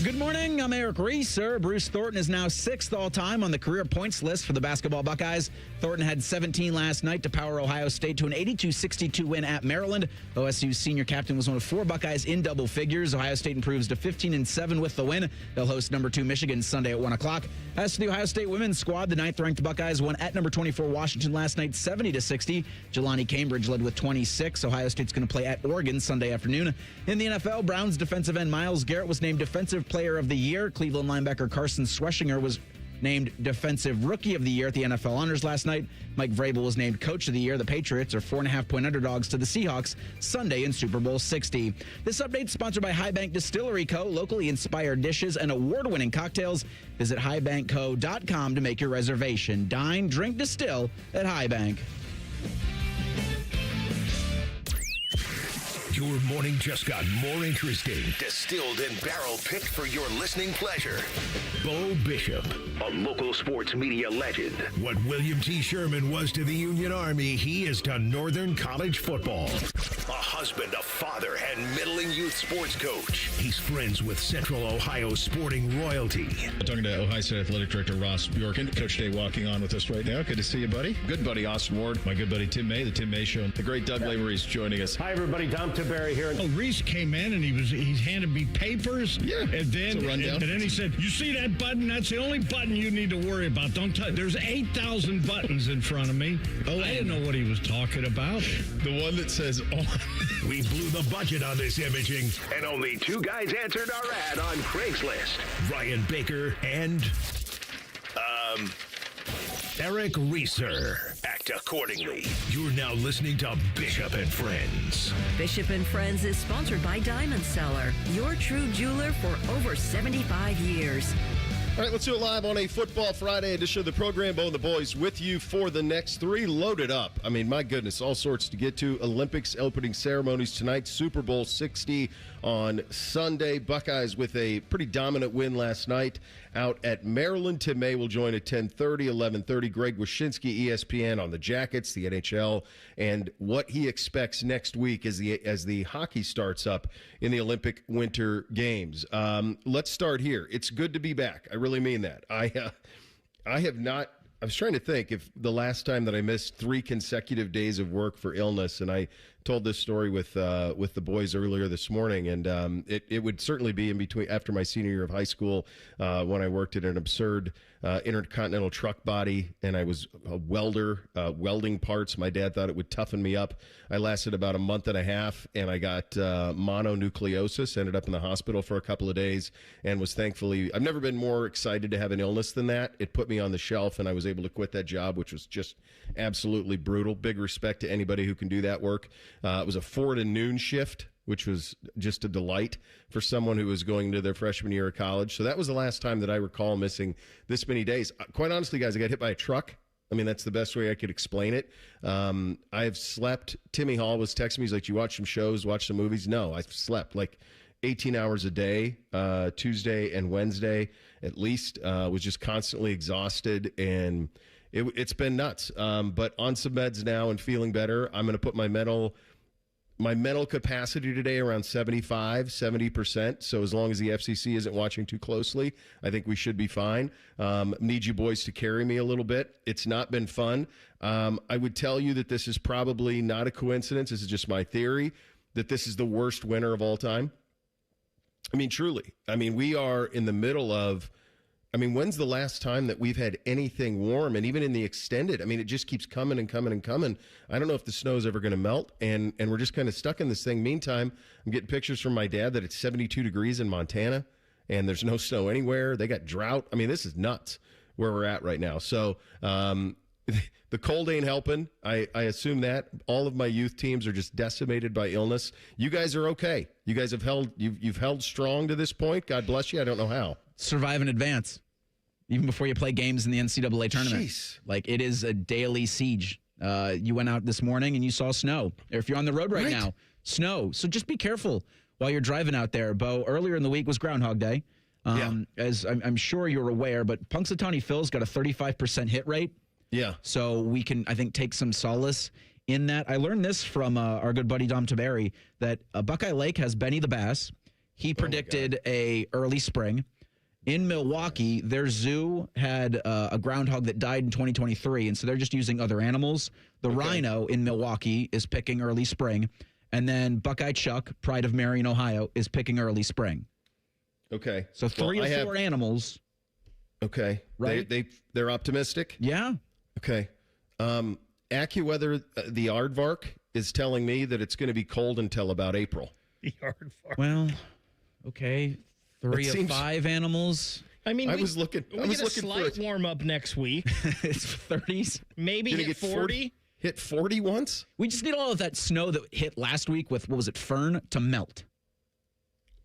Good morning. I'm Eric Reeser. Bruce Thornton is now sixth all-time on the career points list for the basketball Buckeyes. Thornton had 17 last night to power Ohio State to an 82-62 win at Maryland. OSU's senior captain was one of four Buckeyes in double figures. Ohio State improves to 15-7 with the win. They'll host number 2 Michigan Sunday at 1 o'clock. As for the Ohio State women's squad, the 9th-ranked Buckeyes won at number 24 Washington last night 70-60. Jelani Cambridge led with 26. Ohio State's going to play at Oregon Sunday afternoon. In the NFL, Browns defensive end Myles Garrett was named Defensive Player of the Year. Cleveland linebacker Carson Schweschinger was named Defensive Rookie of the Year at the NFL Honors last night. Mike Vrabel was named Coach of the Year. The Patriots are 4.5-point underdogs to the Seahawks Sunday in Super Bowl 60. This update is sponsored by High Bank Distillery Co., locally inspired dishes and award-winning cocktails. Visit highbankco.com to make your reservation. Dine, drink, distill at High Bank. Your morning just got more interesting. Distilled and barrel-picked for your listening pleasure. Bo Bishop, a local sports media legend. What William T. Sherman was to the Union Army, he is to Northern College football. A husband, a father, and middling youth sports coach. He's friends with Central Ohio sporting royalty. Talking to Ohio State Athletic Director Ross Bjorken. Coach Day walking on with us right now. Good to see you, buddy. Good buddy, Austin Ward. My good buddy Tim May, the Tim May Show. The great Doug Lavery's joining us. Hi, everybody. Dom Barry here. Oh, Reese came in and he handed me papers. Yeah, and then and then he said, "You see that button? That's the only button you need to worry about. Don't touch. There's 8,000 buttons in front of me." Oh, I didn't know what he was talking about. The one that says on. We blew the budget on this imaging, and only 2 guys answered our ad on Craigslist. Ryan Baker and Eric Reeser. Act accordingly. You're now listening to Bishop and Friends. Bishop and Friends is sponsored by Diamond Seller, your true jeweler for over 75 years. All right, let's do it live on a Football Friday edition of the program. Bo and the boys with you for the next 3. Loaded up. I mean, my goodness, all sorts to get to. Olympics opening ceremonies tonight. Super Bowl 60 on Sunday. Buckeyes with a pretty dominant win last night out at Maryland. Tim May will join at 10:30, 11:30. Greg Wyshynski, ESPN, on the Jackets, the NHL, and what he expects next week as the hockey starts up in the Olympic Winter Games. Let's start here. It's good to be back. I really mean that. I have not. I was trying to think if the last time that I missed 3 consecutive days of work for illness, and I told this story with the boys earlier this morning, and it would certainly be in between after my senior year of high school when I worked at an absurd intercontinental truck body, and I was a welder, welding parts. My dad thought it would toughen me up. I lasted about a month and a half, and I got mononucleosis, ended up in the hospital for a couple of days, and was thankfully, I've never been more excited to have an illness than that. It put me on the shelf, and I was able to quit that job, which was just absolutely brutal. Big respect to anybody who can do that work. It was a 4 to noon shift, which was just a delight for someone who was going into their freshman year of college. So that was the last time that I recall missing this many days. Quite honestly, guys, I got hit by a truck. I mean, that's the best way I could explain it. I have slept. Timmy Hall was texting me. He's like, "You watch some shows, watch some movies?" No, I've slept like 18 hours a day, Tuesday and Wednesday at least. Was just constantly exhausted, and it's been nuts. But on some meds now and feeling better. I'm going to put my mental capacity today around 70%. So as long as the FCC isn't watching too closely, I think we should be fine. Need you boys to carry me a little bit. It's not been fun. I would tell you that this is probably not a coincidence. This is just my theory, that this is the worst winter of all time. I mean, truly. I mean, we are in the middle of, when's the last time that we've had anything warm? And even in the extended, it just keeps coming and coming and coming. I don't know if the snow's ever going to melt, and we're just kind of stuck in this thing. Meantime, I'm getting pictures from my dad that it's 72 degrees in Montana, and there's no snow anywhere. They got drought. This is nuts where we're at right now. So the cold ain't helping. I assume that. All of my youth teams are just decimated by illness. You guys are okay. You guys have you've held strong to this point. God bless you. I don't know how. Survive in advance. Even before you play games in the NCAA tournament. Jeez. Like, it is a daily siege. You went out this morning and you saw snow. Or if you're on the road right now, snow. So just be careful while you're driving out there. Bo, earlier in the week was Groundhog Day. As I'm sure you're aware, but Punxsutawney Phil's got a 35% hit rate. Yeah. So we can, I think, take some solace in that. I learned this from our good buddy Dom Taberi, that Buckeye Lake has Benny the Bass. He predicted a early spring. In Milwaukee, their zoo had a groundhog that died in 2023, and so they're just using other animals. The rhino in Milwaukee is picking early spring, and then Buckeye Chuck, Pride of Marion, Ohio, is picking early spring. Okay. So three or four animals. Okay. Right? They're optimistic? Yeah. Okay. AccuWeather, the aardvark, is telling me that it's going to be cold until about April. The aardvark. Well, okay. Three of five animals. I mean, I was looking get a slight warm up next week. It's 30s. Maybe hit 40. Hit 40 once? We just need all of that snow that hit last week with, what was it, Fern, to melt.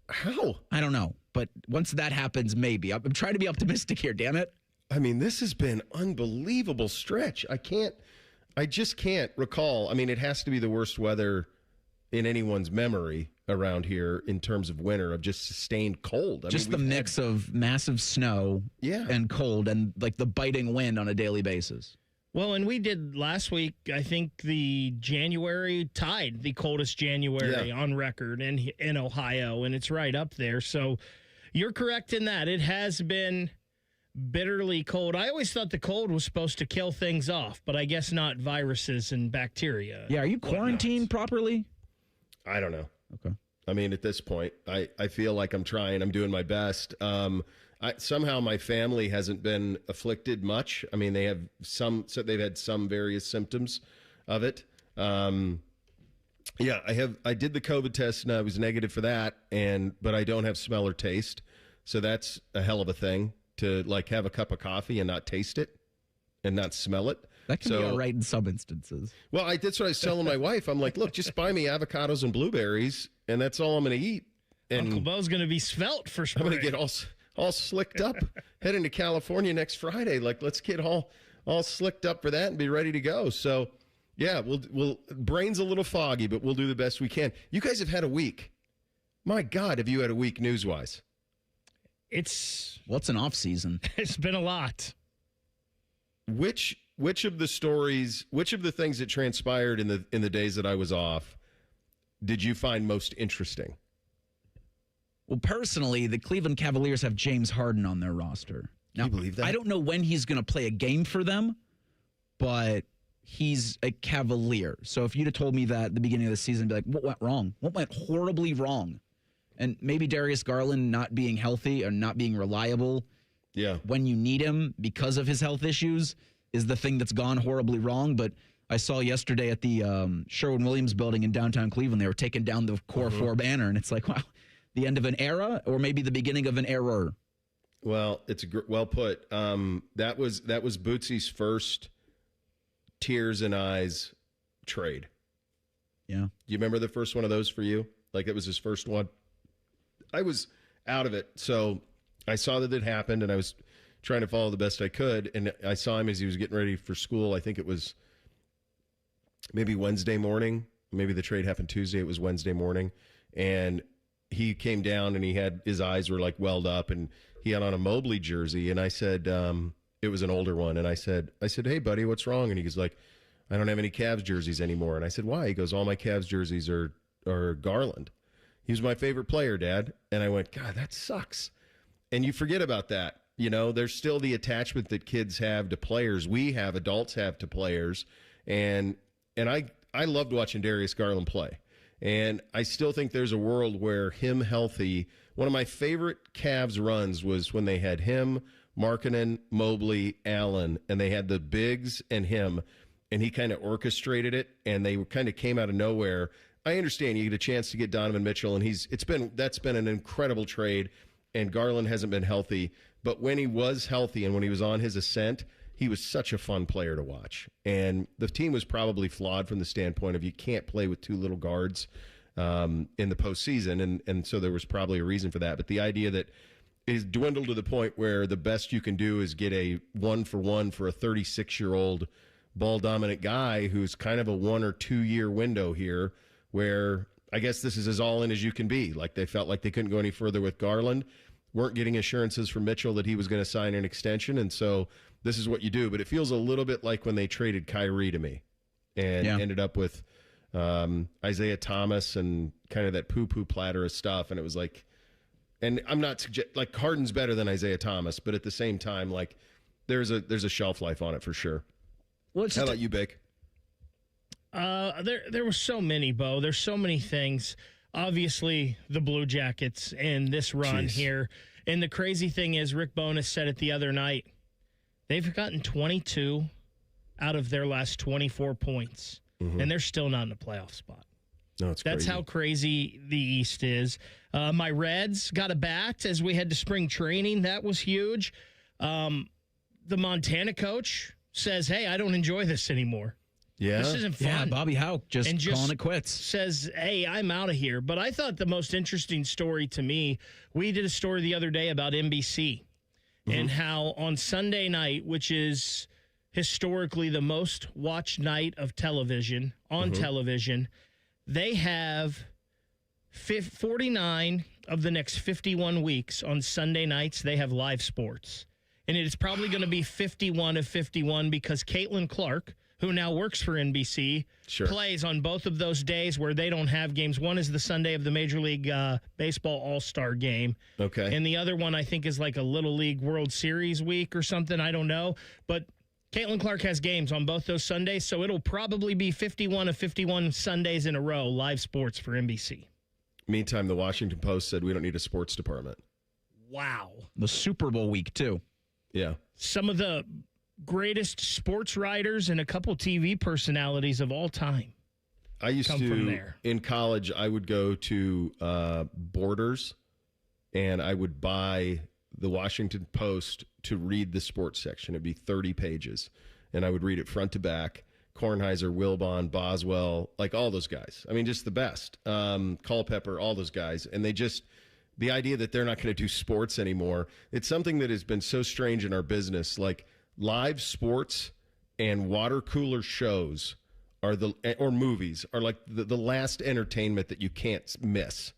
How? I don't know. But once that happens, maybe. I'm trying to be optimistic here, damn it. I mean, this has been unbelievable stretch. I just can't recall. I mean, it has to be the worst weather in anyone's memory around here in terms of winter, of just sustained cold. Just the mix of massive snow and cold and like the biting wind on a daily basis. Well, and we did last week, I think the January tied the coldest January on record in Ohio, and it's right up there. So you're correct in that. It has been bitterly cold. I always thought the cold was supposed to kill things off, but I guess not viruses and bacteria. Yeah, are you quarantined properly? I don't know. Okay. I mean, at this point, I feel like I'm trying. I'm doing my best. Somehow my family hasn't been afflicted much. I mean, they've had some various symptoms of it. Yeah, I did the COVID test and I was negative for that, but I don't have smell or taste. So that's a hell of a thing, to like have a cup of coffee and not taste it and not smell it. That can be all right in some instances. Well, that's what I was telling my wife. I'm like, look, just buy me avocados and blueberries, and that's all I'm going to eat. And Uncle Bo's going to be svelte for spring. I'm going to get all slicked up, heading to California next Friday. Like, let's get all slicked up for that and be ready to go. So, yeah, we'll brain's a little foggy, but we'll do the best we can. You guys have had a week. My God, have you had a week news-wise? It's an off season. It's been a lot. Which of the stories, which of the things that transpired in the days that I was off, did you find most interesting? Well, personally, the Cleveland Cavaliers have James Harden on their roster. Now, Can you believe that? I don't know when he's going to play a game for them, but he's a Cavalier. So if you'd have told me that at the beginning of the season, I'd be like, what went wrong? What went horribly wrong? And maybe Darius Garland not being healthy or not being reliable when you need him because of his health issues is the thing that's gone horribly wrong. But I saw yesterday at the Sherwin-Williams building in downtown Cleveland, they were taking down the Core 4 banner, and it's like, wow, the end of an era or maybe the beginning of an error. Well, it's well put. That was Bootsy's first tears and eyes trade. Yeah. Do you remember the first one of those for you? Like, it was his first one? I was out of it, so I saw that it happened, and I was trying to follow the best I could, and I saw him as he was getting ready for school. I think it was maybe Wednesday morning. Maybe the trade happened Tuesday. It was Wednesday morning, and he came down, and his eyes were like welled up, and he had on a Mobley jersey, and I said, it was an older one, and I said, hey, buddy, what's wrong? And he was like, I don't have any Cavs jerseys anymore. And I said, why? He goes, all my Cavs jerseys are Garland. He was my favorite player, Dad. And I went, God, that sucks. And you forget about that. You know, there's still the attachment that kids have to players. Adults have to players. And I loved watching Darius Garland play. And I still think there's a world where him healthy, one of my favorite Cavs runs was when they had him, Markkanen, Mobley, Allen, and they had the bigs and him, and he kind of orchestrated it, and they kind of came out of nowhere. I understand you get a chance to get Donovan Mitchell, and that's been an incredible trade, and Garland hasn't been healthy. But when he was healthy and when he was on his ascent, he was such a fun player to watch. And the team was probably flawed from the standpoint of you can't play with two little guards in the postseason, and so there was probably a reason for that. But the idea that it has dwindled to the point where the best you can do is get a 1-for-1 for a 36-year-old ball-dominant guy who's kind of a 1 or 2 year window here, where I guess this is as all in as you can be. Like, they felt like they couldn't go any further with Garland, weren't getting assurances from Mitchell that he was going to sign an extension, and so this is what you do. But it feels a little bit like when they traded Kyrie to me and ended up with Isaiah Thomas and kind of that poo-poo platter of stuff, and it was like, And I'm not like Harden's better than Isaiah Thomas, but at the same time, like there's a shelf life on it for sure. How about you, Bake? There were so many, Bo. There's so many things. Obviously, the Blue Jackets and this run here. And the crazy thing is, Rick Bowness said it the other night, they've gotten 22 out of their last 24 points, and they're still not in a playoff spot. No, it's That's crazy. how crazy the East is. My Reds got a bat as we head to spring training. That was huge. The Montana coach says, hey, I don't enjoy this anymore. Yeah. This isn't fun. Yeah, Bobby Houck just calling it quits. Says, hey, I'm out of here. But I thought the most interesting story to me, we did a story the other day about NBC and how on Sunday night, which is historically the most watched night of television, on television, they have 49 of the next 51 weeks on Sunday nights, they have live sports. And it is probably going to be 51 of 51 because Caitlin Clark, who now works for NBC, plays on both of those days where they don't have games. One is the Sunday of the Major League Baseball All-Star Game. Okay. And the other one, I think, is like a Little League World Series week or something. I don't know. But Caitlin Clark has games on both those Sundays, so it'll probably be 51 of 51 Sundays in a row, live sports for NBC. Meantime, the Washington Post said we don't need a sports department. Wow. The Super Bowl week, too. Yeah. Some of the greatest sports writers and a couple TV personalities of all time. I used come to, from there. In college, I would go to Borders, and I would buy the Washington Post to read the sports section. It'd be 30 pages, and I would read it front to back. Kornheiser, Wilbon, Boswell, like all those guys. I mean, just the best. Culpepper, all those guys. And they just, the idea that they're not going to do sports anymore, it's something that has been so strange in our business. Like live sports and water cooler shows or movies are like the last entertainment that you can't miss.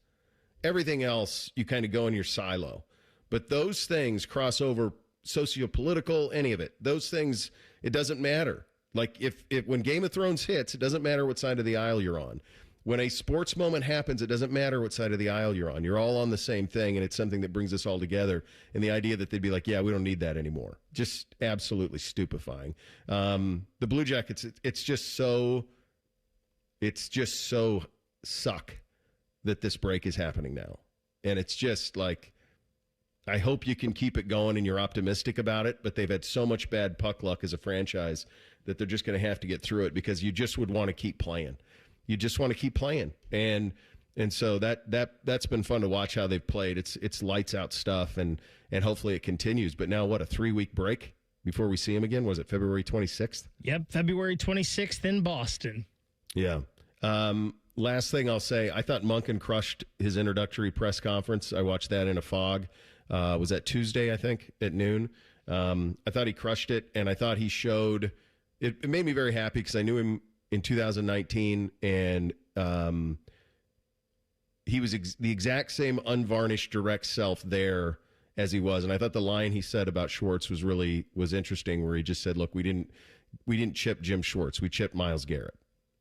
Everything else, you kind of go in your silo. But those things cross over socio-political, any of it. Those things, it doesn't matter. Like if when Game of Thrones hits, it doesn't matter what side of the aisle you're on. When a sports moment happens, it doesn't matter what side of the aisle you're on. You're all on the same thing, and it's something that brings us all together. And the idea that they'd be like, yeah, we don't need that anymore. Just absolutely stupefying. The Blue Jackets, it's just so suck that this break is happening now. And it's just like, I hope you can keep it going and you're optimistic about it, but they've had so much bad puck luck as a franchise that they're just going to have to get through it because you just would want to keep playing. You just want to keep playing. And so that's been fun to watch how they've played. It's lights out stuff and hopefully it continues. But now what, a 3-week break before we see him again? Was it February 26th? Yep, February 26th in Boston. Yeah. Last thing I'll say, I thought Monken crushed his introductory press conference. I watched that in a fog. Was that Tuesday, I think, at noon? I thought he crushed it, and I thought he showed – it made me very happy because I knew him in 2019, and he was the exact same unvarnished, direct self there as he was. And I thought the line he said about Schwartz was interesting, where he just said, look, we didn't chip Jim Schwartz. We chipped Myles Garrett.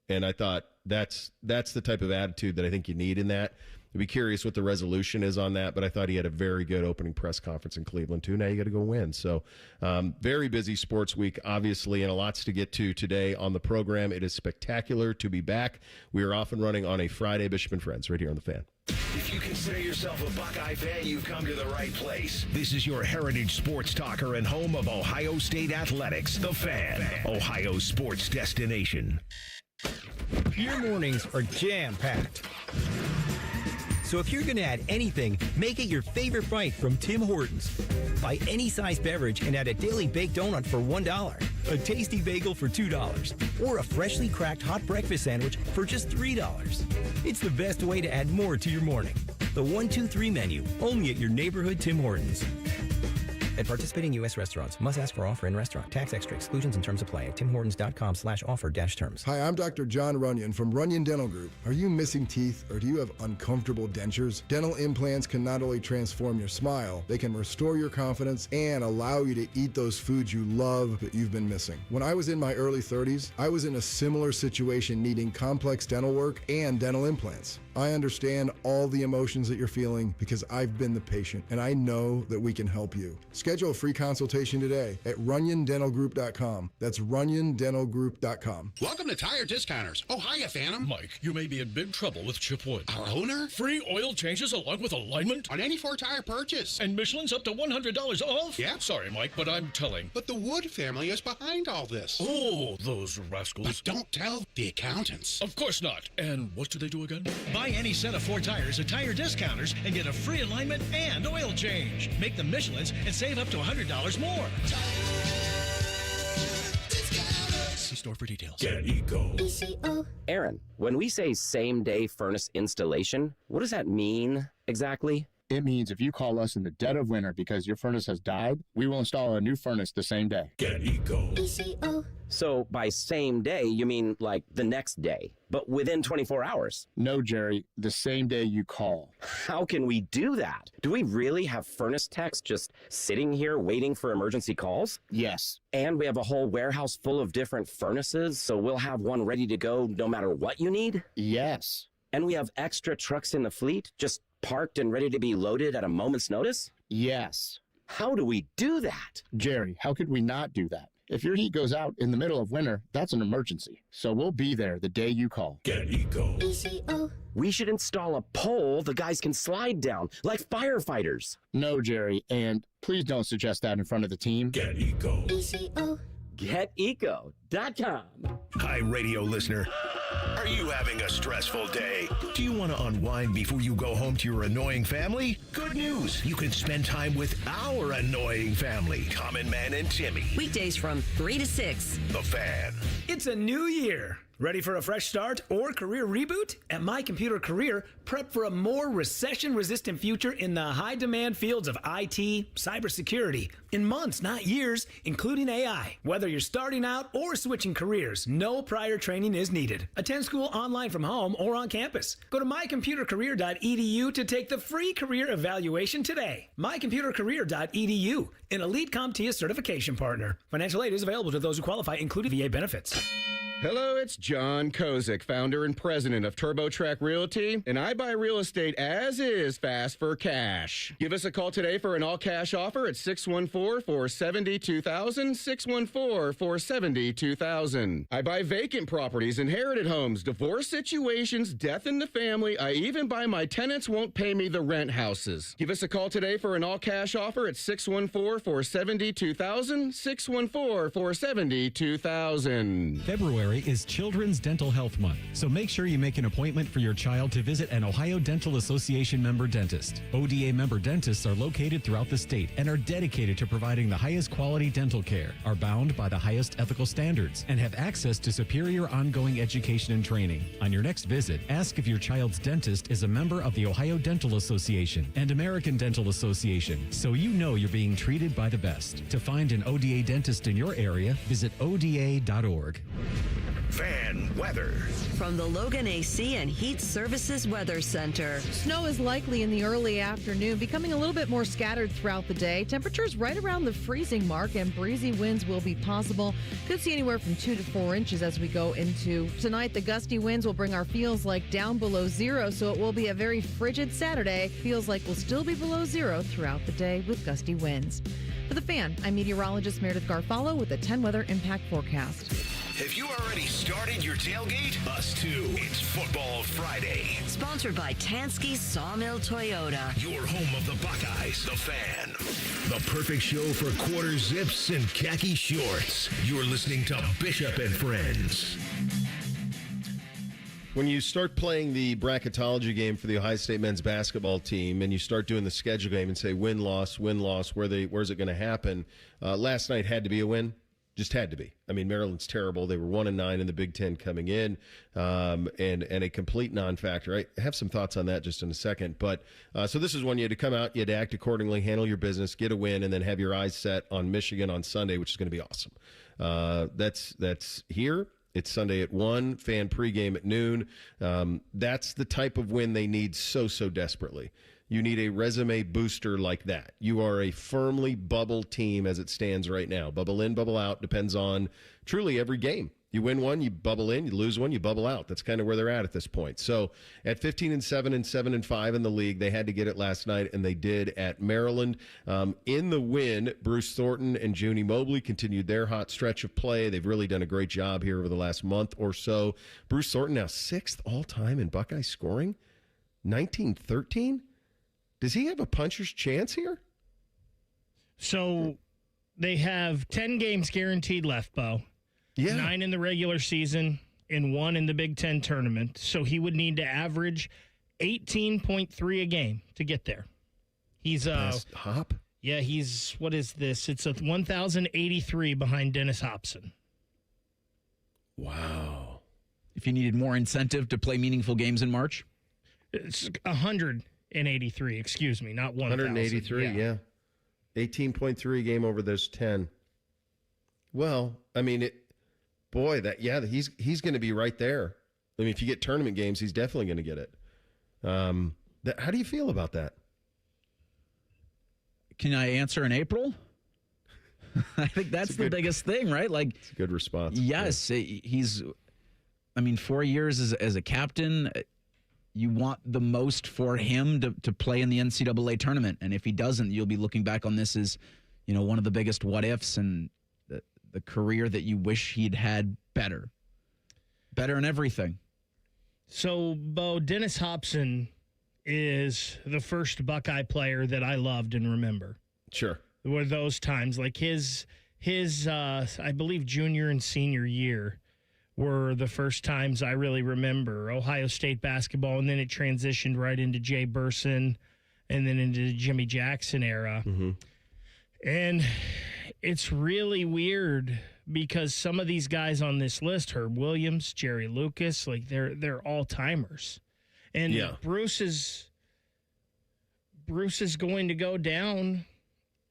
And I thought that's the type of attitude that I think you need in that. I'd be curious what the resolution is on that, but I thought he had a very good opening press conference in Cleveland, too. Now you got to go win. So very busy sports week, obviously, and a lots to get to today on the program. It is spectacular to be back. We are off and running on a Friday, Bishop and Friends, right here on The Fan. If you consider yourself a Buckeye fan, you've come to the right place. This is your heritage sports talker and home of Ohio State athletics, The Fan, Ohio's sports destination. Your mornings are jam-packed. So if you're going to add anything, make it your favorite bite from Tim Hortons. Buy any size beverage and add a daily baked donut for $1, a tasty bagel for $2, or a freshly cracked hot breakfast sandwich for just $3. It's the best way to add more to your morning. The 1-2-3 menu, only at your neighborhood Tim Hortons. At participating U.S. restaurants, must ask for offer in restaurant. Tax extra. Exclusions and terms apply at timhortons.com/offer-terms. Hi, I'm Dr. John Runyon from Runyon Dental Group. Are you missing teeth or do you have uncomfortable dentures? Dental implants can not only transform your smile, they can restore your confidence and allow you to eat those foods you love that you've been missing. When I was in my early 30s, I was in a similar situation needing complex dental work and dental implants. I understand all the emotions that you're feeling because I've been the patient, and I know that we can help you. Schedule a free consultation today at runyondentalgroup.com. That's runyondentalgroup.com. Welcome to Tire Discounters. Oh, hiya, Phantom. Mike, you may be in big trouble with Chip Wood. Our owner? Free oil changes along with alignment? On any 4-tire purchase. And Michelin's up to $100 off? Yeah. Sorry, Mike, but I'm telling. But the Wood family is behind all this. Oh, those rascals. But don't tell the accountants. Of course not. And what do they do again? Buy any set of 4 tires at Tire Discounters and get a free alignment and oil change. Make them Michelin's and save up to $100 more. See store for details. Get Eco. Aaron, when we say same-day furnace installation, what does that mean exactly? It means if you call us in the dead of winter because your furnace has died, we will install a new furnace the same day. Get Eco. So by same day, you mean like the next day, but within 24 hours? No, Jerry, the same day you call. How can we do that? Do we really have furnace techs just sitting here waiting for emergency calls? Yes. And we have a whole warehouse full of different furnaces, so we'll have one ready to go no matter what you need? Yes. And we have extra trucks in the fleet, just parked and ready to be loaded at a moment's notice? Yes. How do we do that? Jerry, how could we not do that? If your heat goes out in the middle of winter, that's an emergency. So we'll be there the day you call. Get Eco. We should install a pole the guys can slide down, like firefighters. No, Jerry, and please don't suggest that in front of the team. Get Eco. GetEco.com. Hi, radio listener. Are you having a stressful day? Do you want to unwind before you go home to your annoying family? Good news. You can spend time with our annoying family, Common Man and Timmy. Weekdays from 3 to 6. The Fan. It's a new year. Ready for a fresh start or career reboot? At My Computer Career, prep for a more recession-resistant future in the high-demand fields of IT, cybersecurity, in months, not years, including AI. Whether you're starting out or switching careers, no prior training is needed. Attend school online from home or on campus. Go to mycomputercareer.edu to take the free career evaluation today. mycomputercareer.edu, an elite CompTIA certification partner. Financial aid is available to those who qualify, including VA benefits. Hello, it's John Kozik, founder and president of TurboTrack Realty, and I buy real estate as is fast for cash. Give us a call today for an all-cash offer at 614-470-2000, 614-470-2000. I buy vacant properties, inherited homes, divorce situations, death in the family. I even buy my tenants won't pay me the rent houses. Give us a call today for an all-cash offer at 614-470-2000, 614-470-2000. February is Children's Dental Health Month, so make sure you make an appointment for your child to visit an Ohio Dental Association member dentist. ODA member dentists are located throughout the state and are dedicated to providing the highest quality dental care, are bound by the highest ethical standards, and have access to superior ongoing education and training. On your next visit, ask if your child's dentist is a member of the Ohio Dental Association and American Dental Association, so you know you're being treated by the best. To find an ODA dentist in your area, visit ODA.org. Fan weather. From the Logan AC and Heat Services Weather Center. Snow is likely in the early afternoon, becoming a little bit more scattered throughout the day. Temperatures right around the freezing mark, and breezy winds will be possible. Could see anywhere from 2 to 4 inches as we go into tonight. The gusty winds will bring our feels like down below zero, so it will be a very frigid Saturday. Feels like we'll still be below zero throughout the day with gusty winds. For the Fan, I'm meteorologist Meredith Garfalo with the 10 Weather Impact Forecast. Have you already started your tailgate? Us too. It's Football Friday. Sponsored by Tansky Sawmill Toyota. Your home of the Buckeyes, The Fan. The perfect show for quarter zips and khaki shorts. You're listening to Bishop and Friends. When you start playing the bracketology game for the Ohio State men's basketball team and you start doing the schedule game and say win-loss, where's it going to happen? Last night had to be a win. Just had to be. I mean, Maryland's terrible. They were 1-9 in the Big Ten coming in, and a complete non-factor. I have some thoughts on that just in a second. But so this is one you had to come out, you had to act accordingly, handle your business, get a win, and then have your eyes set on Michigan on Sunday, which is going to be awesome. That's here. It's Sunday at 1, Fan pregame at noon. That's the type of win they need so desperately. You need a resume booster like that. You are a firmly bubble team as it stands right now. Bubble in, bubble out, depends on truly every game. You win one, you bubble in. You lose one, you bubble out. That's kind of where they're at this point. So at 15-7 and 7-5 in the league, they had to get it last night, and they did at Maryland. In the win, Bruce Thornton and Junie Mobley continued their hot stretch of play. They've really done a great job here over the last month or so. Bruce Thornton now 6th all-time in Buckeye scoring, 1913. Does he have a puncher's chance here? So they have 10 games guaranteed left, Bo. Yeah. 9 in the regular season and 1 in the Big Ten tournament. So he would need to average 18.3 a game to get there. He's Best Hop? Yeah, he's, what is this? It's a 1,083 behind Dennis Hobson. Wow. If you needed more incentive to play meaningful games in March? It's 183, excuse me, not 1,000. 183, yeah. 18.3 game over those 10. Well, I mean, he's going to be right there. I mean, if you get tournament games, he's definitely going to get it. How do you feel about that? Can I answer in April? I think that's the biggest thing, right? Like, it's a good response. Yes, he's. I mean, 4 years as a captain, you want the most for him to play in the NCAA tournament, and if he doesn't, you'll be looking back on this as, one of the biggest what ifs and the career that you wish he'd had better in everything. So, Bo, Dennis Hobson is the first Buckeye player that I loved and remember. Sure. Were those times, like his I believe junior and senior year were the first times I really remember Ohio State basketball, and then it transitioned right into Jay Burson and then into the Jimmy Jackson era. Mm-hmm. And it's really weird because some of these guys on this list, Herb Williams, Jerry Lucas, like they're all-timers. And Bruce is going to go down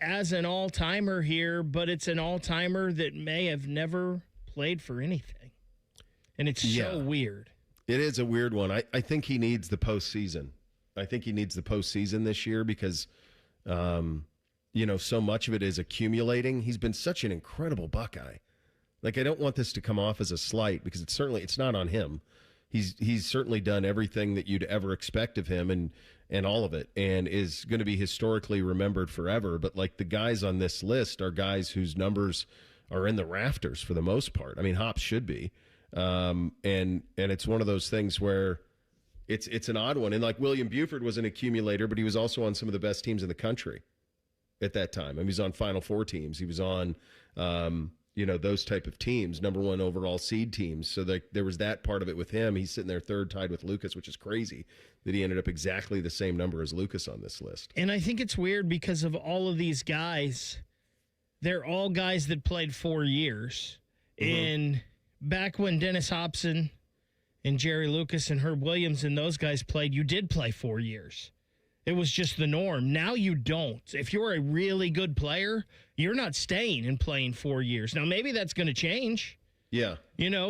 as an all-timer here, but it's an all-timer that may have never played for anything. And it's so weird. It is a weird one. I think he needs the postseason. I think he needs the postseason this year because, so much of it is accumulating. He's been such an incredible Buckeye. Like, I don't want this to come off as a slight because it's not on him. He's certainly done everything that you'd ever expect of him and all of it, and is going to be historically remembered forever. But like, the guys on this list are guys whose numbers are in the rafters for the most part. I mean, Hops should be. And it's one of those things where it's an odd one. And like, William Buford was an accumulator, but he was also on some of the best teams in the country at that time. I mean, he was on Final Four teams. He was on, those type of teams, number 1 overall seed teams. So there was that part of it with him. He's sitting there third, tied with Lucas, which is crazy that he ended up exactly the same number as Lucas on this list. And I think it's weird because of all of these guys, they're all guys that played 4 years. Mm-hmm. And back when Dennis Hobson and Jerry Lucas and Herb Williams and those guys played, you did play 4 years. It was just the norm. Now you don't. If you're a really good player, you're not staying and playing 4 years. Now, maybe that's going to change. Yeah.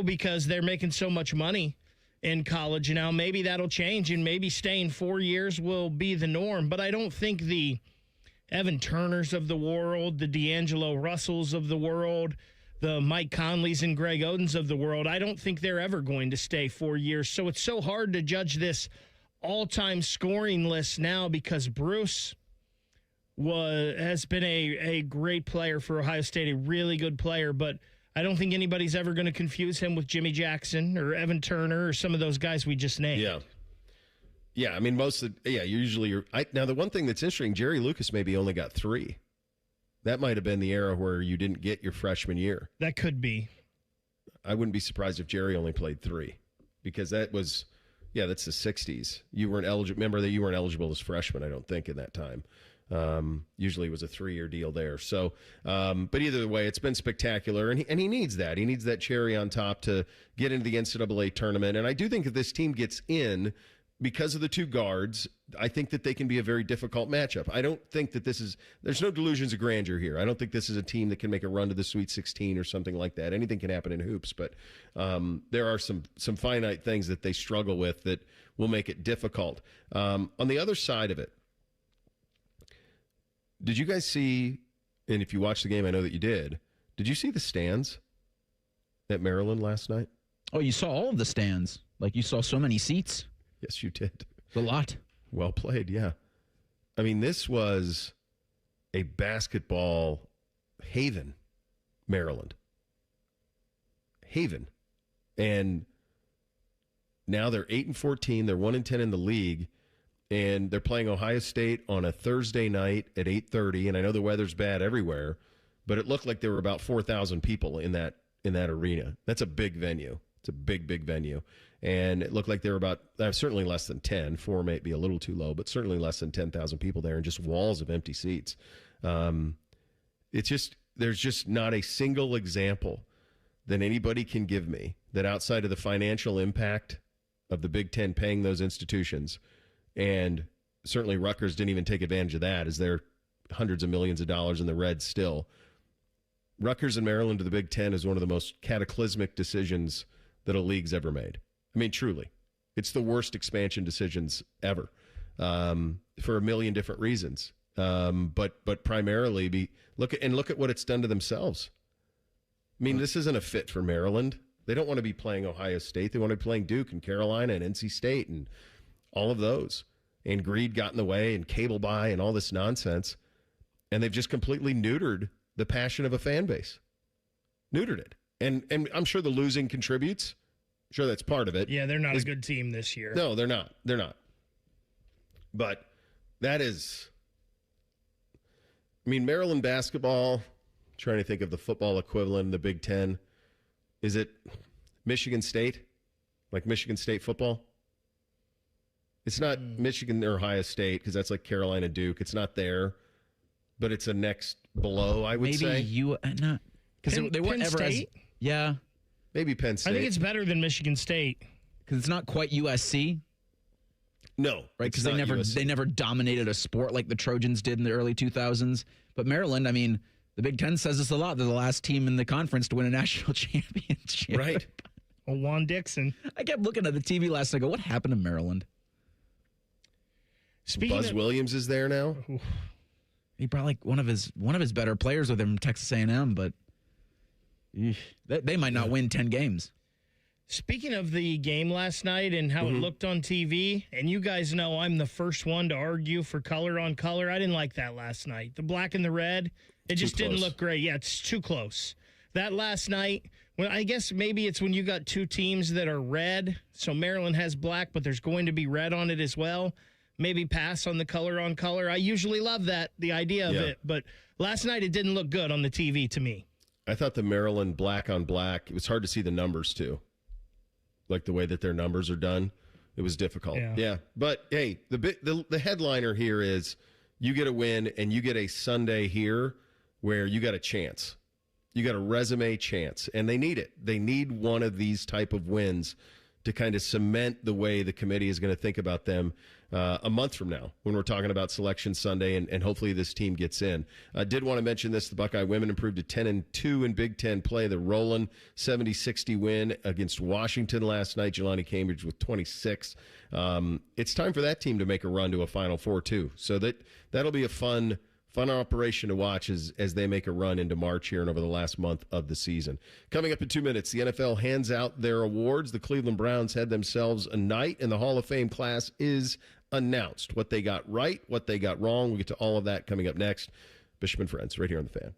Because they're making so much money in college now. Maybe that'll change, and maybe staying 4 years will be the norm. But I don't think the Evan Turners of the world, the D'Angelo Russells of the world, the Mike Conleys and Greg Odens of the world, I don't think they're ever going to stay 4 years. So it's so hard to judge this all-time scoring list now because Bruce has been a great player for Ohio State, a really good player, but I don't think anybody's ever going to confuse him with Jimmy Jackson or Evan Turner or some of those guys we just named. Yeah. Yeah, I mean, now the one thing that's interesting, Jerry Lucas maybe only got 3. That might have been the era where you didn't get your freshman year. That could be. I wouldn't be surprised if Jerry only played 3 because that's the 60s. You weren't eligible. Remember that you weren't eligible as freshmen, I don't think, in that time. Usually it was a 3-year deal there. So, but either way, it's been spectacular, and he needs that. He needs that cherry on top to get into the NCAA tournament. And I do think if this team gets in, because of the 2 guards, I think that they can be a very difficult matchup. I don't think that there's no delusions of grandeur here. I don't think this is a team that can make a run to the Sweet 16 or something like that. Anything can happen in hoops, but there are some finite things that they struggle with that will make it difficult. On the other side of it, did you guys see, and if you watched the game, I know that you did you see the stands at Maryland last night? Oh, you saw all of the stands. Like, you saw so many seats. Yes, you did. A lot. Well played, yeah. I mean, this was a basketball haven, Maryland. Haven. And now they're 8-14. They're 1-10 in the league. And they're playing Ohio State on a Thursday night at 8:30. And I know the weather's bad everywhere, but it looked like there were about 4,000 people in that arena. That's a big venue. It's a big, big venue. And it looked like there were about, certainly less than 10. 4 might be a little too low, but certainly less than 10,000 people there and just walls of empty seats. There's just not a single example that anybody can give me that outside of the financial impact of the Big Ten paying those institutions, and certainly Rutgers didn't even take advantage of that as they're hundreds of millions of dollars in the red still. Rutgers and Maryland to the Big Ten is one of the most cataclysmic decisions that a league's ever made. I mean, truly. It's the worst expansion decisions ever for a million different reasons. But primarily, look at what it's done to themselves. I mean, this isn't a fit for Maryland. They don't want to be playing Ohio State. They want to be playing Duke and Carolina and NC State and all of those. And greed got in the way and cable buy and all this nonsense. And they've just completely neutered the passion of a fan base. Neutered it. And I'm sure the losing contributes. I'm sure that's part of it. Yeah, they're not a good team this year. No, they're not. They're not. But that is, I mean, Maryland basketball, trying to think of the football equivalent in the Big Ten. Is it Michigan State? Like Michigan State football? It's not Michigan or Ohio State because that's like Carolina Duke. It's not there, but it's a next below, I would say. Maybe you, not. Because they weren't ever as, yeah. Maybe Penn State. I think it's better than Michigan State. Because it's not quite USC. No. Right, because they never dominated a sport like the Trojans did in the early 2000s. But Maryland, I mean, the Big Ten says this a lot. They're the last team in the conference to win a national championship. Right. Oh, Juan Dixon. I kept looking at the TV last night and go, what happened to Maryland? Buzz Williams is there now. He brought like one of his better players with him, Texas A&M, but they might not win 10 games. Speaking of the game last night and how it looked on TV, and you guys know I'm the first one to argue for color on color. I didn't like that last night. The black and the red, it just didn't look great. Yeah, it's too close. That last night, I guess maybe it's when you got two teams that are red, so Maryland has black, but there's going to be red on it as well. Maybe pass on the color on color. I usually love that, the idea of it, but last night it didn't look good on the TV to me. I thought the Maryland black on black, it was hard to see the numbers too. Like the way that their numbers are done, it was difficult. Yeah. But hey, the headliner here is you get a win and you get a Sunday here where you got a chance. You got a resume chance, and they need it. They need one of these type of wins to kind of cement the way the committee is going to think about them a month from now when we're talking about Selection Sunday, and hopefully this team gets in. I did want to mention this. The Buckeye women improved to 10-2 in Big Ten play. The Roland 70-60 win against Washington last night. Jelani Cambridge with 26. It's time for that team to make a run to a Final Four, too. So that'll be a fun operation to watch as they make a run into March here and over the last month of the season. Coming up in 2 minutes, the NFL hands out their awards. The Cleveland Browns had themselves a night, and the Hall of Fame class is announced. What they got right, what they got wrong. We'll get to all of that coming up next. Bishop and Friends, right here on The Fan.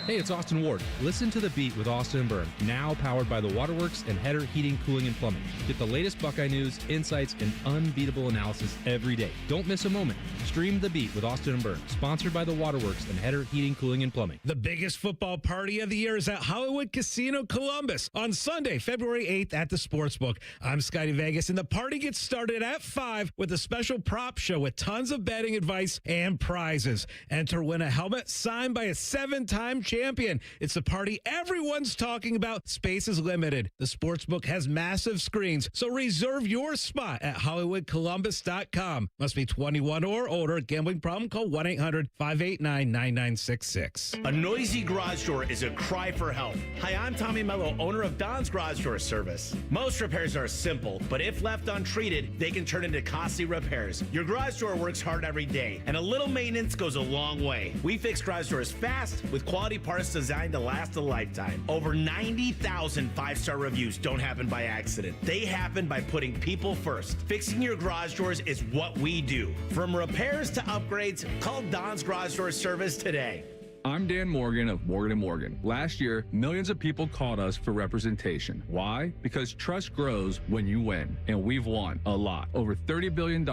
Hey, it's Austin Ward. Listen to The Beat with Austin and Byrne, now powered by the Waterworks and Header Heating, Cooling, and Plumbing. Get the latest Buckeye news, insights, and unbeatable analysis every day. Don't miss a moment. Stream The Beat with Austin and Byrne, sponsored by the Waterworks and Header Heating, Cooling, and Plumbing. The biggest football party of the year is at Hollywood Casino Columbus on Sunday, February 8th at the Sportsbook. I'm Scotty Vegas, and the party gets started at 5 with a special prop show with tons of betting advice and prizes. Enter, win a helmet signed by a 7-time champion. It's the party everyone's talking about. Space is limited. The Sportsbook has massive screens, so reserve your spot at HollywoodColumbus.com. Must be 21 or older. Gambling problem? Call 1-800-589-9966. A noisy garage door is a cry for help. Hi, I'm Tommy Mello, owner of Don's Garage Door Service. Most repairs are simple, but if left untreated, they can turn into costly repairs. Your garage door works hard every day, and a little maintenance goes a long way. We fix garage doors fast with with quality parts designed to last a lifetime. Over 90,000 five-star reviews don't happen by accident. They happen by putting people first. Fixing your garage doors is what we do. From repairs to upgrades, call Don's Garage Door Service today. I'm Dan Morgan of Morgan & Morgan. Last year, millions of people called us for representation. Why? Because trust grows when you win, and we've won a lot. Over $30 billion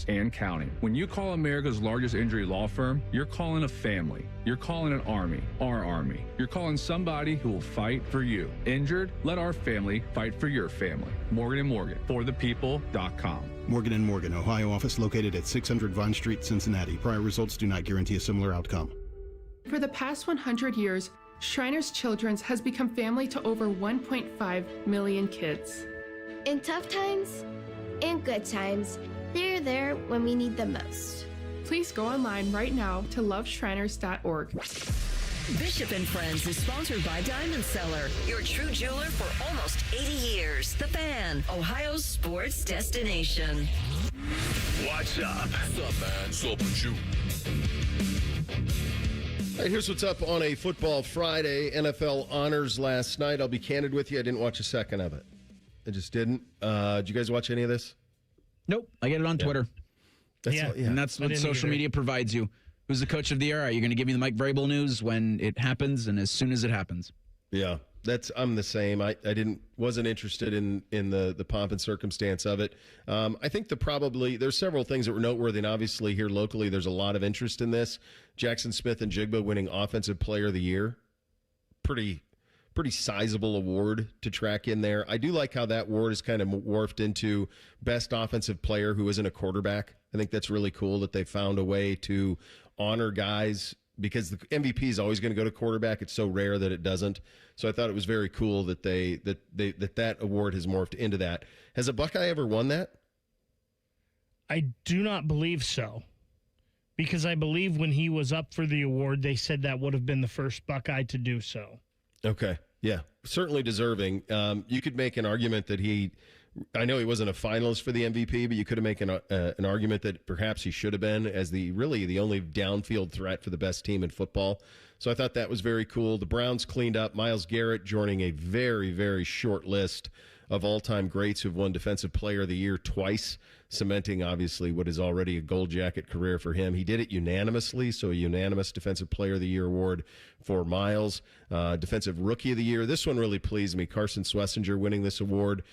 and counting. When you call America's largest injury law firm, you're calling a family. You're calling an army, our army. You're calling somebody who will fight for you. Injured? Let our family fight for your family. Morgan & Morgan, forthepeople.com. Morgan & Morgan, Ohio office located at 600 Vine Street, Cincinnati. Prior results do not guarantee a similar outcome. For the past 100 years, Shriners Children's has become family to over 1.5 million kids. In tough times and good times, they're there when we need them most. Please go online right now to loveshriners.org. Bishop and Friends is sponsored by Diamond Seller, your true jeweler for almost 80 years. The Fan, Ohio's sports destination. What's up? What's up, man? What's up with you? All right, here's what's up on a Football Friday. NFL honors last night. I'll be candid with you. I didn't watch a second of it. I just didn't. Did you guys watch any of this? Nope. I get it on Twitter. And that's what social media provides you. Who's the coach of the year? Are you going to give me the Mike Vrabel news when it happens and as soon as it happens? Yeah, I'm the same. I wasn't interested in the pomp and circumstance of it. I think there's several things that were noteworthy, and obviously here locally there's a lot of interest in this. Jackson Smith and Jigba winning Offensive Player of the Year. Pretty sizable award to track in there. I do like how that award is kind of morphed into Best Offensive Player who isn't a quarterback. I think that's really cool that they found a way to honor guys, because the MVP is always going to go to quarterback. It's so rare that it doesn't. So I thought it was very cool that that award has morphed into that. Has a Buckeye ever won that? I do not believe so, because I believe when he was up for the award, they said that would have been the first Buckeye to do so. Okay. Yeah, certainly deserving. You could make an argument that I know he wasn't a finalist for the MVP, but you could have made an argument that perhaps he should have been, as the only downfield threat for the best team in football. So I thought that was very cool. The Browns cleaned up. Myles Garrett joining a very, very short list of all-time greats who've won Defensive Player of the Year twice, cementing, obviously, what is already a gold jacket career for him. He did it unanimously, so a unanimous Defensive Player of the Year award for Myles. Defensive Rookie of the Year, this one really pleased me. Carson Schlesinger winning this award.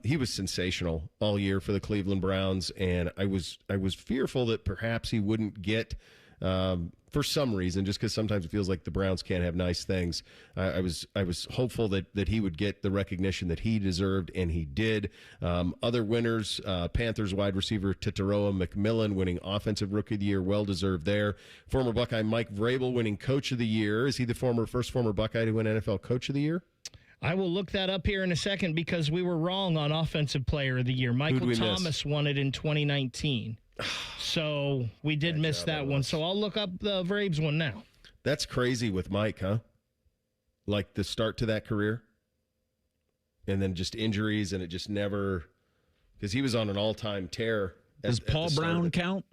He was sensational all year for the Cleveland Browns, and I was fearful that perhaps he wouldn't get, for some reason, just because sometimes it feels like the Browns can't have nice things. I was hopeful that he would get the recognition that he deserved, and he did. Other winners, Panthers wide receiver Tataroa McMillan winning Offensive Rookie of the Year, well-deserved there. Former Buckeye Mike Vrabel winning Coach of the Year. Is he the first former Buckeye to win NFL Coach of the Year? I will look that up here in a second, because we were wrong on Offensive Player of the Year. Michael Thomas won it in 2019. So we did miss that one. So I'll look up the Vrabes one now. That's crazy with Mike, huh? Like the start to that career, and then just injuries, and it just never, because he was on an all-time tear. Does Paul Brown count?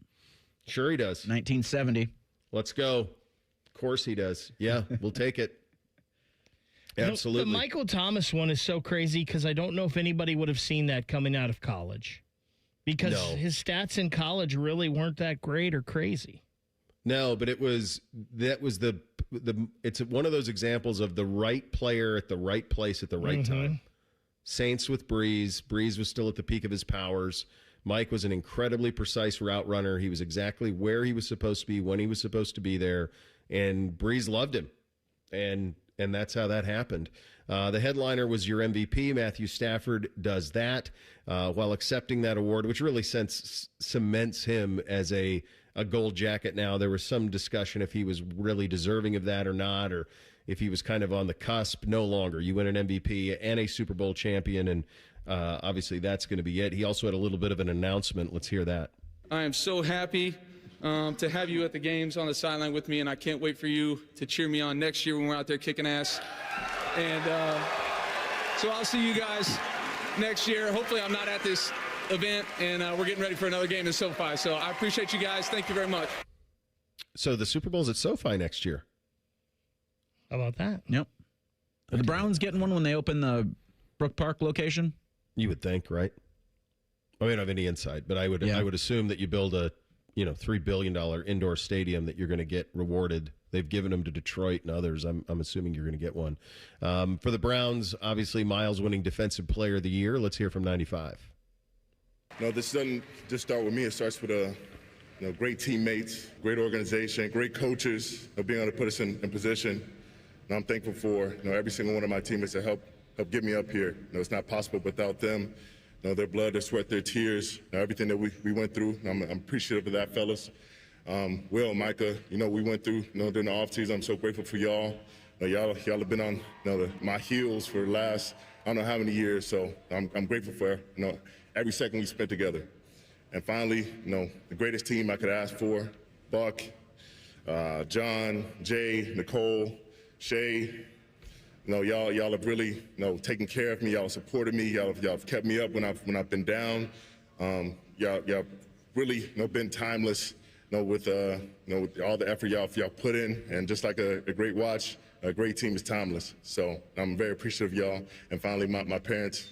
Sure he does. 1970. Let's go. Of course he does. Yeah, we'll take it. Absolutely. The Michael Thomas one is so crazy, because I don't know if anybody would have seen that coming out of college. Because his stats in college really weren't that great or crazy. No, but it's one of those examples of the right player at the right place at the right time. Saints with Breeze. Breeze was still at the peak of his powers. Mike was an incredibly precise route runner. He was exactly where he was supposed to be, when he was supposed to be there, and Breeze loved him. And that's how that happened. The headliner was your MVP. Matthew Stafford does that while accepting that award, which really cements him as a gold jacket now. There was some discussion if he was really deserving of that or not, or if he was kind of on the cusp. No longer. You win an MVP and a Super Bowl champion, and obviously that's going to be it. He also had a little bit of an announcement. Let's hear that. I am so happy to have you at the games on the sideline with me, and I can't wait for you to cheer me on next year when we're out there kicking ass. And so I'll see you guys next year. Hopefully I'm not at this event, and we're getting ready for another game in SoFi. So I appreciate you guys. Thank you very much. So the Super Bowl's at SoFi next year. How about that? Yep. Are the Browns getting one when they open the Brook Park location? You would think, right? I don't have any insight, but I would assume that you build a $3 billion indoor stadium that you're going to get rewarded. They've given them to Detroit and others. I'm assuming you're going to get one. For the Browns, obviously, Miles winning Defensive Player of the Year. Let's hear from 95. No, this doesn't just start with me. It starts with great teammates, great organization, great coaches, being able to put us in position. And I'm thankful for every single one of my teammates that help get me up here. It's not possible without them. Their blood, their sweat, their tears, everything that we went through. I'm appreciative of that, fellas. Will, Micah, we went through during the offseason. I'm so grateful for y'all. Y'all have been on my heels for the last I don't know how many years. So I'm grateful for every second we spent together. And finally, the greatest team I could ask for: Buck, John, Jay, Nicole, Shay. Y'all have really taken care of me. Y'all supported me. Y'all have kept me up when I've been down. Y'all really been timeless. With all the effort y'all put in, and just like a great watch, a great team is timeless. So I'm very appreciative of y'all. And finally, my parents,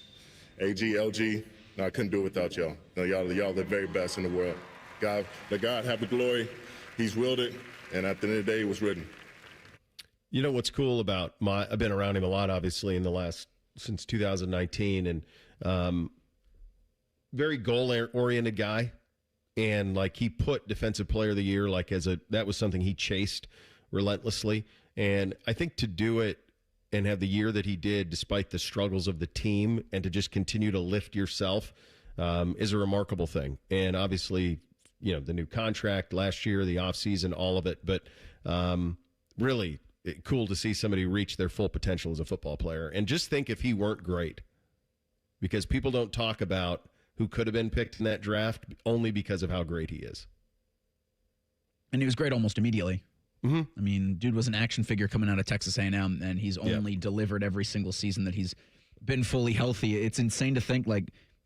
AG, LG. I couldn't do it without y'all. Y'all the very best in the world. God have the glory. He's willed it, and at the end of the day, it was written. You know what's cool about I've been around him a lot, obviously, since 2019, and very goal-oriented guy. And he put Defensive Player of the Year that was something he chased relentlessly. And I think to do it and have the year that he did, despite the struggles of the team, and to just continue to lift yourself is a remarkable thing. And obviously, the new contract last year, the offseason, all of it. But really cool to see somebody reach their full potential as a football player. And just think if he weren't great, because people don't talk about who could have been picked in that draft only because of how great he is. And he was great almost immediately. Mm-hmm. I mean, dude was an action figure coming out of Texas A&M, and he's only delivered every single season that he's been fully healthy. It's insane to think,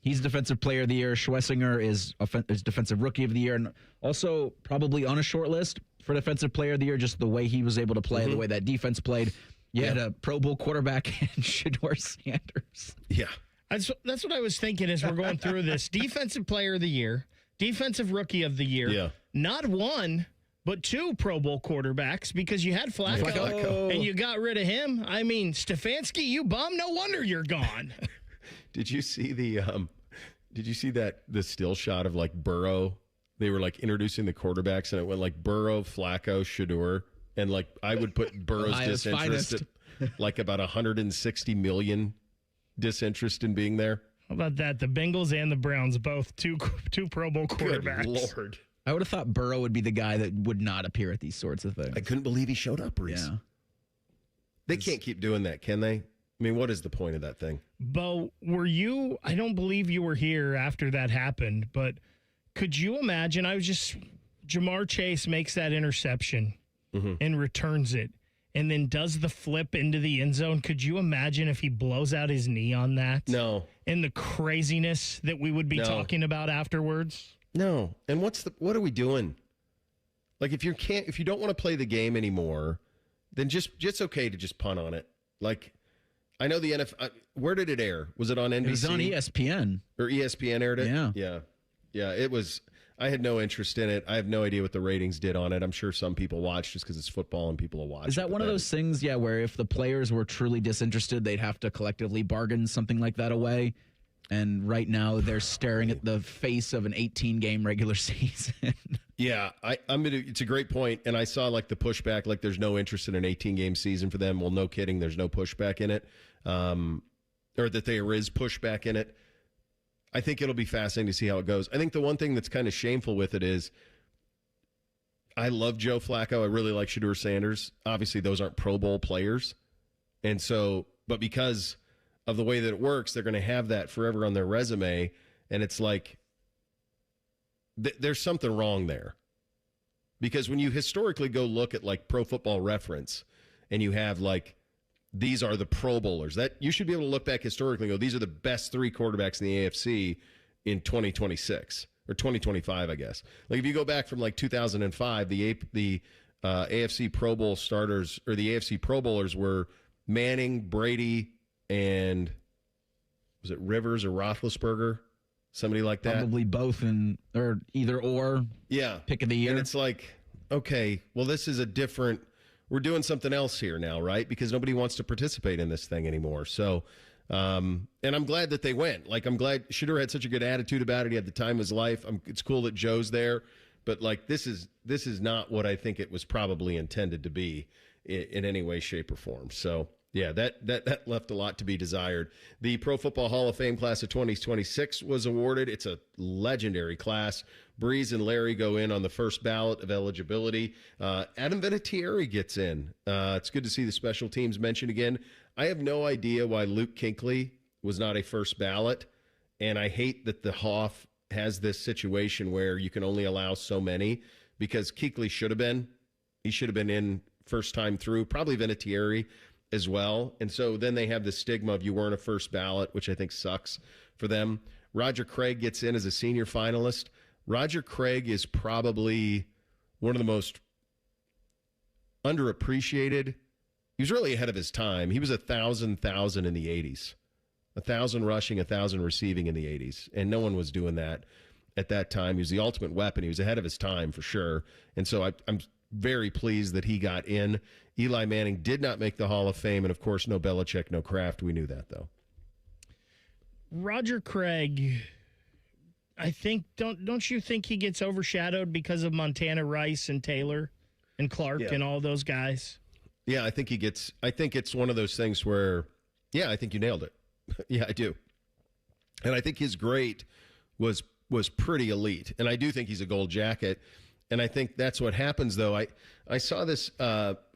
he's Defensive Player of the Year. Schwessinger is Defensive Rookie of the Year, and also probably on a short list for Defensive Player of the Year, just the way he was able to play, the way that defense played. You had a Pro Bowl quarterback in Shedeur Sanders. Yeah. That's what I was thinking as we're going through this. Defensive Player of the Year, Defensive Rookie of the Year. Not one, but two Pro Bowl quarterbacks, because you had Flacco. And you got rid of him. I mean, Stefanski, you bum. No wonder you're gone. Did you see the still shot of Burrow? They were introducing the quarterbacks, and it went Burrow, Flacco, Shedeur, and I would put Burrow's disinterest at about 160 million. Disinterest in being there. How about that? The Bengals and the Browns, both two Pro Bowl quarterbacks. Good Lord. I would have thought Burrow would be the guy that would not appear at these sorts of things. I couldn't believe he showed up, Reese. Yeah. They can't keep doing that, can they? I mean, what is the point of that thing? Bo, I don't believe you were here after that happened, but could you imagine? Jamar Chase makes that interception and returns it, and then does the flip into the end zone. Could you imagine if he blows out his knee on that? No. And the craziness that we would be talking about afterwards? No. And what are we doing? If you don't want to play the game anymore, then it's okay to just punt on it. I know the NFL, where did it air? Was it on NBC? It was on ESPN. Or ESPN aired it? Yeah. Yeah, it was. I had no interest in it. I have no idea what the ratings did on it. I'm sure some people watched just because it's football and people will watch. Is that one of those things, where if the players were truly disinterested, they'd have to collectively bargain something like that away? And right now they're staring at the face of an 18-game regular season. Yeah, it's a great point. And I saw the pushback, there's no interest in an 18-game season for them. Well, no kidding, there's no pushback in it. Or that there is pushback in it. I think it'll be fascinating to see how it goes. I think the one thing that's kind of shameful with it is I love Joe Flacco. I really like Shedeur Sanders. Obviously, those aren't Pro Bowl players. And so, but because of the way that it works, they're going to have that forever on their resume. And it's there's something wrong there. Because when you historically go look at Pro Football Reference and you have these are the Pro Bowlers, that you should be able to look back historically and go, these are the best three quarterbacks in the AFC in 2026 or 2025, I guess. If you go back from 2005, the AFC Pro Bowl starters, or the AFC Pro Bowlers, were Manning, Brady, and was it Rivers or Roethlisberger? Somebody like that? Probably both, or either or. Yeah. Pick of the year. And it's like, okay, well, this is we're doing something else here now, right? Because nobody wants to participate in this thing anymore. So, and I'm glad that they went. Like, I'm glad Shedeur had such a good attitude about it. He had the time of his life. It's cool that Joe's there. But, like, this is not what I think it was probably intended to be in any way, shape, or form. So, yeah, that left a lot to be desired. The Pro Football Hall of Fame class of 2026 was awarded. It's a legendary class. Breeze and Larry go in on the first ballot of eligibility. Adam Vinatieri gets in. It's good to see the special teams mentioned again. I have no idea why Luke Kuechly was not a first ballot, and I hate that the Hoff has this situation where you can only allow so many, because Kuechly should have been. He should have been in first time through, probably Vinatieri as well. And so then they have the stigma of you weren't a first ballot, which I think sucks for them. Roger Craig gets in as a senior finalist. Roger Craig is probably one of the most underappreciated. He was really ahead of his time. He was 1,000 in the 80s. 1,000 rushing, 1,000 receiving in the 80s. And no one was doing that at that time. He was the ultimate weapon. He was ahead of his time for sure. And so I'm very pleased that he got in. Eli Manning did not make the Hall of Fame. And, of course, no Belichick, no Kraft. We knew that, though. Roger Craig, I think, don't you think he gets overshadowed because of Montana Rice and Taylor and Clark and all those guys? Yeah, I think it's one of those things where, yeah, I think you nailed it. Yeah, I do. And I think his grade was pretty elite. And I do think he's a gold jacket. And I think that's what happens, though. I saw this,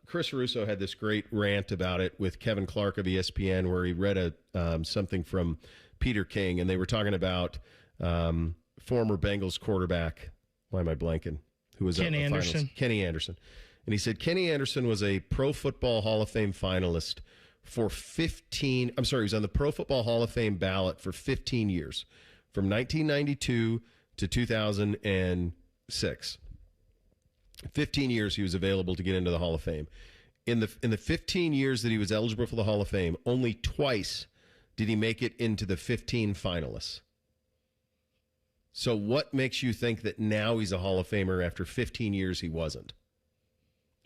Chris Russo had this great rant about it with Kevin Clark of ESPN, where he read something from Peter King, and they were talking about former Bengals quarterback, why am I blanking? Who was Kenny Anderson. Kenny Anderson. And he said Kenny Anderson was a Pro Football Hall of Fame finalist for he was on the Pro Football Hall of Fame ballot for 15 years, from 1992 to 2006. 15 years he was available to get into the Hall of Fame. In the 15 years that he was eligible for the Hall of Fame, only twice did he make it into the 15 finalists. So what makes you think that now he's a Hall of Famer after 15 years he wasn't?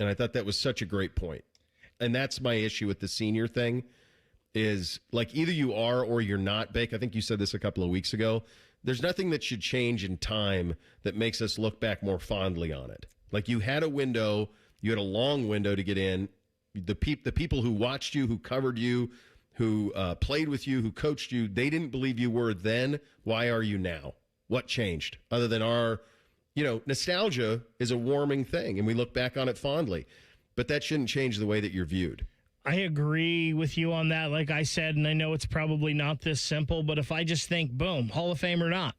And I thought that was such a great point. And that's my issue with the senior thing is, like, either you are or you're not. Bake, I think you said this a couple of weeks ago. There's nothing that should change in time that makes us look back more fondly on it. Like, you had a window, you had a long window to get in. The people who watched you, who covered you, who played with you, who coached you, they didn't believe you were then. Why are you now? What changed? Other than our, nostalgia is a warming thing, and we look back on it fondly. But that shouldn't change the way that you're viewed. I agree with you on that, like I said, and I know it's probably not this simple, but if I just think, boom, Hall of Fame or not,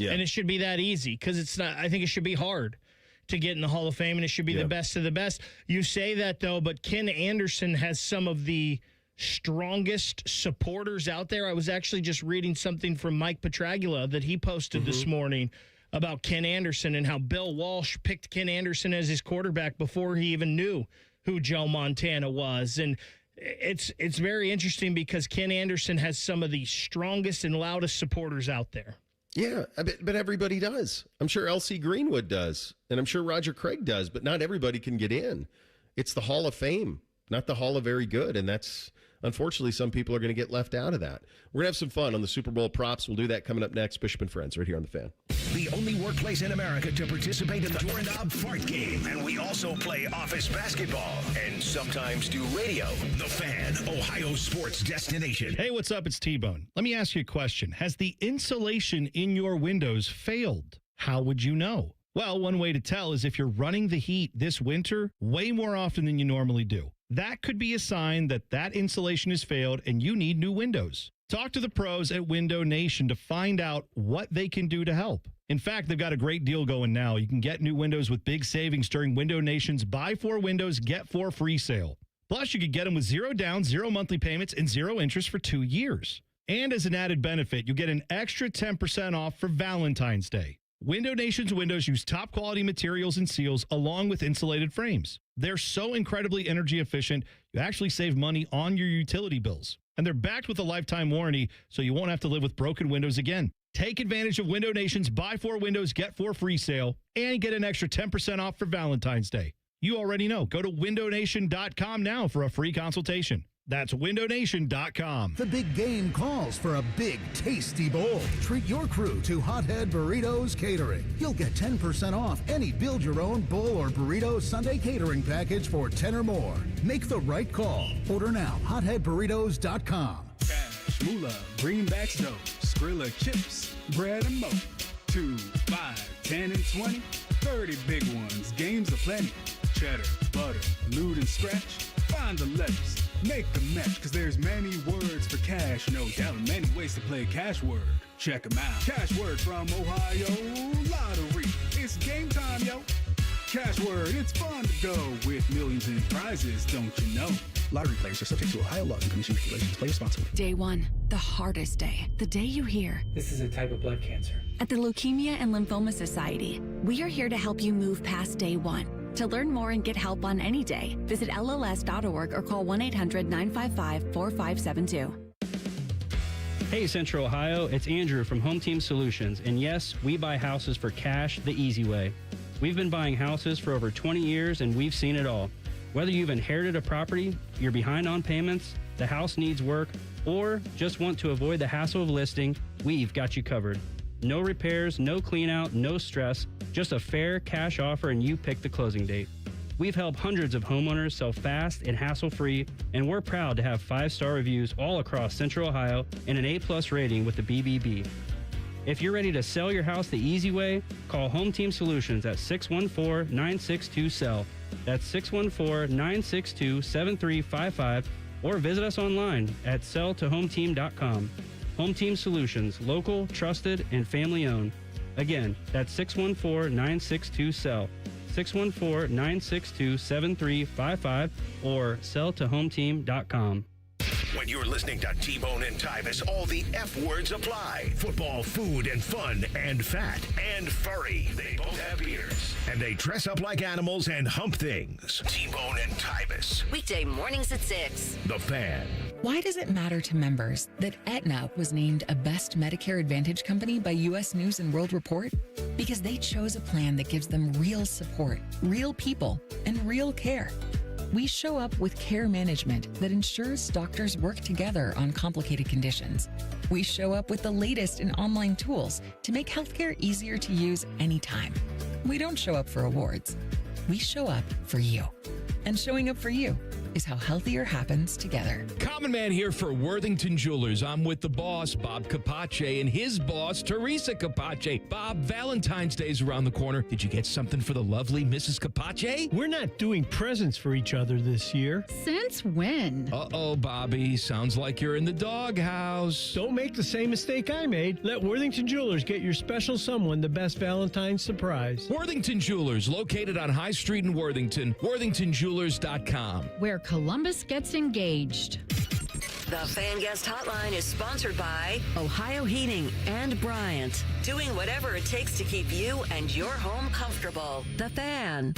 and it should be that easy, because it's not. I think it should be hard to get in the Hall of Fame, and it should be the best of the best. You say that, though, but Ken Anderson has some of the strongest supporters out there. I was actually just reading something from Mike Petragula that he posted this morning about Ken Anderson and how Bill Walsh picked Ken Anderson as his quarterback before he even knew who Joe Montana was. And it's very interesting because Ken Anderson has some of the strongest and loudest supporters out there. Yeah, but everybody does. I'm sure L.C. Greenwood does, and I'm sure Roger Craig does, but not everybody can get in. It's the Hall of Fame, not the Hall of Very Good, and that's, unfortunately, some people are going to get left out of that. We're going to have some fun on the Super Bowl props. We'll do that coming up next. Bishop and Friends right here on The Fan. The only workplace in America to participate in the Doorknob Fart Game. And we also play office basketball and sometimes do radio. The Fan, Ohio sports destination. Hey, what's up? It's T-Bone. Let me ask you a question. Has the insulation in your windows failed? How would you know? Well, one way to tell is if you're running the heat this winter way more often than you normally do. That could be a sign that insulation has failed and you need new windows. Talk to the pros at Window Nation to find out what they can do to help. In fact, they've got a great deal going now. You can get new windows with big savings during Window Nation's Buy 4 Windows, Get 4 free sale. Plus, you could get them with 0 down, 0 monthly payments, and 0 interest for 2 years. And as an added benefit, you get an extra 10% off for Valentine's Day. Window Nation's windows use top quality materials and seals along with insulated frames. They're so incredibly energy efficient, you actually save money on your utility bills. And they're backed with a lifetime warranty, so you won't have to live with broken windows again. Take advantage of Window Nation's Buy 4 Windows, Get 4 free sale and get an extra 10% off for Valentine's Day. You already know. Go to windownation.com now for a free consultation. That's windownation.com. The big game calls for a big, tasty bowl. Treat your crew to Hothead Burritos Catering. You'll get 10% off any build-your-own bowl or burrito Sunday catering package for 10 or more. Make the right call. Order now. HotheadBurritos.com. Cash, moolah, greenbacks dough, Skrilla chips, bread and mo. 2, 5, 10, and 20. 30 big ones. Games aplenty. Cheddar, butter, lewd and scratch. Find the letters. Make the match, cause there's many words for cash, no doubt, and many ways to play cash word. Check them out. Cash word from Ohio Lottery. It's game time, yo. Cash word, it's fun to go with millions in prizes, don't you know? Lottery players are subject to Ohio laws and commission regulations. Play responsibly. Day 1, the hardest day. The day you hear, This is a type of blood cancer. at the Leukemia and Lymphoma Society, we are here to help you move past day 1. To learn more and get help on any day, visit LLS.org or call 1-800-955-4572. Hey Central Ohio, it's Andrew from Home Team Solutions, and yes, we buy houses for cash the easy way. We've been buying houses for over 20 years and we've seen it all. Whether you've inherited a property, you're behind on payments, the house needs work, or just want to avoid the hassle of listing, we've got you covered. No repairs, no clean out, no stress, just a fair cash offer and you pick the closing date. We've helped hundreds of homeowners sell fast and hassle-free, and we're proud to have 5-star reviews all across Central Ohio and an A+ rating with the BBB. If you're ready to sell your house the easy way, call Home Team Solutions at 614-962-SELL. That's 614-962-7355, or visit us online at selltohometeam.com. Home Team Solutions, local, trusted, and family-owned. Again, that's 614-962-SELL, 614-962-7355, or selltohometeam.com. When you're listening to T-Bone and Tyvis, all the F words apply. Football, food, and fun, and fat, and furry. They both have beards. And they dress up like animals and hump things. T-Bone and Tyvis. Weekday mornings at 6. The Fan. Why does it matter to members that Aetna was named a Best Medicare Advantage company by U.S. News & World Report? Because they chose a plan that gives them real support, real people, and real care. We show up with care management that ensures doctors work together on complicated conditions. We show up with the latest in online tools to make healthcare easier to use anytime. We don't show up for awards. We show up for you. And showing up for you is how healthier happens together. Common Man here for Worthington Jewelers. I'm with the boss, Bob Capace, and his boss, Teresa Capace. Bob, Valentine's Day's around the corner. Did you get something for the lovely Mrs. Capace? We're not doing presents for each other this year. Since when? Uh-oh, Bobby. Sounds like you're in the doghouse. Don't make the same mistake I made. Let Worthington Jewelers get your special someone the best Valentine's surprise. Worthington Jewelers, located on High Street in Worthington. WorthingtonJewelers.com. Where Columbus gets engaged. The Fan Guest Hotline is sponsored by Ohio Heating and Bryant. Doing whatever it takes to keep you and your home comfortable. The Fan.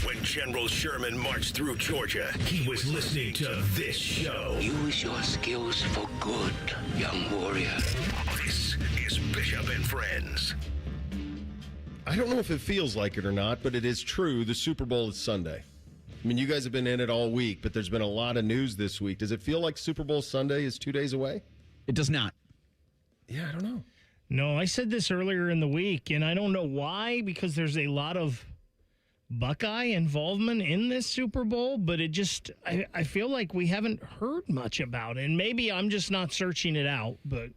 When General Sherman marched through Georgia, he was listening to this show. Use your skills for good, young warrior. This is Bishop and Friends. I don't know if it feels like it or not, but it is true. The Super Bowl is Sunday. I mean, you guys have been in it all week, but there's been a lot of news this week. Does it feel like Super Bowl Sunday is 2 days away? It does not. Yeah, I don't know. No, I said this earlier in the week, and I don't know why, because there's a lot of Buckeye involvement in this Super Bowl, but it just, I feel like we haven't heard much about it. And maybe I'm just not searching it out, but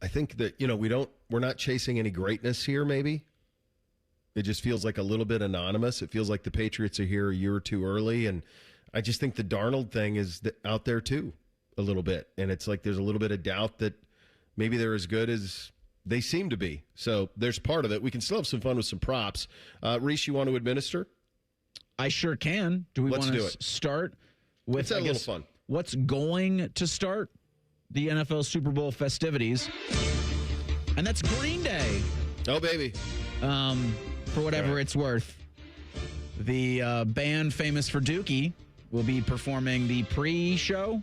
I think that, we're not chasing any greatness here, maybe. It just feels like a little bit anonymous. It feels like the Patriots are here a year or two early, and I just think the Darnold thing is out there too a little bit, and it's like there's a little bit of doubt that maybe they're as good as they seem to be. So there's part of it. We can still have some fun with some props. Reese, you want to administer? I sure can. Do we want to start with a little fun? What's going to start the NFL Super Bowl festivities? And that's Green Day. Oh, baby. For whatever it's worth. The band famous for Dookie will be performing the pre-show,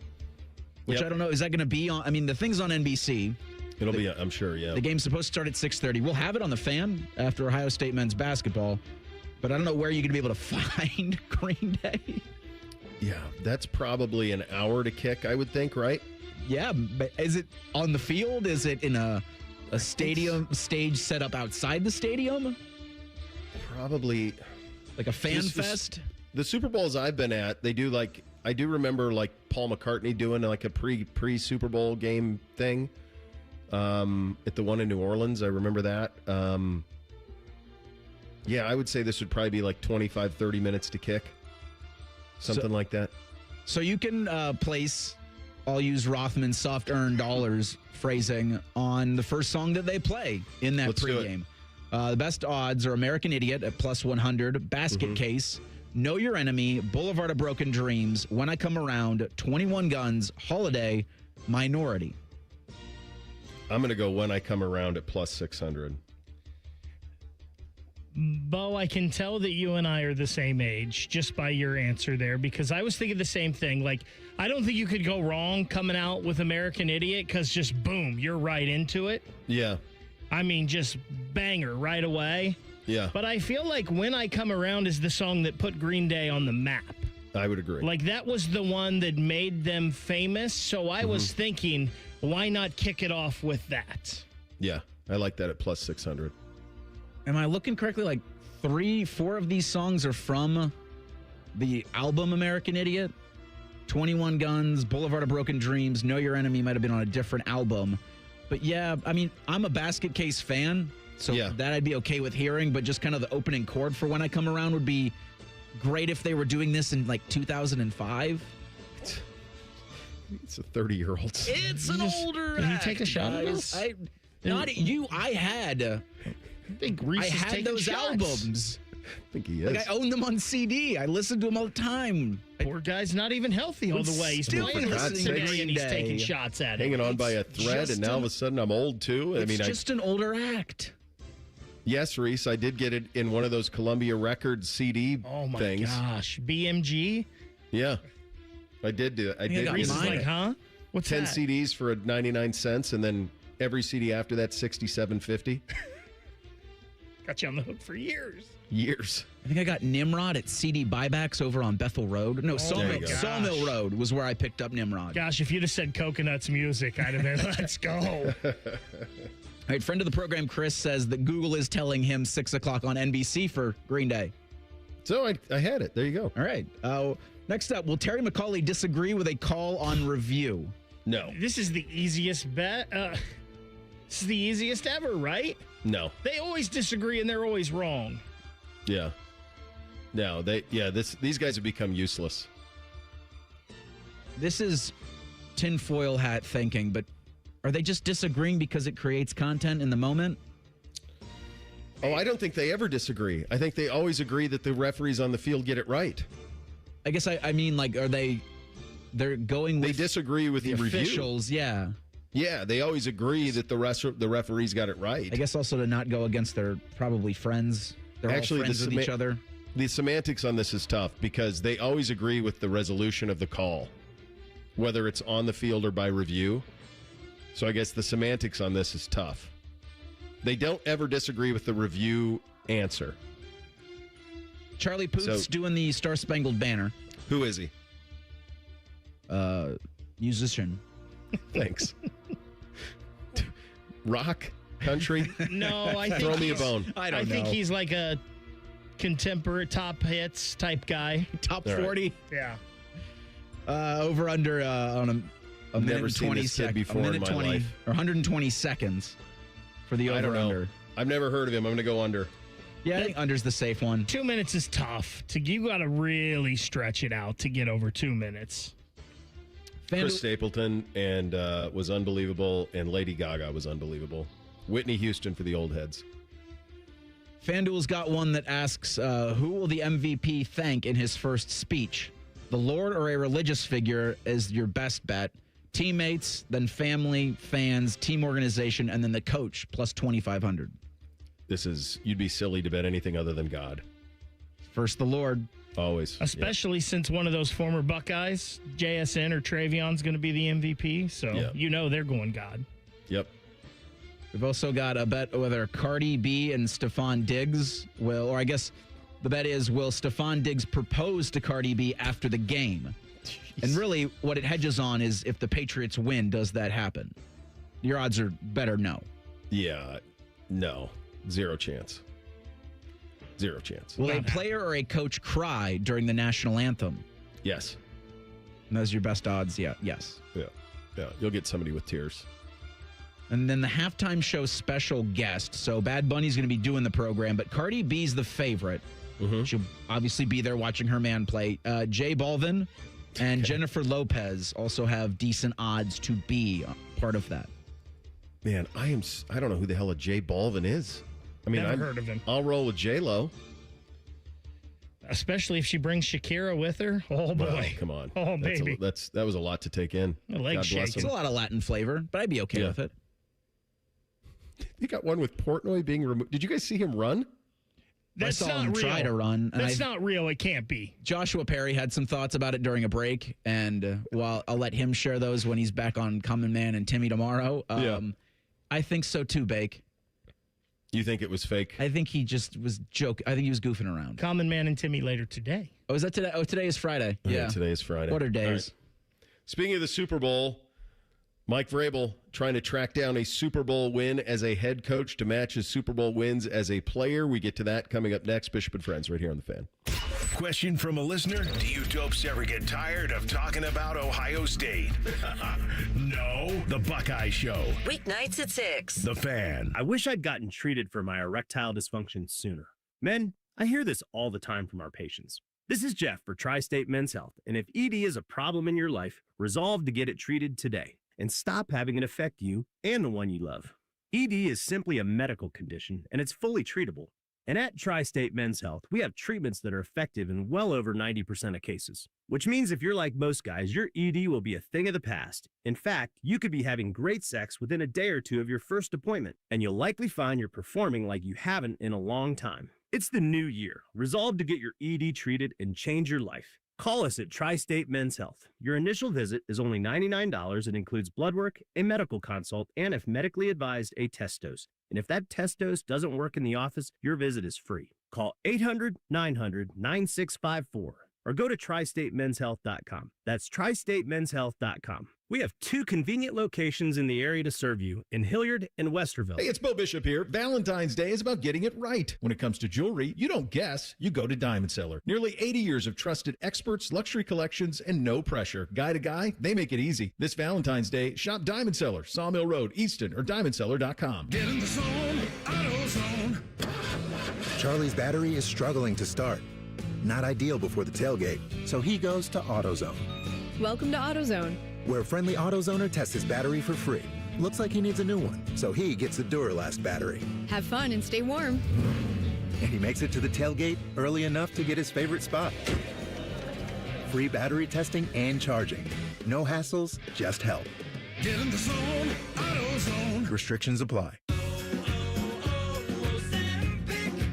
which I don't know. Is that going to be on? I mean, the thing's on NBC. It'll be, I'm sure, yeah. The game's supposed to start at 6:30. We'll have it on the Fan after Ohio State men's basketball, but I don't know where you're going to be able to find Green Day. Yeah, that's probably an hour to kick, I would think, right? Yeah, but is it on the field? Is it in a stadium stage set up outside the stadium? Probably. Like a fan fest? The Super Bowls I've been at, they do I do remember Paul McCartney doing like a pre-Super Bowl game thing at the one in New Orleans. I remember that. Yeah, I would say this would probably be like 25, 30 minutes to kick. Something like that. So you can place, I'll use Rothman's soft-earned dollars phrasing on the first song that they play in that pregame. The best odds are American Idiot at plus 100, Basket Case, Know Your Enemy, Boulevard of Broken Dreams, When I Come Around, 21 Guns, Holiday, Minority. I'm going to go When I Come Around at plus 600. Bo, I can tell that you and I are the same age just by your answer there, because I was thinking the same thing. Like, I don't think you could go wrong coming out with American Idiot, because just boom, you're right into it. Yeah. I mean, just banger right away. Yeah. But I feel like When I Come Around is the song that put Green Day on the map. I would agree. Like, that was the one that made them famous. So I was thinking, why not kick it off with that? Yeah, I like that at plus 600. Am I looking correctly? Like 3-4 of these songs are from the album American Idiot. 21 Guns, Boulevard of Broken Dreams, Know Your Enemy might have been on a different album. But yeah, I mean, I'm a Basket Case fan, so that I'd be okay with hearing, but just kind of the opening chord for When I Come Around would be great if they were doing this in like 2005. It's a 30-year-old. It's an older Can you take a shot at guys. this? I had think Reese I had those shots. albums. I think he is. Like, I own them on CD. I listened to them all the time. Poor guy's not even healthy all the way. He's playing listening to Green and he's taking shots at it. Hanging on by a thread, and now all of a sudden I'm old too. It's just an older act. Yes, Reese, I did get it in one of those Columbia Records CD things. Oh my gosh, BMG? Yeah, I did do it. I did. Reese is like, huh? What's 10 that? CDs for 99 cents, and then every CD after that $67.50. Got you on the hook for years. I think I got Nimrod at CD buybacks over on Bethel Road. No, Sawmill Road was where I picked up Nimrod. Gosh, if you'd have said Coconuts Music, I'd have been, let's go. All right, friend of the program, Chris, says that Google is telling him 6 o'clock on NBC for Green Day. So I had it. There you go. All right. Next up, will Terry McAuley disagree with a call on review? No. This is the easiest bet. This is the easiest ever, right? No. They always disagree and they're always wrong. Yeah. No, these guys have become useless. This is tinfoil hat thinking, but are they just disagreeing because it creates content in the moment? Oh, I don't think they ever disagree. I think they always agree that the referees on the field get it right. I guess I mean, like, they're going with they disagree with the officials, review. yeah. Yeah, they always agree that the referees got it right. I guess also to not go against their probably friends. They're actually all friends with each other. The semantics on this is tough because they always agree with the resolution of the call, whether it's on the field or by review. So I guess the semantics on this is tough. They don't ever disagree with the review answer. Charlie Puth's doing the Star Spangled Banner. Who is he? Musician. Thanks. Rock? Country? No, I think throw me a bone. I think he's like a contemporary top hits type guy. Top 40? Right. Yeah. Over under on a minute and 20 seconds before in my life. Or 120 seconds for the over I don't know. under. I've never heard of him. I'm going to go under. Yeah, I think under's the safe one. 2 minutes is tough. You got to really stretch it out to get over 2 minutes. Chris Stapleton and was unbelievable, and Lady Gaga was unbelievable. Whitney Houston for the old heads. FanDuel's got one that asks, who will the MVP thank in his first speech? The Lord or a religious figure is your best bet. Teammates, then family, fans, team organization, and then the coach, plus 2,500. you'd be silly to bet anything other than God. First the Lord. Always. Especially since one of those former Buckeyes, JSN or Travion's going to be the MVP. So they're going God. Yep. We've also got a bet whether Cardi B and Stephon Diggs will, or I guess the bet is, will Stephon Diggs propose to Cardi B after the game? Jeez. And really what it hedges on is if the Patriots win, does that happen? Your odds are better no. Yeah. No. Zero chance. Zero chance. Will a player or a coach cry during the national anthem? Yes. And those are your best odds? Yeah. Yes. Yeah. You'll get somebody with tears. And then the halftime show special guest. So Bad Bunny's going to be doing the program, but Cardi B's the favorite. Mm-hmm. She'll obviously be there watching her man play. Jay Balvin and Jennifer Lopez also have decent odds to be part of that. Man, I don't know who the hell a Jay Balvin is. I mean, Never heard of him. I'll roll with J-Lo. Especially if she brings Shakira with her. Oh, boy. Oh, come on. Oh, baby. That was a lot to take in. My leg shaking. It's a lot of Latin flavor, but I'd be okay with it. You got one with Portnoy being removed. Did you guys see him run? That's I saw not him real. try to run. That's not real. It can't be. Joshua Perry had some thoughts about it during a break, and I'll let him share those when he's back on Common Man and Timmy tomorrow. I think so too, Bake. You think it was fake? I think he just was joking. I think he was goofing around. Common Man and Timmy later today. Oh, is that today? Oh, today is Friday. Yeah, today is Friday. What are days? Right. Speaking of the Super Bowl, Mike Vrabel trying to track down a Super Bowl win as a head coach to match his Super Bowl wins as a player. We get to that coming up next. Bishop and Friends right here on The Fan. Question from a listener. Do you dopes ever get tired of talking about Ohio State? No. The Buckeye Show. Weeknights at 6. The Fan. I wish I'd gotten treated for my erectile dysfunction sooner. Men, I hear this all the time from our patients. This is Jeff for Tri-State Men's Health, and if ED is a problem in your life, resolve to get it treated today and stop having it affect you and the one you love. ED is simply a medical condition, and it's fully treatable. And at Tri-State Men's Health, we have treatments that are effective in well over 90% of cases, which means if you're like most guys, your ED will be a thing of the past. In fact, you could be having great sex within a day or two of your first appointment, and you'll likely find you're performing like you haven't in a long time. It's the new year. Resolve to get your ED treated and change your life. Call us at Tri-State Men's Health. Your initial visit is only $99 and includes blood work, a medical consult, and if medically advised, a test dose. And if that test dose doesn't work in the office, your visit is free. Call 800-900-9654 or go to tristatemenshealth.com. That's tristatemenshealth.com. We have 2 convenient locations in the area to serve you in Hilliard and Westerville. Hey, it's Bo Bishop here. Valentine's Day is about getting it right. When it comes to jewelry, you don't guess, you go to Diamond Seller. Nearly 80 years of trusted experts, luxury collections, and no pressure. Guy to guy, they make it easy. This Valentine's Day, shop Diamond Seller, Sawmill Road, Easton, or diamondseller.com. Get in the zone, AutoZone. Charlie's battery is struggling to start. Not ideal before the tailgate, so he goes to AutoZone. Welcome to AutoZone, where a friendly AutoZoner tests his battery for free. Looks like he needs a new one, so he gets the Duralast battery. have fun and stay warm. And he makes it to the tailgate early enough to get his favorite spot. Free battery testing and charging. No hassles, just help. Get in the zone, AutoZone. Restrictions apply.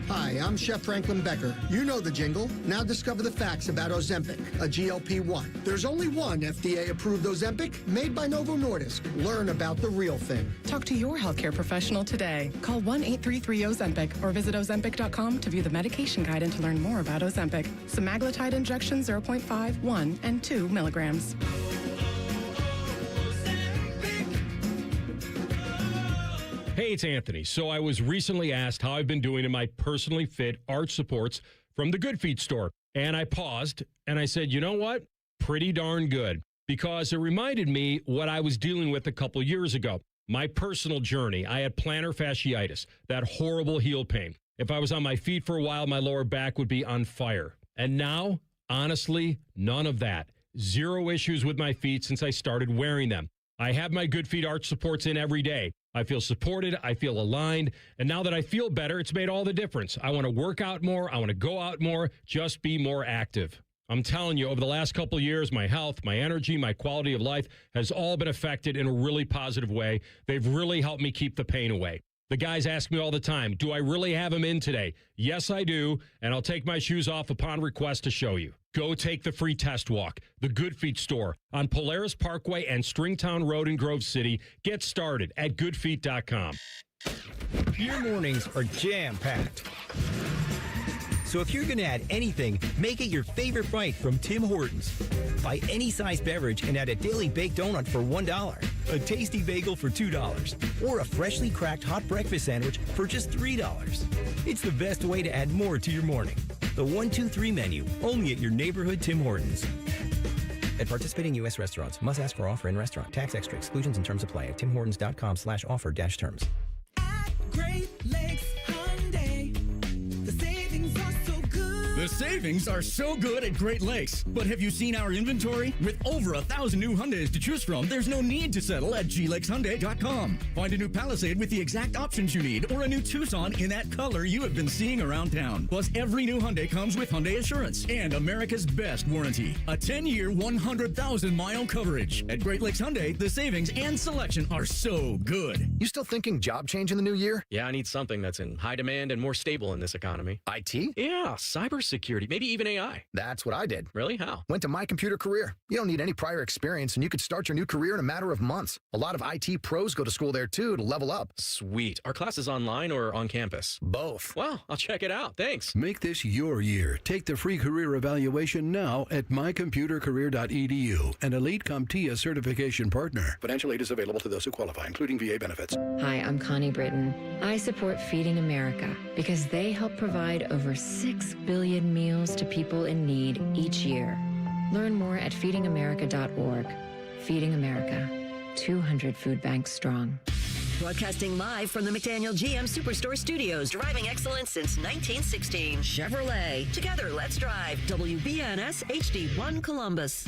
Hi, I'm Chef Franklin Becker. You know the jingle. Now discover the facts about Ozempic, a GLP-1. There's only one FDA-approved Ozempic made by Novo Nordisk. Learn about the real thing. Talk to your healthcare professional today. Call 1-833-OZEMPIC or visit Ozempic.com to view the medication guide and to learn more about Ozempic. Semaglutide injection 0.5, 1, and 2 milligrams. Hey, it's Anthony. So I was recently asked how I've been doing in my personally fit arch supports from the Good Feet store. And I paused and I said, you know what? Pretty darn good. Because it reminded me what I was dealing with a couple years ago. My personal journey. I had plantar fasciitis, that horrible heel pain. If I was on my feet for a while, my lower back would be on fire. And now, honestly, none of that. Zero issues with my feet since I started wearing them. I have my Good Feet arch supports in every day. I feel supported. I feel aligned. And now that I feel better, it's made all the difference. I want to work out more. I want to go out more, just be more active. I'm telling you, over the last couple of years, my health, my energy, my quality of life has all been affected in a really positive way. They've really helped me keep the pain away. The guys ask me all the time, do I really have them in today? Yes, I do, and I'll take my shoes off upon request to show you. Go take the free test walk. The Good Feet store on Polaris Parkway and Stringtown Road in Grove City. Get started at goodfeet.com. Your mornings are jam-packed. So if you're going to add anything, make it your favorite bite from Tim Hortons. Buy any size beverage and add a daily baked donut for $1, a tasty bagel for $2, or a freshly cracked hot breakfast sandwich for just $3. It's the best way to add more to your morning. The 1-2-3 menu, only at your neighborhood Tim Hortons. At participating U.S. restaurants, must ask for offer in restaurant. Tax extra exclusions and terms apply at timhortons.com/offer-terms. Great Lakes Hyundai. The savings are so good. The savings are so good at Great Lakes. But have you seen our inventory? With over 1,000 new Hyundais to choose from, there's no need to settle at glakeshyundai.com. Find a new Palisade with the exact options you need, or a new Tucson in that color you have been seeing around town. Plus, every new Hyundai comes with Hyundai Assurance and America's best warranty. A 10-year, 100,000-mile coverage. At Great Lakes Hyundai, the savings and selection are so good. You still thinking job change in the new year? Yeah, I need something that's in high demand and more stable in this economy. IT? Yeah, cybersecurity, maybe even AI. That's what I did. Really? How? Went to My Computer Career. You don't need any prior experience, and you could start your new career in a matter of months. A lot of IT pros go to school there, too, to level up. Sweet. Are classes online or on campus? Both. Well, I'll check it out. Thanks. Make this your year. Take the free career evaluation now at mycomputercareer.edu, an elite CompTIA certification partner. Financial aid is available to those who qualify, including VA benefits. Hi, I'm Connie Britton. I support Feeding America because they help provide over 6 billion meals to people in need each year. Learn more at feedingamerica.org. Feeding America, 200 food banks strong. Broadcasting live from the McDaniel GM Superstore Studios. Driving excellence since 1916. Chevrolet. Together, let's drive. WBNS HD1 Columbus.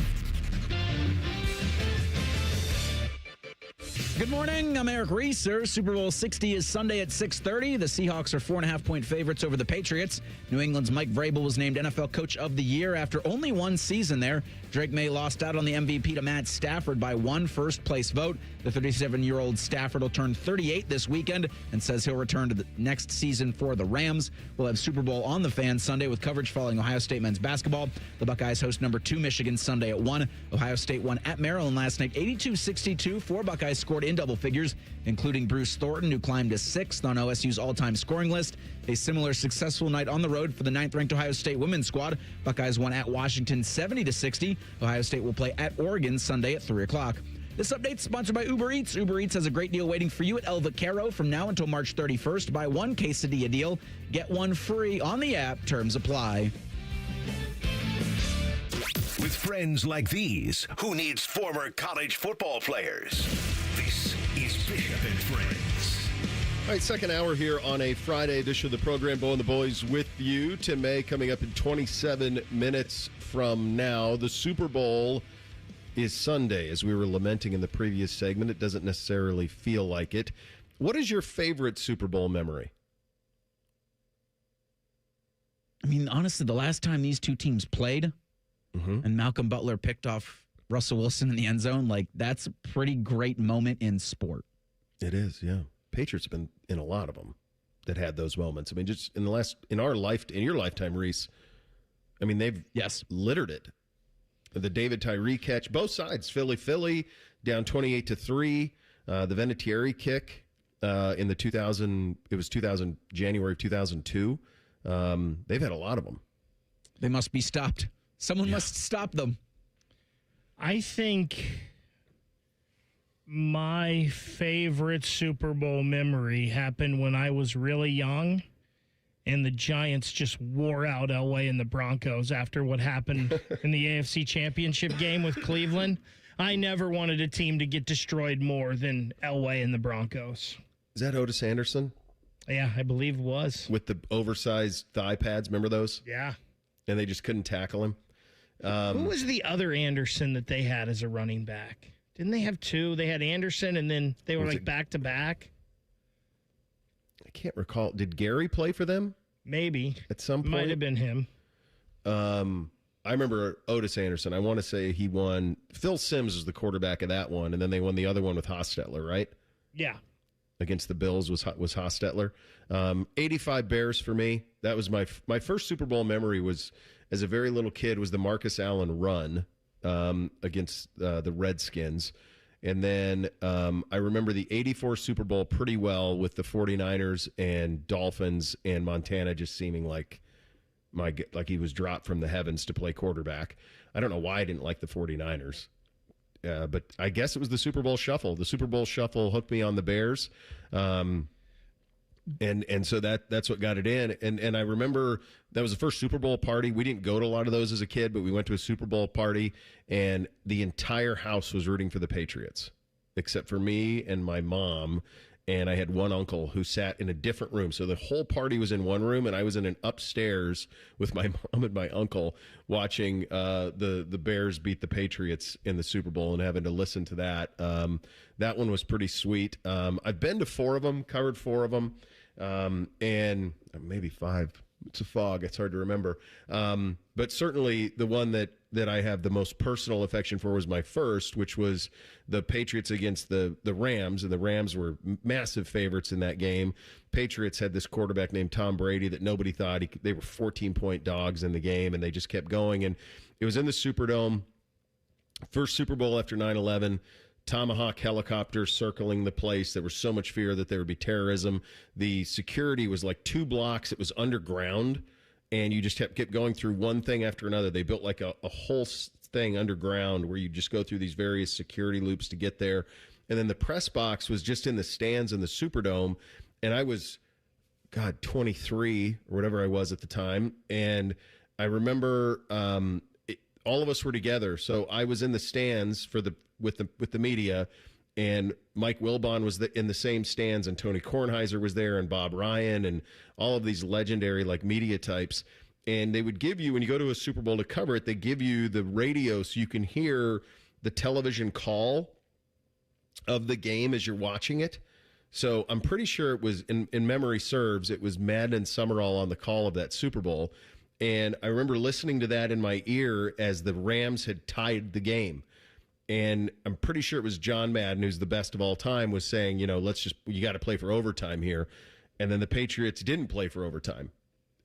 Good morning. I'm Eric Reeser. Super Bowl 60 is Sunday at 6:30. The Seahawks are 4.5-point favorites over the Patriots. New England's Mike Vrabel was named NFL Coach of the Year after only one season there. Drake May lost out on the MVP to Matt Stafford by one first-place vote. The 37-year-old Stafford will turn 38 this weekend and says he'll return to the next season for the Rams. We'll have Super Bowl on the Fan Sunday with coverage following Ohio State men's basketball. The Buckeyes host number 2 Michigan Sunday at 1. Ohio State won at Maryland last night 82-62. 4 Buckeyes scored in double figures, including Bruce Thornton, who climbed to 6th on OSU's all-time scoring list. A similar successful night on the road for the 9th-ranked Ohio State women's squad. Buckeyes won at Washington 70-60. Ohio State will play at Oregon Sunday at 3 o'clock. This update is sponsored by Uber Eats. Uber Eats has a great deal waiting for you at El Vaquero from now until March 31st. Buy one quesadilla deal, get one free on the app. Terms apply. With friends like these, who needs former college football players? This is Bishop and Friends. All right, second hour here on a Friday edition of the program. Bo and the boys with you. Tim May coming up in 27 minutes from now. The Super Bowl is Sunday. As we were lamenting in the previous segment, it doesn't necessarily feel like it. What is your favorite Super Bowl memory? I mean, honestly, the last time these two teams played and Malcolm Butler picked off Russell Wilson in the end zone, like, that's a pretty great moment in sport. It is, yeah. Patriots have been in a lot of them that had those moments. I mean, just in your lifetime, Reese, I mean, they've littered it. The David Tyree catch, both sides, Philly down 28-3. The Vinatieri kick in the January of 2002. They've had a lot of them. They must be stopped. Someone must stop them. I think my favorite Super Bowl memory happened when I was really young, and the Giants just wore out Elway and the Broncos after what happened in the AFC Championship game with Cleveland. I never wanted a team to get destroyed more than Elway and the Broncos. Is that Otis Anderson? Yeah, I believe it was. With the oversized thigh pads, remember those? Yeah. And they just couldn't tackle him. Who was the other Anderson that they had as a running back? Didn't they have two? They had Anderson, and then they were like back-to-back. I can't recall. Did Gary play for them? Maybe. At some point? Might have been him. I remember Otis Anderson. I want to say he won. Phil Simms was the quarterback of that one, and then they won the other one with Hostetler, right? Yeah. against the Bills was Hostetler. 85 Bears for me. That was my first Super Bowl memory was as a very little kid was the Marcus Allen run against the Redskins. And then I remember the 84 Super Bowl pretty well with the 49ers and Dolphins and Montana just seeming like he was dropped from the heavens to play quarterback. I don't know why I didn't like the 49ers. But I guess it was the Super Bowl Shuffle. The Super Bowl Shuffle hooked me on the Bears. And so that's what got it in. And I remember that was the first Super Bowl party. We didn't go to a lot of those as a kid, but we went to a Super Bowl party, and the entire house was rooting for the Patriots, except for me and my mom. And I had one uncle who sat in a different room. So the whole party was in one room, and I was in an upstairs with my mom and my uncle watching the Bears beat the Patriots in the Super Bowl and having to listen to that. That one was pretty sweet. I've been to 4 of them, covered 4 of them, and maybe 5. It's a fog. It's hard to remember. But certainly the one that I have the most personal affection for was my first, which was the Patriots against the Rams, and the Rams were massive favorites in that game. Patriots had this quarterback named Tom Brady that nobody thought they were 14-point dogs in the game, and they just kept going. And it was in the Superdome, first Super Bowl after 9/11. Tomahawk helicopters circling the place. There was so much fear that there would be terrorism. The security was like 2 blocks. It was underground, and you just kept going through one thing after another. They built like a whole thing underground where you just go through these various security loops to get there. And then the press box was just in the stands in the Superdome, and I was, 23 or whatever I was at the time. And I remember all of us were together. So I was in the stands with the media, and Mike Wilbon was in the same stands, and Tony Kornheiser was there, and Bob Ryan, and all of these legendary media types. And they would give you, when you go to a Super Bowl to cover it, they give you the radio so you can hear the television call of the game as you're watching it. So I'm pretty sure it was, in memory serves, it was Madden and Summerall on the call of that Super Bowl. And I remember listening to that in my ear as the Rams had tied the game. And I'm pretty sure it was John Madden, who's the best of all time, was saying, you got to play for overtime here. And then the Patriots didn't play for overtime.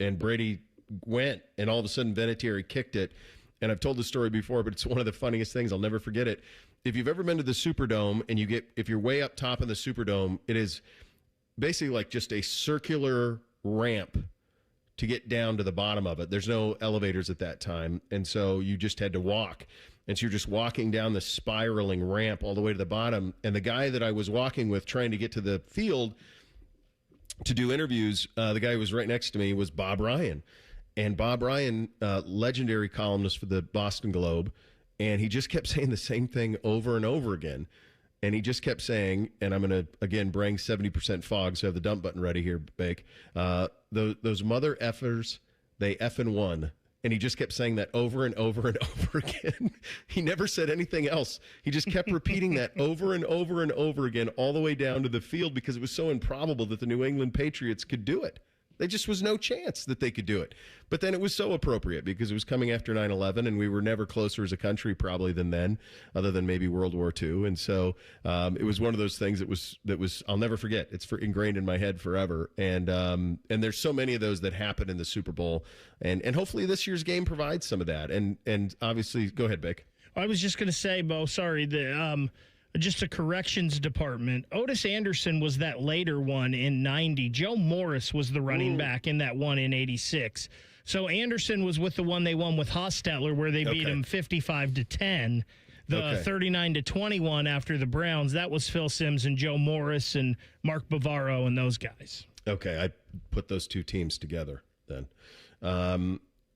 And Brady went, and all of a sudden Vinatieri kicked it. And I've told the story before, but it's one of the funniest things. I'll never forget it. If you've ever been to the Superdome, and if you're way up top in the Superdome, it is basically like just a circular ramp to get down to the bottom of it. There's no elevators at that time. And so you just had to walk. And so you're just walking down the spiraling ramp all the way to the bottom. And the guy that I was walking with trying to get to the field to do interviews, the guy who was right next to me was Bob Ryan. And Bob Ryan, legendary columnist for the Boston Globe, and he just kept saying the same thing over and over again. And he just kept saying, and I'm going to, again, bring 70% fog, so I have the dump button ready here, Bake. Those mother effers, they effing won. And he just kept saying that over and over and over again. He never said anything else. He just kept repeating that over and over and over again all the way down to the field because it was so improbable that the New England Patriots could do it. There just was no chance that they could do it. But then it was so appropriate because it was coming after 9/11, and we were never closer as a country probably than then, other than maybe World War II. And so it was one of those things that was I'll never forget. It's ingrained in my head forever. And there's so many of those that happen in the Super Bowl, and hopefully this year's game provides some of that. And obviously, go ahead, Bick. I was just going to say, Bo, sorry, just a corrections department. Otis Anderson was that later one in 90. Joe Morris was the running back in that one in 86. So Anderson was with the one they won with Hostetler, where they beat him 55-10. The 39-21 after the Browns, that was Phil Simms and Joe Morris and Mark Bavaro and those guys. Okay, I put those two teams together then.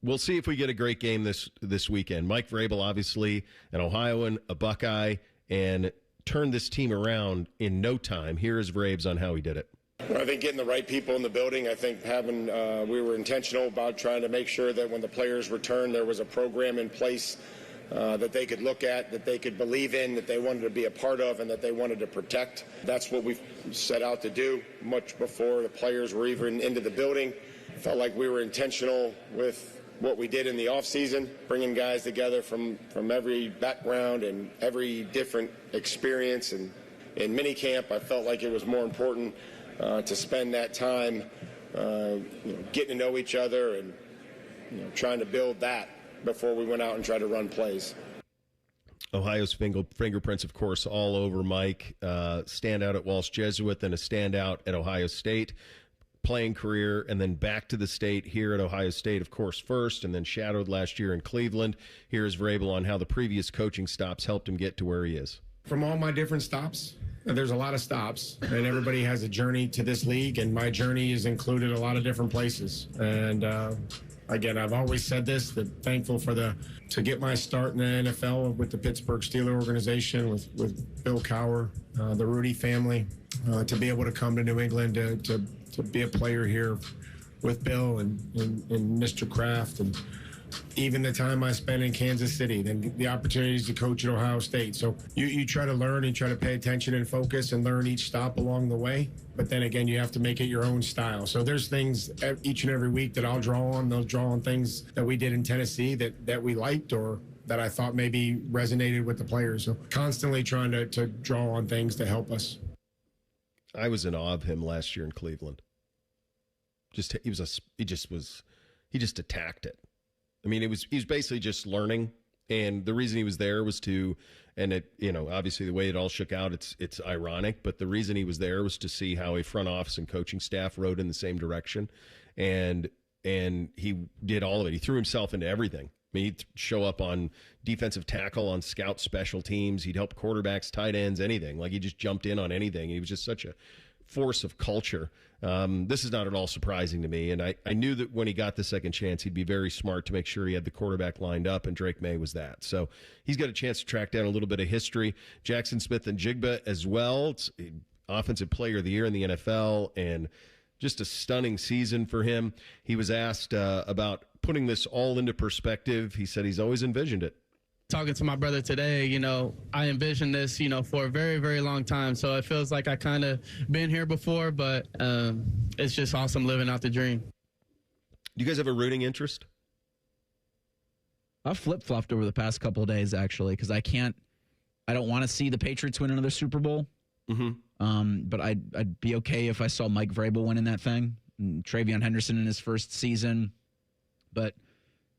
We'll see if we get a great game this weekend. Mike Vrabel, obviously, an Ohioan, a Buckeye, and turned this team around in no time. Here is Vrabes on how he did it. I think getting the right people in the building. I think we were intentional about trying to make sure that when the players returned, there was a program in place that they could look at, that they could believe in, that they wanted to be a part of, and that they wanted to protect. That's what we set out to do much before the players were even into the building. I felt like we were intentional with what we did in the offseason, bringing guys together from every background and every different experience. And, in minicamp, I felt like it was more important to spend that time getting to know each other and trying to build that before we went out and tried to run plays. Ohio's fingerprints, of course, all over Mike. Standout at Walsh Jesuit, then a standout at Ohio State. Playing career, and then back to the state here at Ohio State, of course, first, and then shadowed last year in Cleveland. Here is Vrabel on how the previous coaching stops helped him get to where he is. From all my different stops, there's a lot of stops, and everybody has a journey to this league, and my journey has included a lot of different places. And again, I've always said this, that thankful to get my start in the NFL with the Pittsburgh Steelers organization, with Bill Cowher, the Rudy family, to be able to come to New England to be a player here with Bill and Mr. Kraft, and even the time I spent in Kansas City, then the opportunities to coach at Ohio State. So you try to learn and try to pay attention and focus and learn each stop along the way. But then again, you have to make it your own style. So there's things each and every week that I'll draw on. They'll draw on things that we did in Tennessee that we liked or that I thought maybe resonated with the players. So constantly trying to draw on things to help us. I was in awe of him last year in Cleveland. He just attacked it. I mean, he was basically just learning, and the reason he was there was obviously the way it all shook out, it's ironic, but the reason he was there was to see how a front office and coaching staff rode in the same direction, and he did all of it. He threw himself into everything. I mean, he'd show up on defensive tackle, on scout special teams. He'd help quarterbacks, tight ends, anything. Like, he just jumped in on anything. He was just such a force of culture. This is not at all surprising to me, and I knew that when he got the second chance, he'd be very smart to make sure he had the quarterback lined up, and Drake May was that. So he's got a chance to track down a little bit of history. Jackson Smith-Njigba as well. It's Offensive Player of the Year in the NFL, and just a stunning season for him. He was asked about putting this all into perspective. He said he's always envisioned it. Talking to my brother today, I envisioned this, for a very, very long time. So it feels like I kind of been here before, but it's just awesome living out the dream. Do you guys have a rooting interest? I've flip-flopped over the past couple of days, actually, because I don't want to see the Patriots win another Super Bowl. Mm-hmm. But I'd be okay if I saw Mike Vrabel winning that thing, and Travion Henderson in his first season. But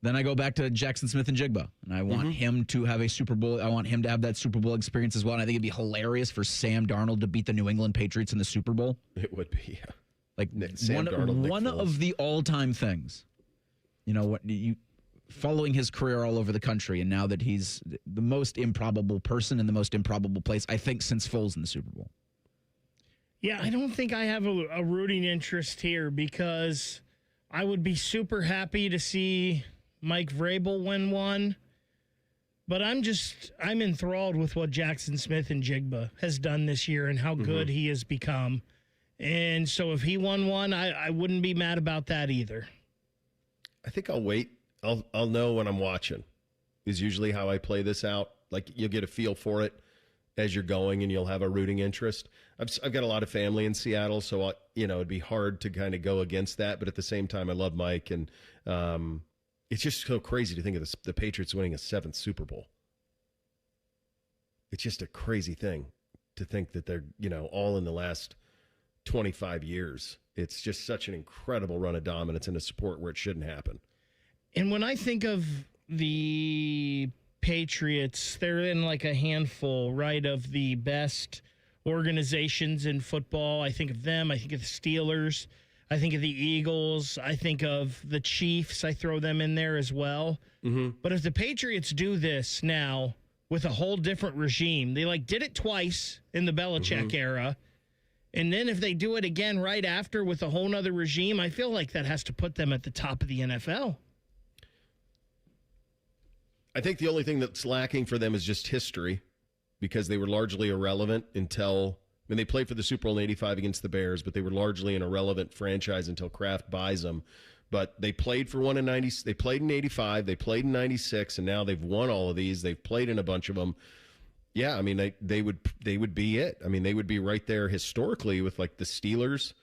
then I go back to Jackson Smith-Njigba, and I want him to have a Super Bowl. I want him to have that Super Bowl experience as well. And I think it'd be hilarious for Sam Darnold to beat the New England Patriots in the Super Bowl. It would be, yeah. Like one of the all-time things. Following his career all over the country, and now that he's the most improbable person in the most improbable place, I think, since Foles in the Super Bowl. Yeah, I don't think I have a rooting interest here because I would be super happy to see Mike Vrabel win one, but I'm enthralled with what Jackson Smith-Njigba has done this year and how good he has become. And so if he won one, I wouldn't be mad about that either. I think I'll wait. I'll know when I'm watching is usually how I play this out. Like, you'll get a feel for it as you're going, and you'll have a rooting interest. I've got a lot of family in Seattle, so it'd be hard to kind of go against that. But at the same time, I love Mike, and it's just so crazy to think of the Patriots winning a 7th Super Bowl. It's just a crazy thing to think that they're all in the last 25 years. It's just such an incredible run of dominance in a sport where it shouldn't happen. And when I think of the Patriots, they're in like a handful, right, of the best organizations in football. I think of them. I think of the Steelers. I think of the Eagles. I think of the Chiefs. I throw them in there as well. Mm-hmm. But if the Patriots do this now with a whole different regime, they did it twice in the Belichick era. And then if they do it again right after with a whole nother regime, I feel like that has to put them at the top of the NFL. I think the only thing that's lacking for them is just history, because they were largely irrelevant until they played for the Super Bowl in '85 against the Bears, but they were largely an irrelevant franchise until Kraft buys them. But they played for one in '90. They played in '85. They played in '96, and now they've won all of these. They've played in a bunch of them. Yeah, they would be it. They would be right there historically with like the Steelers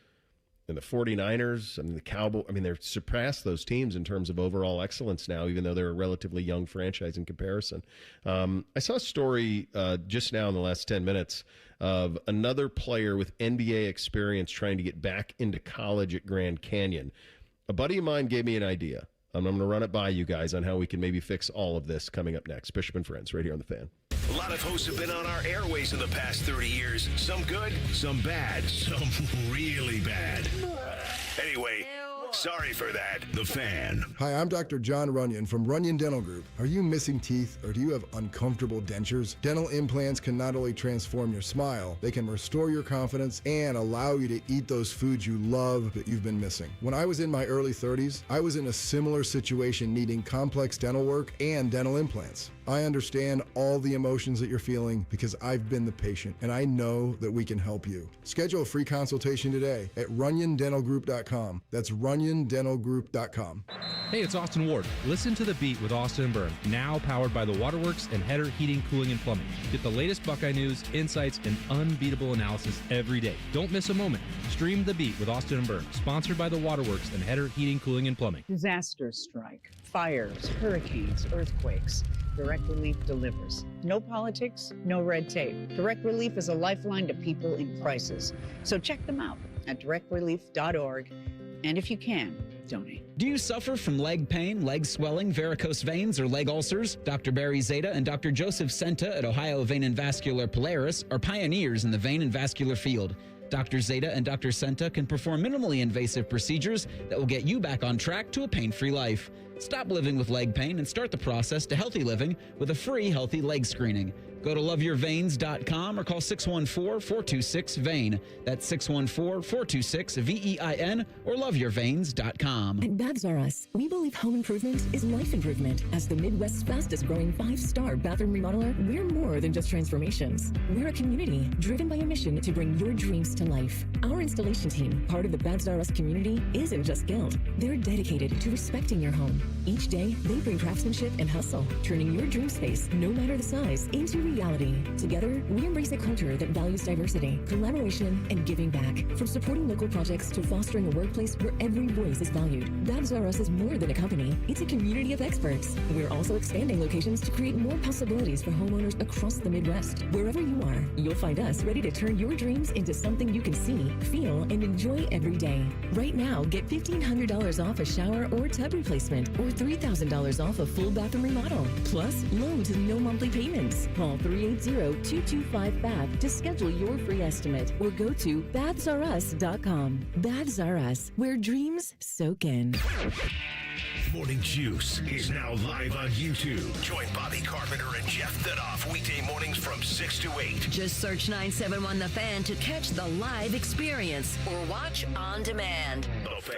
and the 49ers and the Cowboys. I mean, they've surpassed those teams in terms of overall excellence now, even though they're a relatively young franchise in comparison. I saw a story just now in the last 10 minutes of another player with NBA experience trying to get back into college at Grand Canyon. A buddy of mine gave me an idea. I'm going to run it by you guys on how we can maybe fix all of this coming up next. Bishop and Friends, right here on The Fan. A lot of hosts have been on our airways in the past 30 years. Some good, some bad, some really bad. Anyway, sorry for that. The Fan. Hi, I'm Dr. John Runyon from Runyon Dental Group. Are you missing teeth or do you have uncomfortable dentures? Dental implants can not only transform your smile, they can restore your confidence and allow you to eat those foods you love that you've been missing. When I was in my early 30s, I was in a similar situation needing complex dental work and dental implants. I understand all the emotions that you're feeling because I've been the patient and I know that we can help you. Schedule a free consultation today at runyondentalgroup.com. That's runyondentalgroup.com. Hey, it's Austin Ward. Listen to The Beat with Austin and Byrne, now powered by the Waterworks and Header Heating, Cooling, and Plumbing. Get the latest Buckeye news, insights, and unbeatable analysis every day. Don't miss a moment. Stream The Beat with Austin and Byrne, sponsored by the Waterworks and Header Heating, Cooling, and Plumbing. Disasters strike, fires, hurricanes, earthquakes. Direct Relief delivers. No politics, no red tape. Direct Relief is a lifeline to people in crisis. So check them out at directrelief.org. And if you can, donate. Do you suffer from leg pain, leg swelling, varicose veins, or leg ulcers? Dr. Barry Zeta and Dr. Joseph Senta at Ohio Vein and Vascular Polaris are pioneers in the vein and vascular field. Dr. Zeta and Dr. Senta can perform minimally invasive procedures that will get you back on track to a pain-free life. Stop living with leg pain and start the process to healthy living with a free healthy leg screening. Go to loveyourveins.com or call 614-426-VEIN. That's 614-426-VEIN or loveyourveins.com. At Baths R Us, we believe home improvement is life improvement. As the Midwest's fastest growing 5-star bathroom remodeler, we're more than just transformations. We're a community driven by a mission to bring your dreams to life. Our installation team, part of the Baths R Us community, isn't just skilled. They're dedicated to respecting your home. Each day, they bring craftsmanship and hustle, turning your dream space, no matter the size, into reality. Together, we embrace a culture that values diversity, collaboration, and giving back. From supporting local projects to fostering a workplace where every voice is valued, Baths R Us is more than a company. It's a community of experts. We're also expanding locations to create more possibilities for homeowners across the Midwest. Wherever you are, you'll find us ready to turn your dreams into something you can see, feel, and enjoy every day. Right now, get $1,500 off a shower or tub replacement, or $3,000 off a full bathroom remodel. Plus, low to no monthly payments. Call 380-2255 to schedule your free estimate or go to bathsrus.com. Baths R Us, where dreams soak in. Morning Juice is now live on YouTube. Join Bobby Carpenter and Jeff Thidoff weekday mornings from 6 to 8. Just search 971 The Fan to catch the live experience or watch on demand. The Fan.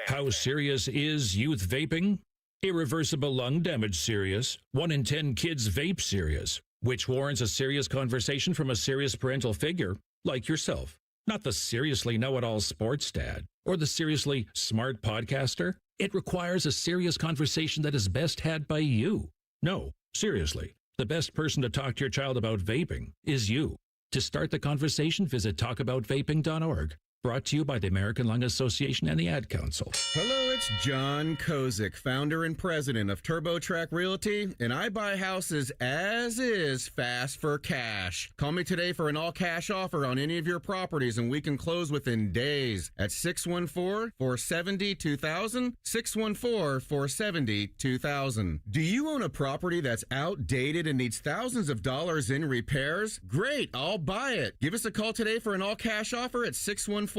How serious is youth vaping? Irreversible lung damage serious. 1 in 10 kids vape serious, which warrants a serious conversation from a serious parental figure like yourself. Not the seriously know-it-all sports dad or the seriously smart podcaster. It requires a serious conversation that is best had by you. No, seriously, the best person to talk to your child about vaping is you. To start the conversation, visit talkaboutvaping.org. Brought to you by the American Lung Association and the Ad Council. Hello, it's John Kozik, founder and president of TurboTrack Realty, and I buy houses as is fast for cash. Call me today for an all-cash offer on any of your properties, and we can close within days at 614-470-2000, 614-470-2000. Do you own a property that's outdated and needs thousands of dollars in repairs? Great, I'll buy it. Give us a call today for an all-cash offer at 614-470-2000,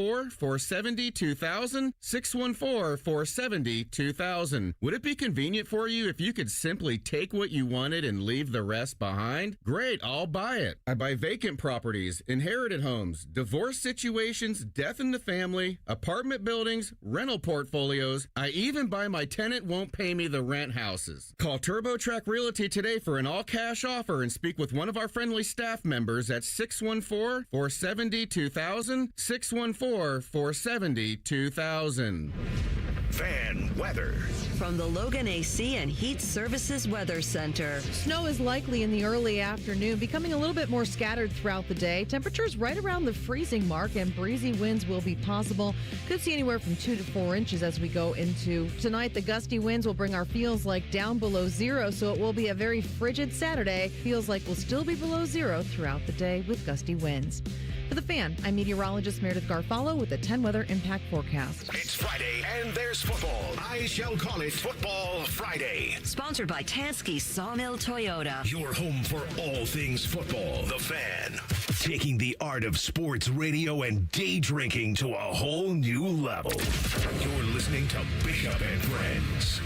614-470-2000. Would it be convenient for you if you could simply take what you wanted and leave the rest behind? Great, I'll buy it. I buy vacant properties, inherited homes, divorce situations, death in the family, apartment buildings, rental portfolios. I even buy my tenant won't pay me the rent houses. Call TurboTrack Realty today for an all-cash offer and speak with one of our friendly staff members at 614-470-2000, 614-470-2000. Fan weather. from the Logan AC and Heat Services Weather Center. Snow is likely in the early afternoon, becoming a little bit more scattered throughout the day. Temperatures right around the freezing mark, and breezy winds will be possible. Could see anywhere from 2 to 4 inches as we go into tonight. The gusty winds will bring our feels like down below zero, so it will be a very frigid Saturday. Feels like we'll still be below zero throughout the day with gusty winds. For The Fan, I'm meteorologist Meredith Garfalo with the 10 Weather Impact Forecast. It's Friday, and there's football. I shall call it Football Friday. Sponsored by Tansky Sawmill Toyota. Your home for all things football. The Fan. Taking the art of sports radio and day drinking to a whole new level. You're listening to Bishop and Friends.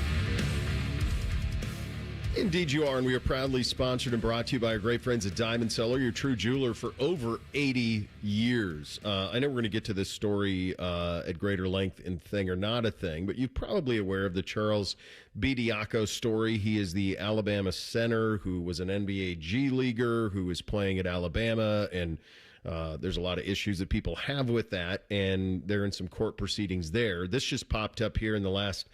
Indeed you are, and we are proudly sponsored and brought to you by our great friends at Diamond Cellar, your true jeweler for over 80 years. I know we're going to get to this story at greater length in Thing or Not a Thing, but you're probably aware of the Charles Bediaco story. He is the Alabama center who was an NBA G Leaguer who is playing at Alabama, and there's a lot of issues that people have with that, and they're in some court proceedings there. This just popped up here in the last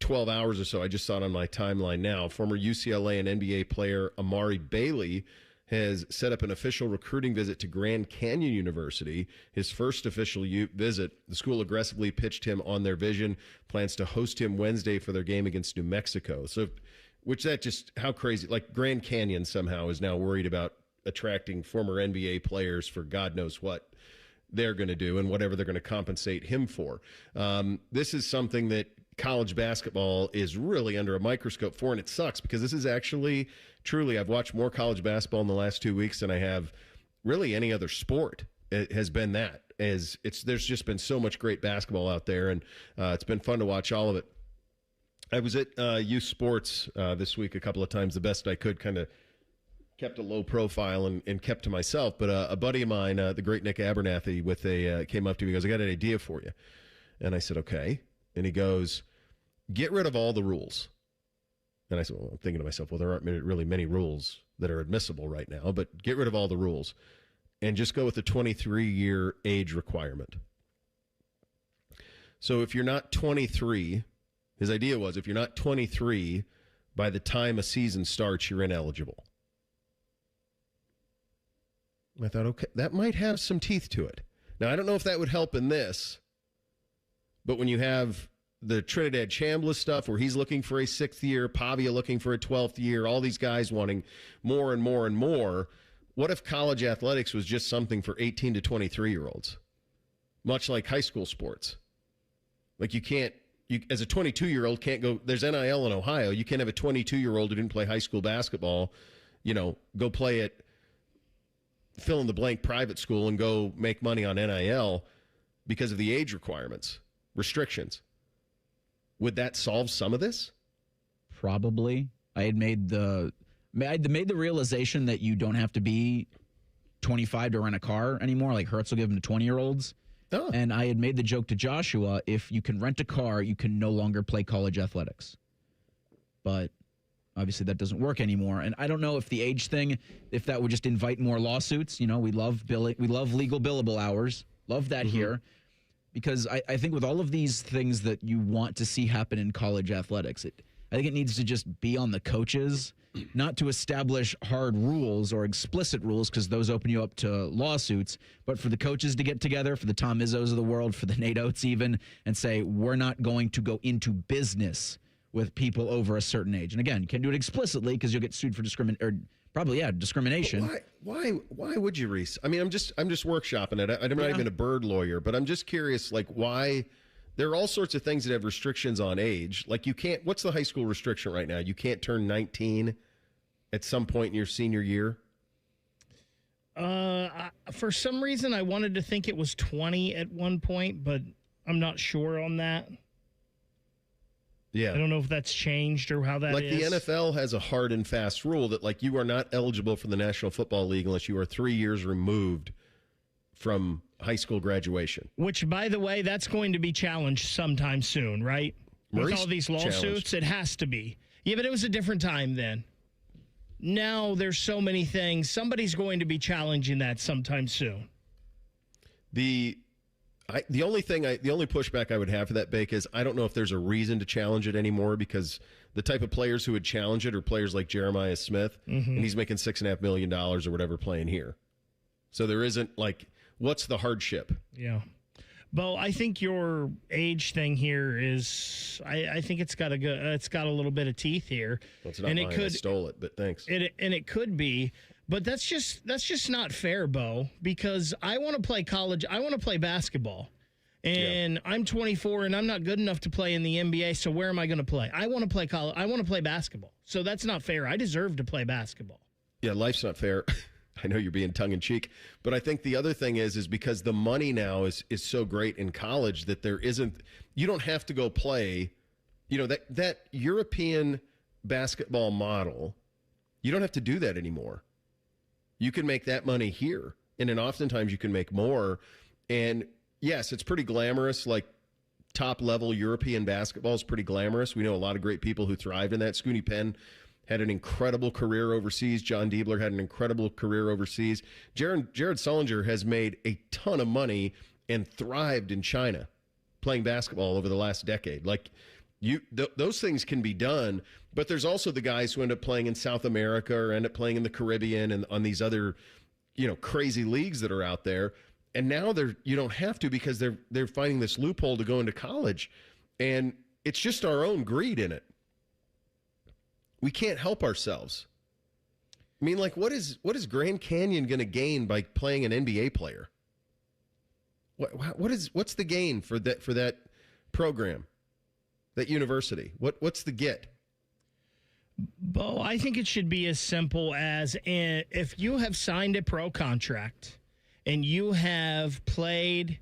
12 hours or so. I just saw it on my timeline now. Former UCLA and NBA player Amari Bailey has set up an official recruiting visit to Grand Canyon University. His first official visit. The school aggressively pitched him on their vision, plans to host him Wednesday for their game against New Mexico. So, which that just, how crazy. Like Grand Canyon somehow is now worried about attracting former NBA players for God knows what they're going to do and whatever they're going to compensate him for. This is something that college basketball is really under a microscope for, and it sucks because this is actually, truly, I've watched more college basketball in the last 2 weeks than I have really any other sport. It has been that. There's just been so much great basketball out there, and it's been fun to watch all of it. I was at youth sports this week a couple of times, the best I could, kind of kept a low profile and kept to myself. But a buddy of mine, the great Nick Abernathy, came up to me and goes, I got an idea for you. And I said, okay. And he goes, get rid of all the rules. And I said, well, I'm thinking to myself, well, there aren't really many rules that are admissible right now, but get rid of all the rules and just go with the 23-year age requirement. So if you're not 23, his idea was if you're not 23, by the time a season starts, you're ineligible. I thought, okay, that might have some teeth to it. Now, I don't know if that would help in this, but when you have the Trinidad Chambliss stuff where he's looking for a 6th year, Pavia looking for a 12th year, all these guys wanting more and more and more, what if college athletics was just something for 18 to 23-year-olds? Much like high school sports. Like you as a 22-year-old can't go, there's NIL in Ohio, you can't have a 22-year-old who didn't play high school basketball, go play at fill-in-the-blank private school and go make money on NIL because of the age requirements. Restrictions. Would that solve some of this? Probably. I had made the realization that you don't have to be 25 to rent a car anymore. Like Hertz will give them to 20-year-olds. Oh. And I had made the joke to Joshua, if you can rent a car, you can no longer play college athletics. But obviously that doesn't work anymore. And I don't know if the age thing, if that would just invite more lawsuits. We love legal billable hours. Love that here. Because I think with all of these things that you want to see happen in college athletics, I think it needs to just be on the coaches, not to establish hard rules or explicit rules, because those open you up to lawsuits, but for the coaches to get together, for the Tom Izzos of the world, for the Nate Oates even, and say, we're not going to go into business with people over a certain age. And again, you can't do it explicitly because you'll get sued for discrimination. Why would you, Reese? I mean, I'm just workshopping it. I'm not even a bird lawyer, but I'm just curious, like, why? There are all sorts of things that have restrictions on age. Like, you can't. What's the high school restriction right now? You can't turn 19 at some point in your senior year. For some reason, I wanted to think it was 20 at one point, but I'm not sure on that. Yeah. I don't know if that's changed or how that is. Like the NFL has a hard and fast rule that, like, you are not eligible for the National Football League unless you are 3 years removed from high school graduation. Which, by the way, that's going to be challenged sometime soon, right? With all these lawsuits, it has to be. Yeah, but it was a different time then. Now there's so many things. Somebody's going to be challenging that sometime soon. The only pushback I would have for that, Bake, is I don't know if there's a reason to challenge it anymore, because the type of players who would challenge it are players like Jeremiah Smith, and he's making $6.5 million or whatever playing here. So there isn't, like, what's the hardship? Yeah. Bo, I think your age thing here is, I think it's got a little bit of teeth here. Well, it's not mine. I stole it, but thanks. It could be, but that's just not fair, Bo, because I want to play college. I want to play basketball. And I'm 24 and I'm not good enough to play in the NBA, so where am I going to play? I want to play college. I want to play basketball. So that's not fair. I deserve to play basketball. Yeah, life's not fair. I know you're being tongue-in-cheek, but I think the other thing is because the money now is so great in college that you don't have to go play, that European basketball model, you don't have to do that anymore. You can make that money here, and then oftentimes you can make more. And yes, it's pretty glamorous, like top-level European basketball is pretty glamorous. We know a lot of great people who thrived in that. Scooney Penn had an incredible career overseas. John Diebler had an incredible career overseas. Jared Sullinger has made a ton of money and thrived in China playing basketball over the last decade. Like, those things can be done, but there's also the guys who end up playing in South America or end up playing in the Caribbean and on these other, crazy leagues that are out there. And now you don't have to, because they're finding this loophole to go into college, and it's just our own greed in it. We can't help ourselves. I mean, like, what is Grand Canyon going to gain by playing an NBA player? What's the gain for that program, that university? What's the get? Bo, I think it should be as simple as, if you have signed a pro contract and you have played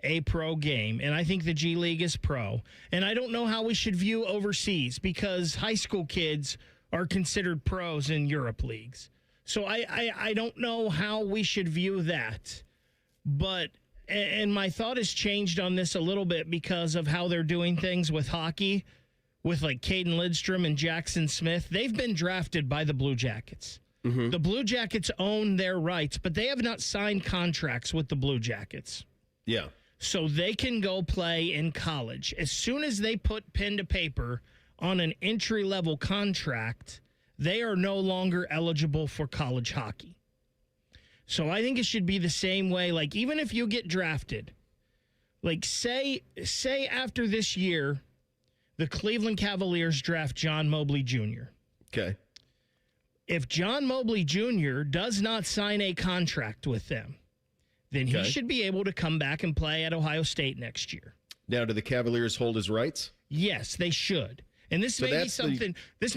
a pro game, and I think the G League is pro, and I don't know how we should view overseas, because high school kids are considered pros in Europe leagues. So I don't know how we should view that. But, and my thought has changed on this a little bit because of how they're doing things with hockey, with like Caden Lidstrom and Jackson Smith. They've been drafted by the Blue Jackets. Mm-hmm. The Blue Jackets own their rights, but they have not signed contracts with the Blue Jackets. Yeah. So they can go play in college. As soon as they put pen to paper on an entry-level contract, they are no longer eligible for college hockey. So I think it should be the same way. Like, even if you get drafted, like say after this year, the Cleveland Cavaliers draft John Mobley Jr. Okay. If John Mobley Jr. does not sign a contract with them, then he should be able to come back and play at Ohio State next year. Now, do the Cavaliers hold his rights? Yes, they should. And this may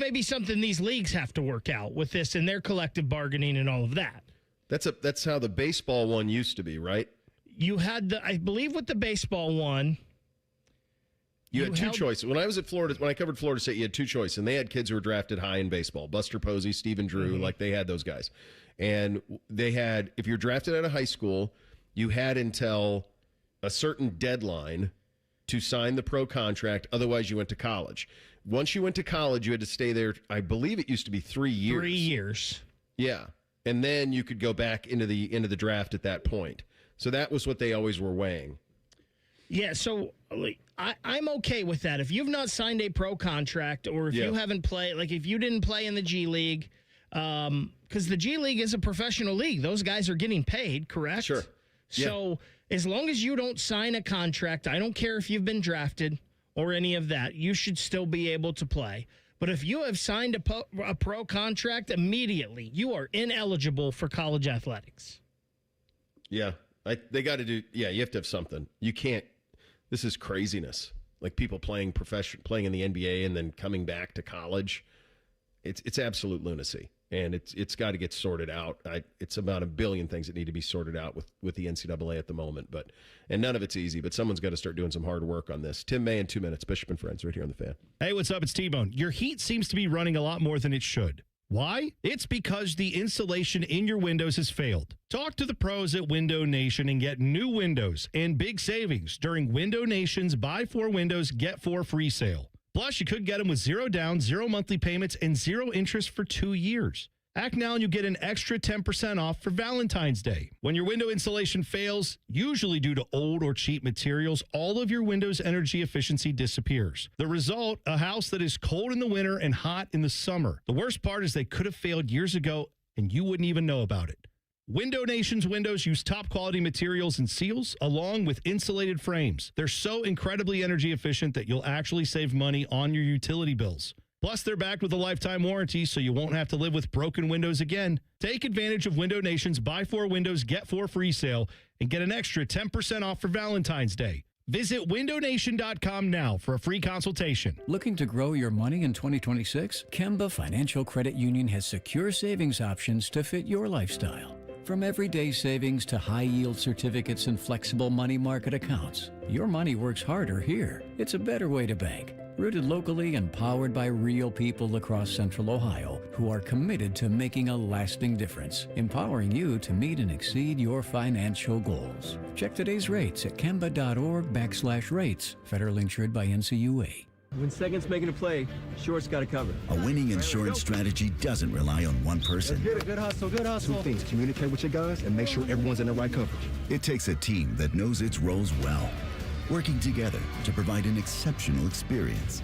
be something these leagues have to work out with this and their collective bargaining and all of that. That's how the baseball one used to be, right? You had I believe with the baseball one, you had two choices. When I was at Florida, when I covered Florida State, you had two choices, and they had kids who were drafted high in baseball. Buster Posey, Stephen Drew, like they had those guys. And they had, if you're drafted out of high school, you had until a certain deadline to sign the pro contract. Otherwise, you went to college. Once you went to college, you had to stay there. I believe it used to be 3 years. 3 years. Yeah. And then you could go back into the draft at that point. So that was what they always were weighing. Yeah, so I'm okay with that. If you've not signed a pro contract, or if you haven't played, like if you didn't play in the G League, because the G League is a professional league. Those guys are getting paid, correct? Sure. So as long as you don't sign a contract, I don't care if you've been drafted or any of that, you should still be able to play. But if you have signed a pro contract, immediately you are ineligible for college athletics. Yeah, they got to do. Yeah, you have to have something. You can't. This is craziness. Like people playing in the NBA and then coming back to college. It's absolute lunacy, and it's got to get sorted out. It's about a billion things that need to be sorted out with the NCAA at the moment, and none of it's easy. But someone's got to start doing some hard work on this. Tim May in 2 minutes. Bishop and Friends right here on the Fan. Hey, what's up? It's T-Bone. Your heat seems to be running a lot more than it should. Why? It's because the insulation in your windows has failed. Talk to the pros at Window Nation and get new windows and big savings during Window Nation's Buy 4 Windows, Get 4 free sale. Plus, you could get them with 0 down, 0 monthly payments, and 0 interest for 2 years. Act now and you get an extra 10% off for Valentine's Day. When your window installation fails, usually due to old or cheap materials, all of your window's energy efficiency disappears. The result, a house that is cold in the winter and hot in the summer. The worst part is they could have failed years ago and you wouldn't even know about it. Window Nation's windows use top quality materials and seals along with insulated frames. They're so incredibly energy efficient that you'll actually save money on your utility bills. Plus, they're backed with a lifetime warranty, so you won't have to live with broken windows again. Take advantage of Window Nation's Buy 4 Windows, Get 4 free sale and get an extra 10% off for Valentine's Day. Visit windownation.com now for a free consultation. Looking to grow your money in 2026? Kemba Financial Credit Union has secure savings options to fit your lifestyle. From everyday savings to high-yield certificates and flexible money market accounts, your money works harder here. It's a better way to bank. Rooted locally and powered by real people across Central Ohio who are committed to making a lasting difference, empowering you to meet and exceed your financial goals. Check today's rates at kemba.org/rates. Federally insured by NCUA. When second's making a play, short's got to cover. A winning insurance strategy doesn't rely on one person. Let's get it. Good hustle, good hustle. Two things: communicate with your guys and make sure everyone's in the right coverage. It takes a team that knows its roles well, working together to provide an exceptional experience.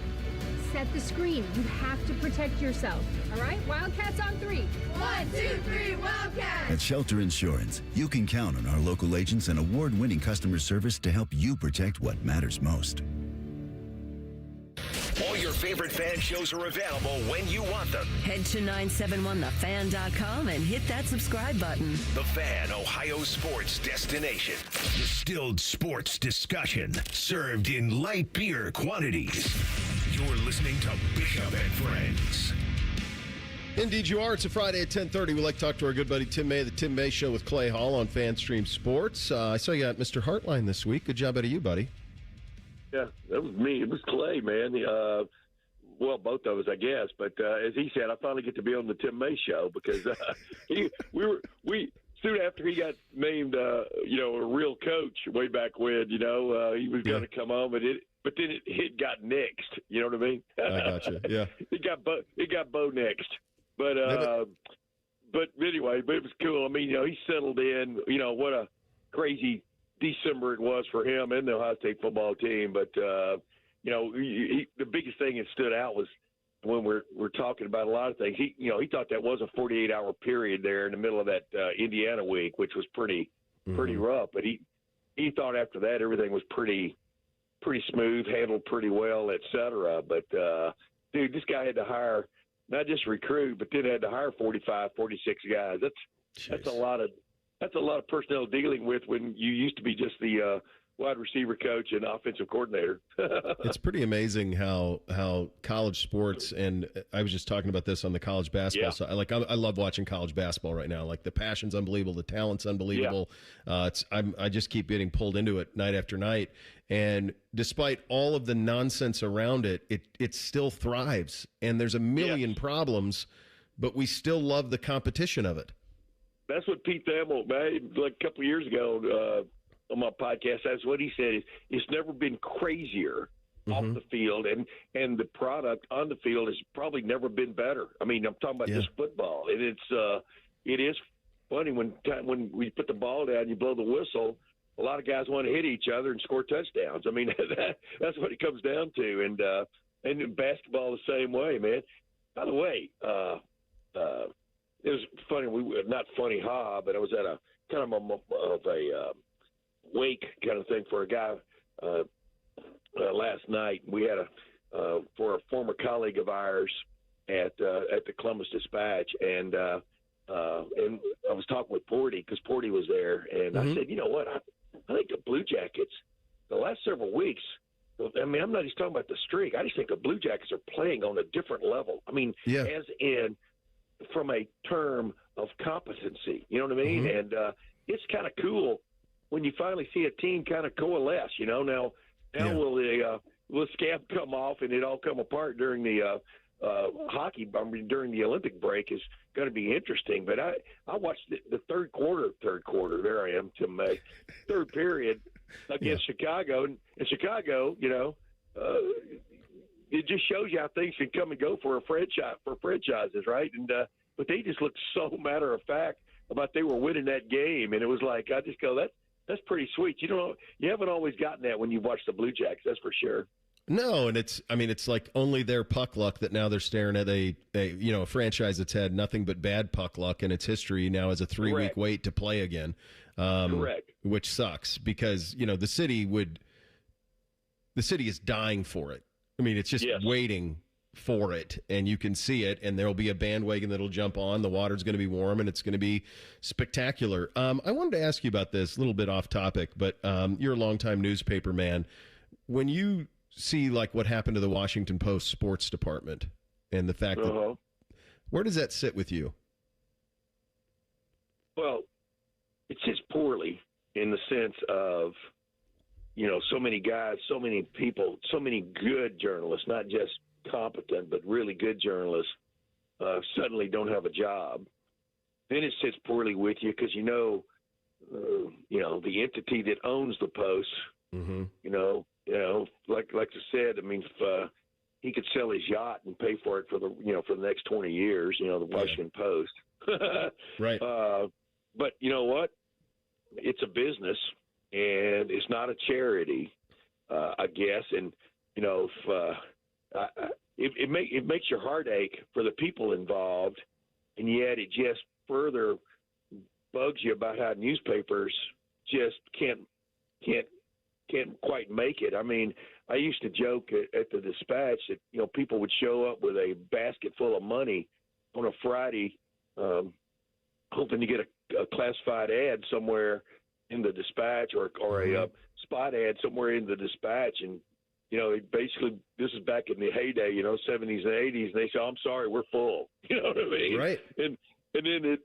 Set the screen. You have to protect yourself. All right? Wildcats on 3. 1, 2, 3, Wildcats! At Shelter Insurance, you can count on our local agents and award-winning customer service to help you protect what matters most. All your favorite fan shows are available when you want them. Head to 971thefan.com and hit that subscribe button. The Fan, Ohio sports destination. Distilled sports discussion served in light beer quantities. You're listening to Bishop and Friends. Indeed you are. It's a Friday at 10:30. We like to talk to our good buddy Tim May, the Tim May Show with Clay Hall on FanStream Sports. I saw you got Mr. Hartline this week. Good job out of you, buddy. Yeah, that was me. It was Clay, man. Well, both of us, I guess. But as he said, I finally get to be on the Tim May Show because we soon after he got named, a real coach way back when. He was going to come on, but then it got nixed. You know what I mean? I gotcha. Yeah, it got Bo next. But anyway, but it was cool. I mean, he settled in. What a crazy December it was for him and the Ohio State football team. But, the biggest thing that stood out was when we're talking about a lot of things. He thought that was a 48-hour period there in the middle of that Indiana week, which was pretty rough. But he thought after that everything was pretty smooth, handled pretty well, et cetera. But, dude, this guy had to hire not just recruit, but then had to hire 45, 46 guys. That's a lot of personnel dealing with when you used to be just the wide receiver coach and offensive coordinator. It's pretty amazing how college sports, and I was just talking about this on the college basketball side. I love watching college basketball right now. Like, the passion's unbelievable, the talent's unbelievable. Yeah. I just keep getting pulled into it night after night. And despite all of the nonsense around it, it still thrives. And there's a million problems, but we still love the competition of it. That's what Pete Thamel, like a couple of years ago on my podcast, that's what he said. It's never been crazier off the field, and the product on the field has probably never been better. I mean, I'm talking about just football. And it is funny when we put the ball down, you blow the whistle, a lot of guys want to hit each other and score touchdowns. I mean, that's what it comes down to. And basketball the same way, man. By the way, it was funny. Not funny, but I was at a kind of a wake kind of thing for a guy last night. We had for a former colleague of ours at the Columbus Dispatch, and I was talking with Porty because Porty was there, and I said, you know what? I think the Blue Jackets the last several weeks. I mean, I'm not just talking about the streak. I just think the Blue Jackets are playing on a different level. I mean, as in from a term of competency, you know what I mean? And it's kind of cool when you finally see a team kind of coalesce. Now will the scab come off and it all come apart during the hockey? I mean, during the Olympic break is going to be interesting. But I watched the third quarter. There I am to my third period against Chicago, and Chicago, it just shows you how things can come and go for franchises, right? And but they just looked so matter of fact about they were winning that game, and it was like I just go that's pretty sweet. You haven't always gotten that when you watch the Blue Jackets, that's for sure. No, and it's like only their puck luck that now they're staring at a franchise that's had nothing but bad puck luck in its history now has a 3-week wait to play again. Correct. Which sucks because, the city is dying for it. I mean, it's just waiting for it, and you can see it, and there'll be a bandwagon that'll jump on. The water's going to be warm, and it's going to be spectacular. I wanted to ask you about this, a little bit off topic, but you're a longtime newspaper man. When you see like what happened to the Washington Post sports department and the fact that, where does that sit with you? Well, it sits poorly in the sense of, so many guys, so many people, so many good journalists, not just competent, but really good journalists, suddenly don't have a job. Then it sits poorly with you because, the entity that owns the Post, like I said, I mean, if he could sell his yacht and pay for it for the next 20 years, the Washington Post. Right. But you know what? It's a business, and it's not a charity, I guess. And, it makes your heart ache for the people involved, and yet it just further bugs you about how newspapers just can't quite make it. I mean, I used to joke at the Dispatch that, people would show up with a basket full of money on a Friday, hoping to get a classified ad somewhere in the Dispatch or a spot ad somewhere in the Dispatch. And, basically this is back in the heyday, 70s and 80s. And they say, I'm sorry, we're full. You know what I mean? Right. And then it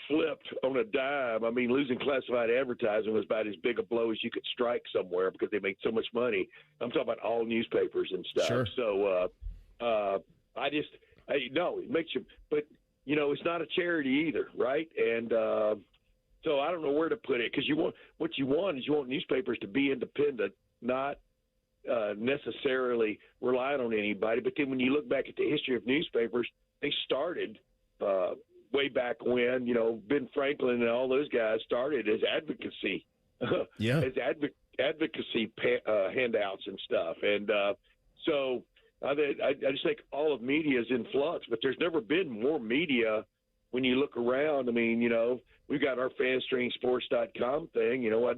flipped on a dime. I mean, losing classified advertising was about as big a blow as you could strike somewhere because they made so much money. I'm talking about all newspapers and stuff. Sure. So it makes you, but it's not a charity either, right? And so I don't know where to put it because you want newspapers to be independent, not necessarily relying on anybody. But then when you look back at the history of newspapers, they started way back when, Ben Franklin and all those guys started as advocacy, as advocacy handouts and stuff. And so I just think all of media is in flux, but there's never been more media when you look around. I mean, we've got our fanstreamsports.com thing. I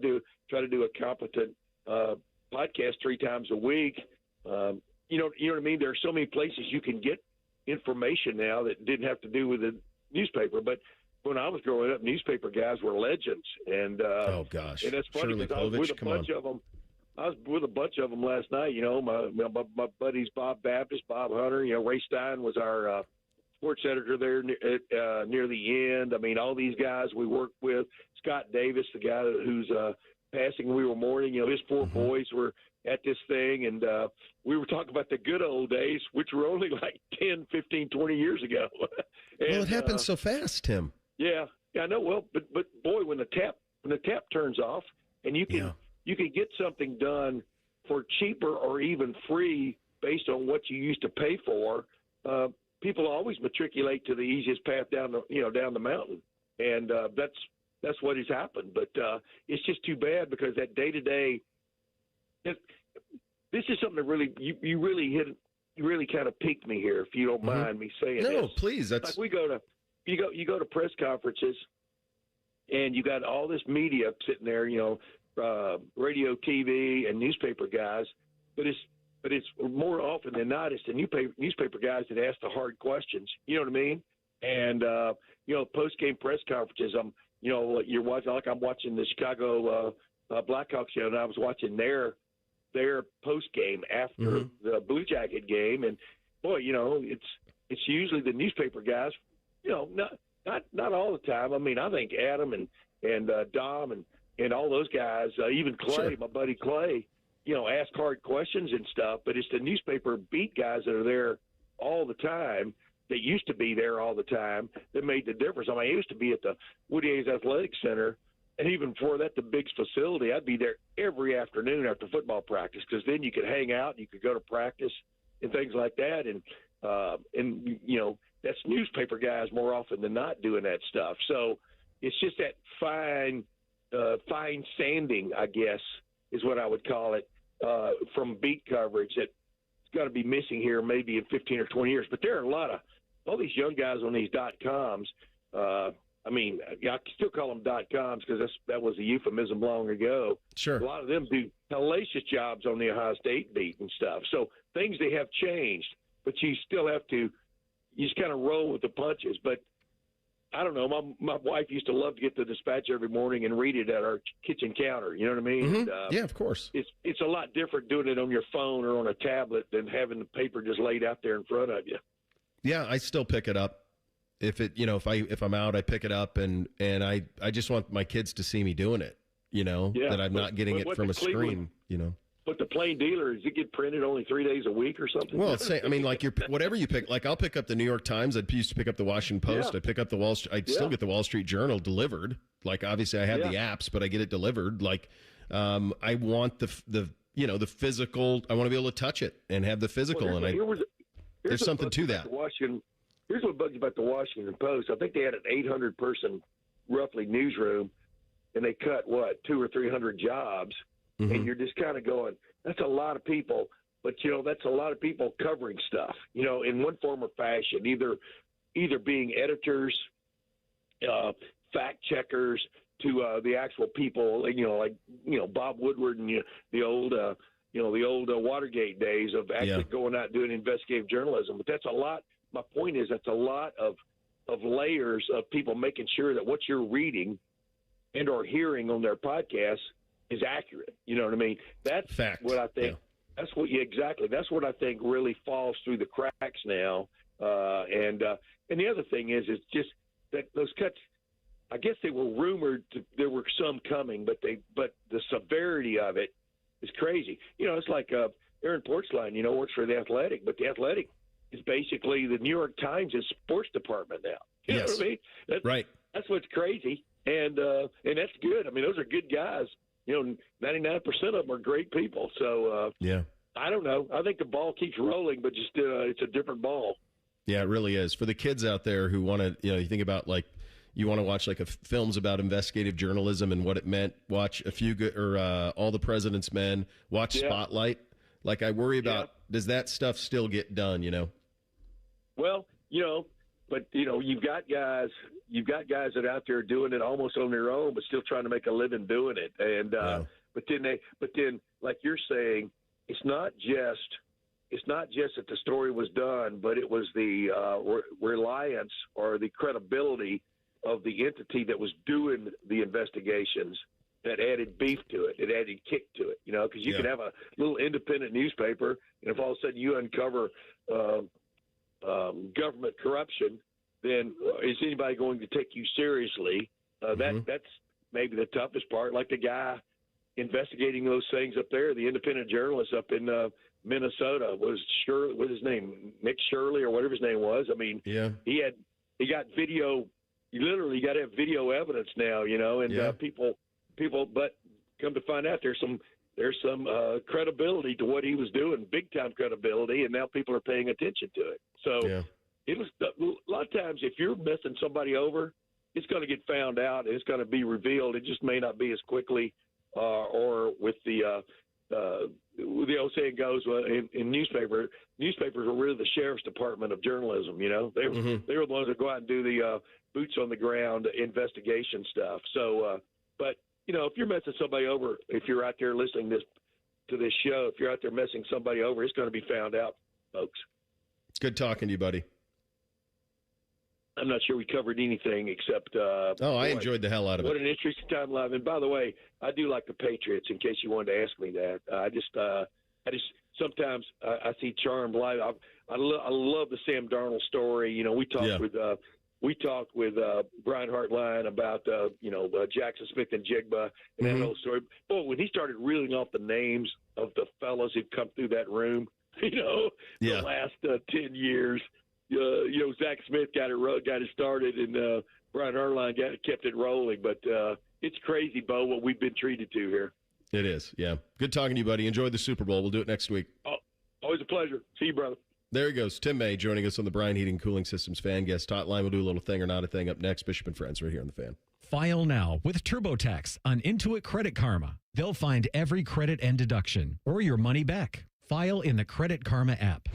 try to do a competent podcast 3 times a week. You know what I mean? There are so many places you can get information now that didn't have to do with the newspaper. But when I was growing up, newspaper guys were legends. And oh gosh, and that's funny because I was with a bunch of them. I was with a bunch of them last night. My buddies Bob Baptist, Bob Hunter. Ray Stein was our sports editor there near the end. I mean, all these guys we worked with. Scott Davis, the guy who's passing we were mourning. His 4 boys were at this thing, and we were talking about the good old days, which were only like 10, 15, 20 years ago. And, well, it happened so fast, Tim. Yeah, I know. Well, but boy, when the tap turns off, and you can get something done for cheaper or even free based on what you used to pay for. People always matriculate to the easiest path down the mountain, and that's what has happened. But it's just too bad because that day to day. This is something that really you really kind of piqued me here, if you don't mind me saying this. No, please. That's like you go to press conferences, and you got all this media sitting there, radio, TV, and newspaper guys. But it's more often than not, it's the newspaper guys that ask the hard questions. You know what I mean? And post game press conferences. You're watching, like I'm watching the Chicago Blackhawks show, and I was watching their post game after the Blue Jacket game, and boy, it's usually the newspaper guys. Not all the time. I mean, I think Adam and Dom and all those guys, even Clay, my buddy Clay, ask hard questions and stuff. But it's the newspaper beat guys that are there all the time, that used to be there all the time, that made the difference. I mean, I used to be at the Woody Hayes Athletic Center. And even before that, the Biggs facility, I'd be there every afternoon after football practice because then you could hang out, you could go to practice and things like that. And that's newspaper guys more often than not doing that stuff. So it's just that fine sanding, I guess, is what I would call it, from beat coverage that's got to be missing here maybe in 15 or 20 years. But there are a lot of all these young guys on these .coms. I mean, I still call them .coms because that was a euphemism long ago. Sure. A lot of them do hellacious jobs on the Ohio State beat and stuff. So things they have changed, but you still have to – you just kind of roll with the punches. But I don't know. My wife used to love to get the Dispatch every morning and read it at our kitchen counter. You know what I mean? Mm-hmm. And, yeah, of course. It's a lot different doing it on your phone or on a tablet than having the paper just laid out there in front of you. Yeah, I still pick it up. If I'm out, I pick it up, and I just want my kids to see me doing it. That I'm not getting it from a screen. But the plain dealer, does it get printed only 3 days a week or something? Well, like whatever you pick. Like I'll pick up the New York Times. I used to pick up the Washington Post. Yeah. I pick up the I still get the Wall Street Journal delivered. Like obviously I have the apps, but I get it delivered. Like I want the physical. I want to be able to touch it and have the physical. There's something to that. Here's what bugs me about the Washington Post. I think they had an 800-person, roughly, newsroom, and they cut, 200 or 300 jobs. Mm-hmm. And you're just kind of going, that's a lot of people. But, that's a lot of people covering stuff, in one form or fashion, either being editors, fact checkers, to the actual people, like Bob Woodward and the old Watergate days of actually going out and doing investigative journalism. But that's a lot. My point is that's a lot of layers of people making sure that what you're reading and or hearing on their podcast is accurate. You know what I mean? That's fact. What I think. Yeah. Exactly. That's what I think really falls through the cracks now. And the other thing is just that those cuts. I guess they were rumored. There were some coming, but the severity of it is crazy. It's like Aaron Portzline, works for the Athletic, but the Athletic is basically the New York Times' sports department now. You know what I mean? Right. That's what's crazy, and that's good. I mean, those are good guys. 99% of them are great people. So I don't know. I think the ball keeps rolling, but just it's a different ball. Yeah, it really is. For the kids out there who want to, you think about you want to watch films about investigative journalism and what it meant. Watch a few good or All the President's Men. Watch Spotlight. I worry about does that stuff still get done? Well, but you've got guys that are out there doing it almost on their own, but still trying to make a living doing it. And but then like you're saying, it's not just that the story was done, but it was the reliance or the credibility of the entity that was doing the investigations that added beef to it. It added kick to it, because you can have a little independent newspaper, and if all of a sudden you uncover government corruption, then is anybody going to take you seriously? That's maybe the toughest part. Like the guy investigating those things up there, the independent journalist up in Minnesota was what's his name, Nick Shirley or whatever his name was. I mean, he got video. You literally got to have video evidence now, and people. But come to find out, there's some credibility to what he was doing, big time credibility, and now people are paying attention to it. So it was a lot of times if you're messing somebody over, it's going to get found out and it's going to be revealed. It just may not be as quickly or with the old saying goes in newspapers are really the sheriff's department of journalism. They were the ones that go out and do the boots on the ground investigation stuff. So, but if you're messing somebody over, if you're out there listening to this show, if you're out there messing somebody over, it's going to be found out, folks. It's good talking to you, buddy. I'm not sure we covered anything except. I enjoyed the hell out of it. What an interesting time live. And by the way, I do like the Patriots. In case you wanted to ask me that, I just sometimes I see charm live. I love the Sam Darnold story. We talked with Brian Hartline about Jackson Smith and Jigba and that whole story. Boy, when he started reeling off the names of the fellas who'd come through that room, the last 10 years. Zach Smith got it started, and Brian Hartline kept it rolling. But it's crazy, Bo, what we've been treated to here. It is, yeah. Good talking to you, buddy. Enjoy the Super Bowl. We'll do it next week. Oh, always a pleasure. See you, brother. There he goes. Tim May joining us on the Bryan Heating Cooling Systems Fan Guest Hotline. We'll do a little thing or not a thing up next. Bishop and Friends right here on the Fan. File now with TurboTax on Intuit Credit Karma. They'll find every credit and deduction or your money back. File in the Credit Karma app.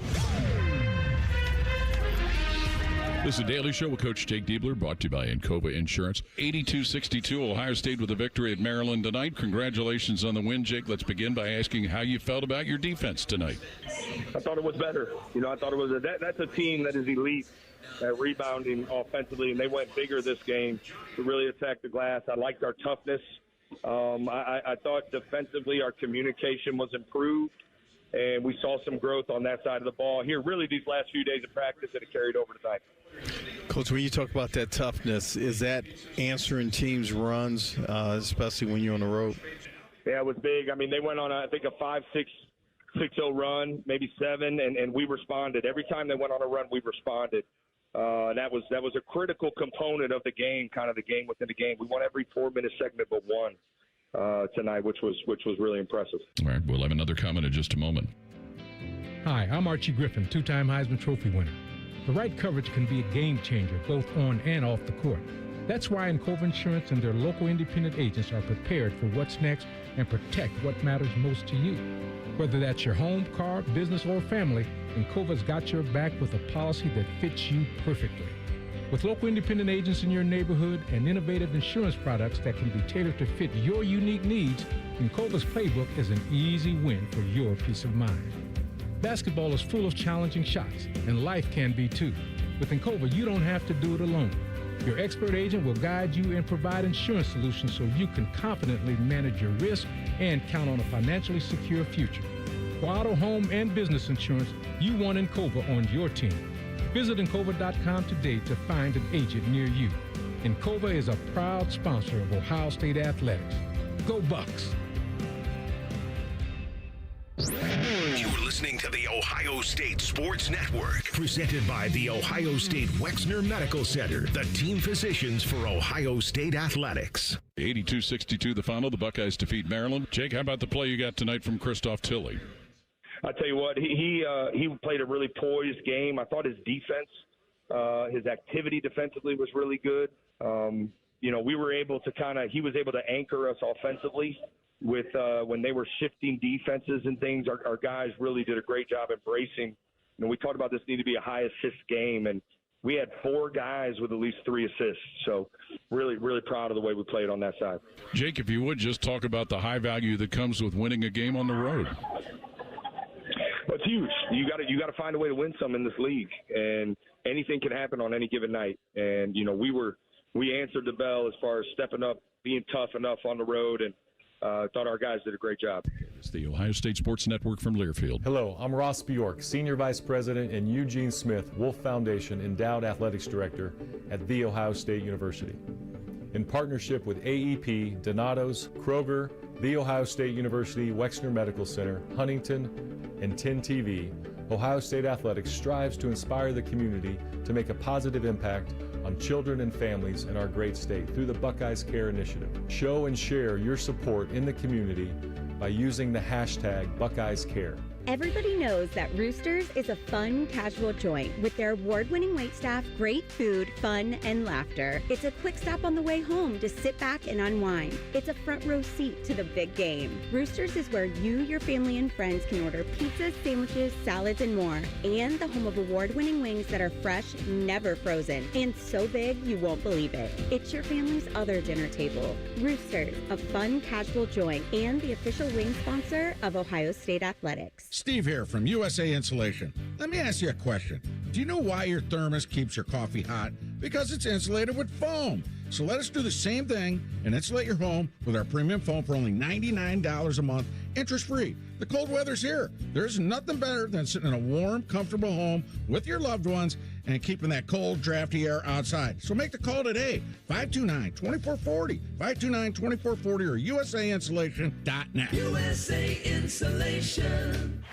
This is the Daily Show with Coach Jake Diebler, brought to you by Encova Insurance. 82-62, Ohio State with a victory at Maryland tonight. Congratulations on the win, Jake. Let's begin by asking how you felt about your defense tonight. I thought it was better. I thought it was that's a team that is elite at rebounding offensively, and they went bigger this game to really attack the glass. I liked our toughness. I thought defensively our communication was improved, and we saw some growth on that side of the ball here. Really, these last few days of practice that it carried over tonight. Coach, when you talk about that toughness, is that answering teams' runs, especially when you're on the road? Yeah, it was big. I mean, they went on, I think, a 5-6-0 run, maybe 7, and we responded. Every time they went on a run, we responded. That was a critical component of the game, kind of the game within the game. We won every 4-minute segment but one tonight, which was really impressive. All right, we'll have another comment in just a moment. Hi, I'm Archie Griffin, 2-time Heisman Trophy winner. The right coverage can be a game changer, both on and off the court. That's why Encova Insurance and their local independent agents are prepared for what's next and protect what matters most to you. Whether that's your home, car, business, or family, Encova's got your back with a policy that fits you perfectly. With local independent agents in your neighborhood and innovative insurance products that can be tailored to fit your unique needs, Encova's playbook is an easy win for your peace of mind. Basketball is full of challenging shots, and life can be too. With Encova, you don't have to do it alone. Your expert agent will guide you and provide insurance solutions so you can confidently manage your risk and count on a financially secure future. For auto, home, and business insurance, you want Encova on your team. Visit Encova.com today to find an agent near you. Encova is a proud sponsor of Ohio State Athletics. Go Bucks! You're listening to the Ohio State Sports Network, presented by the Ohio State Wexner Medical Center, the team physicians for Ohio State Athletics. 82-62 the final. The Buckeyes defeat Maryland. Jake, how about the play you got tonight from Christoph Tilley? I tell you what, he played a really poised game. I thought his defense, his activity defensively was really good. We were able to he was able to anchor us offensively with when they were shifting defenses and things. Our guys really did a great job embracing. We talked about this need to be a high assist game, and we had 4 guys with at least 3 assists. So really, really proud of the way we played on that side. Jake, if you would just talk about the high value that comes with winning a game on the road. Well, it's huge. You got to find a way to win some in this league, and anything can happen on any given night. And we answered the bell as far as stepping up, being tough enough on the road, and thought our guys did a great job. It's the Ohio State Sports Network from Learfield. Hello, I'm Ross Bjork, Senior Vice President and Eugene Smith, Wolf Foundation Endowed Athletics Director at The Ohio State University. In partnership with AEP, Donato's, Kroger, The Ohio State University Wexner Medical Center, Huntington, and 10 TV, Ohio State Athletics strives to inspire the community to make a positive impact on children and families in our great state through the Buckeyes Care Initiative. Show and share your support in the community by using the hashtag BuckeyesCare. Everybody knows that Roosters is a fun, casual joint with their award-winning waitstaff, great food, fun, and laughter. It's a quick stop on the way home to sit back and unwind. It's a front row seat to the big game. Roosters is where you, your family, and friends can order pizzas, sandwiches, salads, and more. And the home of award-winning wings that are fresh, never frozen, and so big you won't believe it. It's your family's other dinner table. Roosters, a fun, casual joint, and the official wing sponsor of Ohio State Athletics. Steve here from USA Insulation. Let me ask you a question. Do you know why your thermos keeps your coffee hot? Because it's insulated with foam. So let us do the same thing and insulate your home with our premium foam for only $99 a month, interest-free. The cold weather's here. There's nothing better than sitting in a warm, comfortable home with your loved ones and keeping that cold, drafty air outside. So make the call today, 529-2440, 529-2440, or USAinsulation.net. USA Insulation.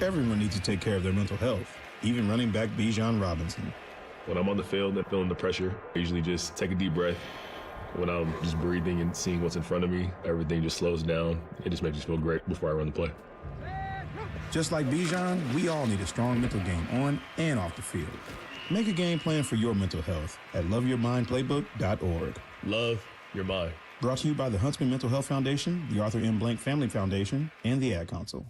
Everyone needs to take care of their mental health, even running back Bijan Robinson. When I'm on the field and feeling the pressure, I usually just take a deep breath. When I'm just breathing and seeing what's in front of me, everything just slows down. It just makes me feel great before I run the play. Just like Bijan, we all need a strong mental game on and off the field. Make a game plan for your mental health at loveyourmindplaybook.org. Love your mind. Brought to you by the Huntsman Mental Health Foundation, the Arthur M. Blank Family Foundation, and the Ad Council.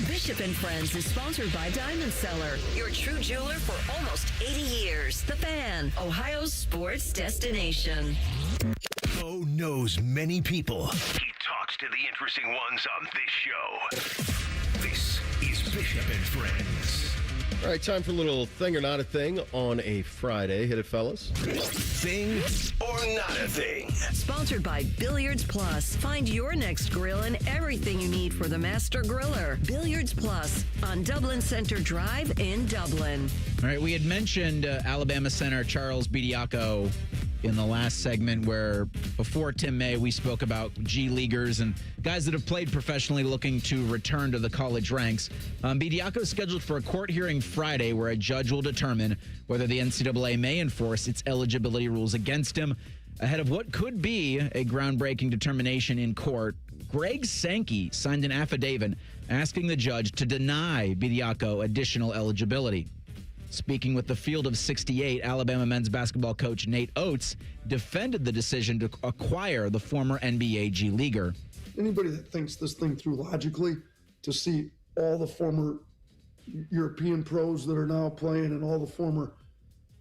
Bishop and Friends is sponsored by Diamond Seller, your true jeweler for almost 80 years. The Fan, Ohio's sports destination. Bo knows many people. He talks to the interesting ones on this show. This is Bishop and Friends. All right, time for a little thing or not a thing on a Friday. Hit it, fellas. Thing or not a thing. Sponsored by Billiards Plus. Find your next grill and everything you need for the master griller. Billiards Plus on Dublin Center Drive in Dublin. All right, we had mentioned Alabama center Charles Bediako in the last segment where before Tim May, we spoke about G Leaguers and guys that have played professionally looking to return to the college ranks. Bediako is scheduled for a court hearing Friday where a judge will determine whether the NCAA may enforce its eligibility rules against him. Ahead of what could be a groundbreaking determination in court, Greg Sankey signed an affidavit asking the judge to deny Bediako additional eligibility. Speaking with the Field of 68, Alabama men's basketball coach Nate Oates defended the decision to acquire the former NBA G Leaguer. Anybody that thinks this thing through logically, to see all the former European pros that are now playing and all the former,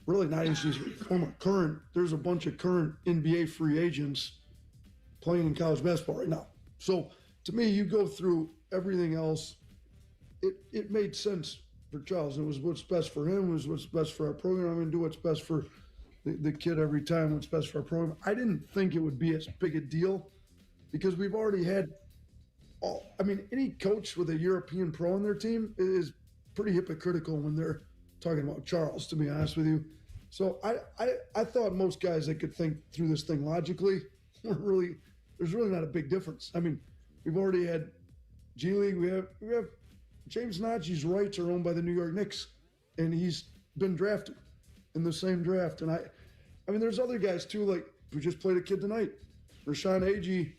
really not even former, current, there's a bunch of current NBA free agents playing in college basketball right now. So to me, you go through everything else, it made sense for Charles. It was what's best for him, it was what's best for our program. I'm going to do what's best for the kid every time, what's best for our program. I didn't think it would be as big a deal because we've already had any coach with a European pro on their team is pretty hypocritical when they're talking about Charles, to be honest with you. So I thought most guys that could think through this thing logically there's really not a big difference. I mean, we've already had G League, we have James Nachi's rights are owned by the New York Knicks, and he's been drafted in the same draft. And I mean, there's other guys too, like we just played a kid tonight. Rashawn Agee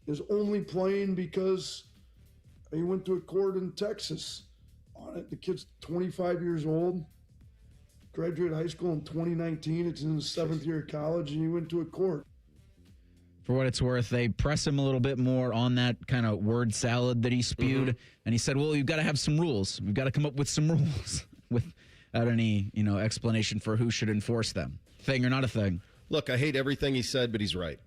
is only playing because he went to a court in Texas on it. The kid's 25 years old, graduated high school in 2019. It's in his 7th year of college, and he went to a court. For what it's worth, they press him a little bit more on that kind of word salad that he spewed. And he said, well, you've got to have some rules. We've got to come up with some rules without any, explanation for who should enforce them. Thing or not a thing. Look, I hate everything he said, but he's right.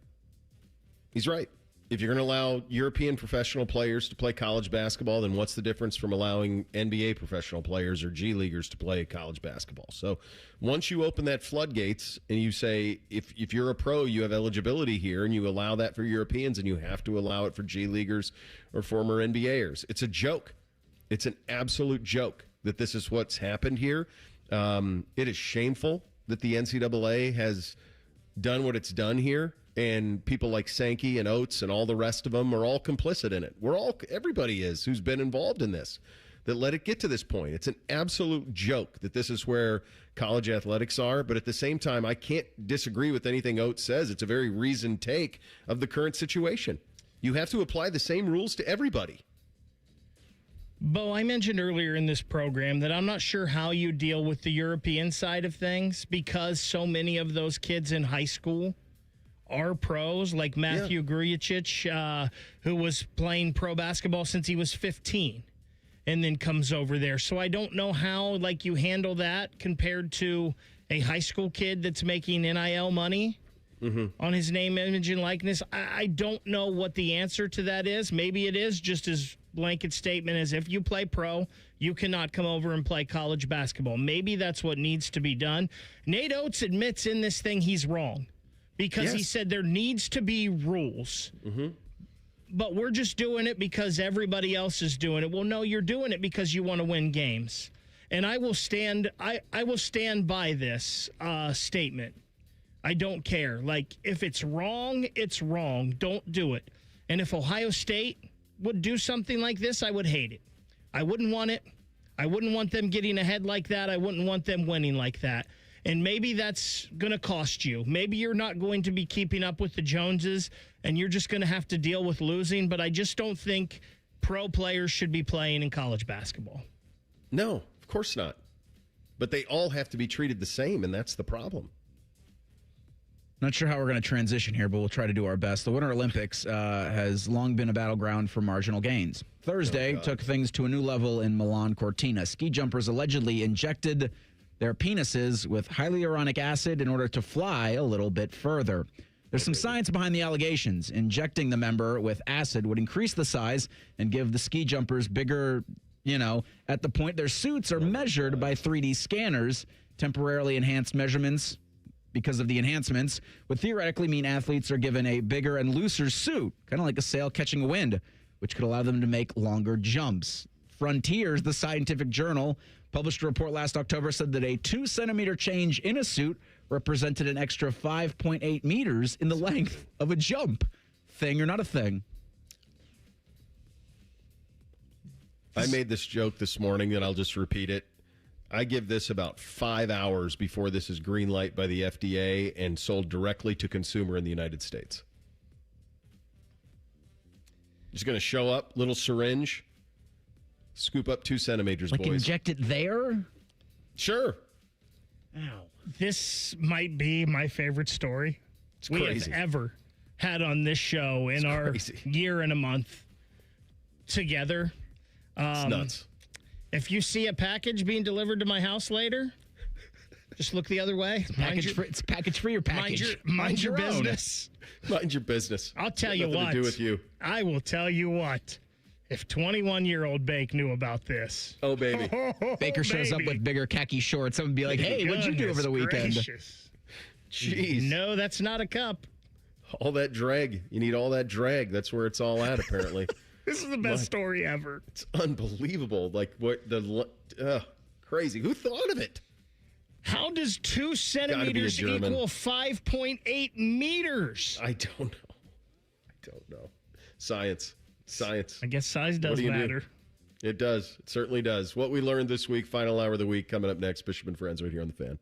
He's right. If you're going to allow European professional players to play college basketball, then what's the difference from allowing NBA professional players or G Leaguers to play college basketball? So once you open that floodgates and you say, if you're a pro, you have eligibility here, and you allow that for Europeans, and you have to allow it for G Leaguers or former NBAers. It's a joke. It's an absolute joke that this is what's happened here. It is shameful that the NCAA has done what it's done here. And people like Sankey and Oates and all the rest of them are all complicit in it. Everybody is who's been involved in this, that let it get to this point. It's an absolute joke that this is where college athletics are. But at the same time, I can't disagree with anything Oates says. It's a very reasoned take of the current situation. You have to apply the same rules to everybody. Bo, I mentioned earlier in this program that I'm not sure how you deal with the European side of things because so many of those kids in high school are pros, like Matthew Grujic, who was playing pro basketball since he was 15 and then comes over there. So I don't know how you handle that compared to a high school kid that's making NIL money on his name, image, and likeness. I don't know what the answer to that is. Maybe it is just as blanket statement as if you play pro, you cannot come over and play college basketball. Maybe that's what needs to be done. Nate Oates admits in this thing he's wrong. Because he said there needs to be rules, but we're just doing it because everybody else is doing it. Well, no, you're doing it because you want to win games. And I will stand by this statement. I don't care. If it's wrong, it's wrong. Don't do it. And if Ohio State would do something like this, I would hate it. I wouldn't want it. I wouldn't want them getting ahead like that. I wouldn't want them winning like that. And maybe that's going to cost you. Maybe you're not going to be keeping up with the Joneses, and you're just going to have to deal with losing. But I just don't think pro players should be playing in college basketball. No, of course not. But they all have to be treated the same, and that's the problem. Not sure how we're going to transition here, but we'll try to do our best. The Winter Olympics has long been a battleground for marginal gains. Thursday took things to a new level in Milan Cortina. Ski jumpers allegedly injected their penises with hyaluronic acid in order to fly a little bit further. There's some science behind the allegations. Injecting the member with acid would increase the size and give the ski jumpers bigger, at the point their suits are measured by 3D scanners. Temporarily enhanced measurements because of the enhancements would theoretically mean athletes are given a bigger and looser suit, kind of like a sail catching a wind, which could allow them to make longer jumps. Frontiers, the scientific journal, published a report last October, said that a 2-centimeter change in a suit represented an extra 5.8 meters in the length of a jump. Thing or not a thing? I made this joke this morning, and I'll just repeat it. I give this about 5 hours before this is green light by the FDA and sold directly to consumer in the United States. Just going to show up, little syringe, scoop up 2 centimeters, like boys. Inject it there? Sure. Ow. This might be my favorite story we have ever had on this show in our year and a month together. It's nuts. If you see a package being delivered to my house later, just look the other way. It's package free or package? Mind your business. Mind your business. I'll tell you what. Nothing to do with you. I will tell you what. If 21-year-old Bake knew about this. Oh, baby. Baker shows up with bigger khaki shorts. Someone would be like, hey, what'd you do over the weekend? Gracious. Jeez. No, that's not a cup. All that drag. You need all that drag. That's where it's all at, apparently. This is the best story ever. It's unbelievable. Like, what crazy. Who thought of it? How does 2 centimeters equal 5.8 meters? I don't know. Science. I guess size does matter. It does. It certainly does. What we learned this week, final hour of the week, coming up next. Bishop and Friends right here on The Fan.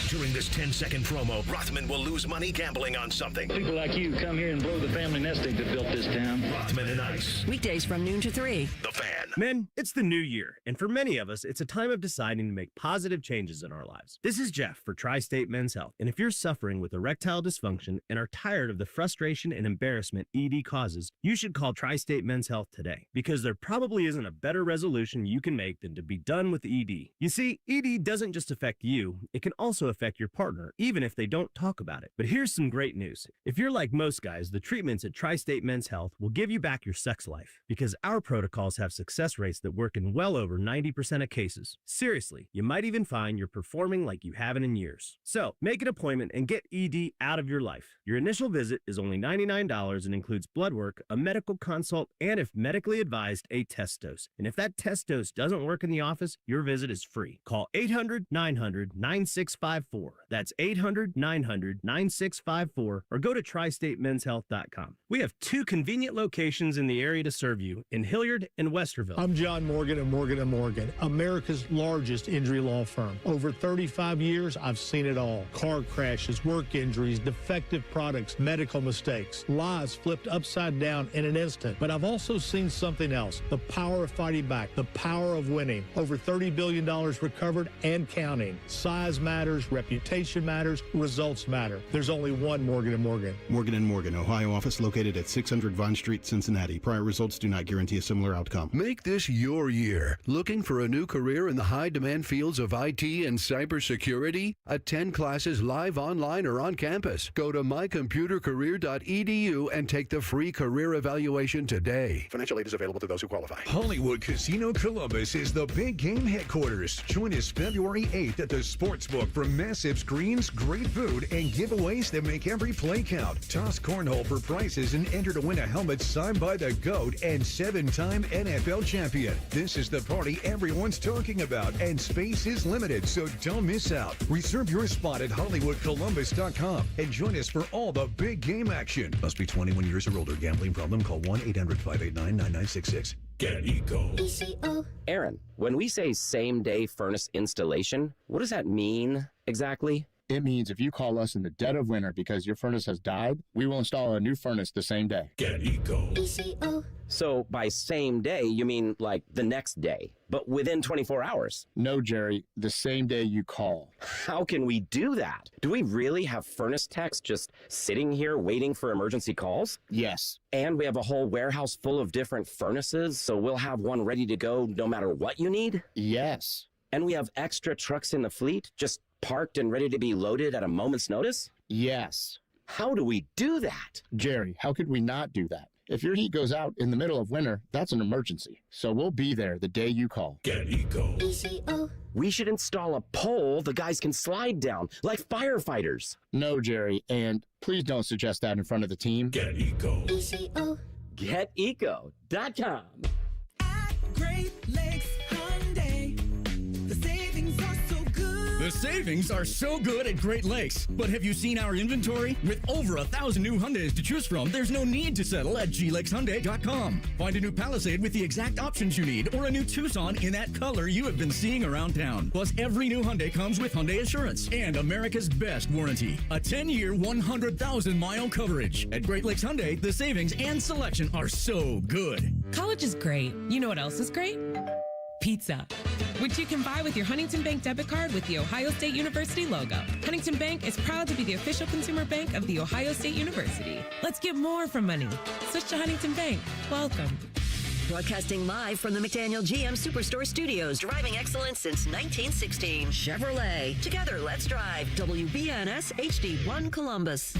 During this 10-second promo, Rothman will lose money gambling on something. People like you come here and blow the family nest egg that built this town. Rothman and Ice. Weekdays from noon to 3. The Fan. Men, it's the new year, and for many of us, it's a time of deciding to make positive changes in our lives. This is Jeff for Tri-State Men's Health, and if you're suffering with erectile dysfunction and are tired of the frustration and embarrassment ED causes, you should call Tri-State Men's Health today, because there probably isn't a better resolution you can make than to be done with ED. You see, ED doesn't just affect you, it can also affect your partner, even if they don't talk about it. But here's some great news. If you're like most guys, the treatments at Tri-State Men's Health will give you back your sex life, because our protocols have success rates that work in well over 90% of cases. Seriously, you might even find you're performing like you haven't in years. So, make an appointment and get ED out of your life. Your initial visit is only $99 and includes blood work, a medical consult, and if medically advised, a test dose. And if that test dose doesn't work in the office, your visit is free. Call 800-900-9654. That's 800-900-9654 or go to tristatemenshealth.com. We have 2 convenient locations in the area to serve you in Hilliard and Westerville. I'm John Morgan of Morgan & Morgan, America's largest injury law firm. Over 35 years, I've seen it all. Car crashes, work injuries, defective products, medical mistakes, lives flipped upside down in an instant. But I've also seen something else, the power of fighting back, the power of winning. Over $30 billion recovered and counting. Size matters, reputation matters, results matter. There's only one Morgan & Morgan. Morgan & Morgan, Ohio office located at 600 Vine Street, Cincinnati. Prior results do not guarantee a similar outcome. Make this your year. Looking for a new career in the high-demand fields of IT and cybersecurity? Attend classes live online or on campus. Go to mycomputercareer.edu and take the free career evaluation today. Financial aid is available to those who qualify. Hollywood Casino Columbus is the big game headquarters. Join us February 8th at the Sportsbook for massive screens, great food, and giveaways that make every play count. Toss cornhole for prizes and enter to win a helmet signed by the GOAT and 7-time NFL champion. This is the party everyone's talking about, and space is limited, so don't miss out. Reserve your spot at HollywoodColumbus.com and join us for all the big game action. Must be 21 years or older. Gambling problem? Call 1-800-589-9966. Get ECO. Aaron, when we say same-day furnace installation, what does that mean exactly? It means if you call us in the dead of winter because your furnace has died, we will install a new furnace the same day. Get Eco. So by same day, you mean like the next day, but within 24 hours? No, Jerry, the same day you call. How can we do that? Do we really have furnace techs just sitting here waiting for emergency calls? Yes. And we have a whole warehouse full of different furnaces, so we'll have one ready to go no matter what you need? Yes. And we have extra trucks in the fleet, just parked and ready to be loaded at a moment's notice? Yes. How do we do that? Jerry, how could we not do that? If your heat goes out in the middle of winter, that's an emergency. So we'll be there the day you call. Get Eco. We should install a pole the guys can slide down, like firefighters. No, Jerry, and please don't suggest that in front of the team. Get Eco. GetEco.com. Great Lakes Hyundai. The savings are so good. The savings are so good at Great Lakes. But have you seen our inventory? With over 1,000 new Hyundais to choose from, there's no need to settle at glakeshyundai.com. Find a new Palisade with the exact options you need, or a new Tucson in that color you have been seeing around town. Plus, every new Hyundai comes with Hyundai Assurance and America's best warranty. A 10-year, 100,000-mile coverage. At Great Lakes Hyundai, the savings and selection are so good. College is great. You know what else is great? Pizza, which you can buy with your Huntington Bank debit card with the Ohio State University logo. Huntington Bank is proud to be the official consumer bank of the Ohio State University. Let's get more from money. Switch to Huntington Bank. Welcome. Broadcasting live from the McDaniel GM Superstore Studios. Driving excellence since 1916. Chevrolet. Together, let's drive. WBNS HD1 Columbus.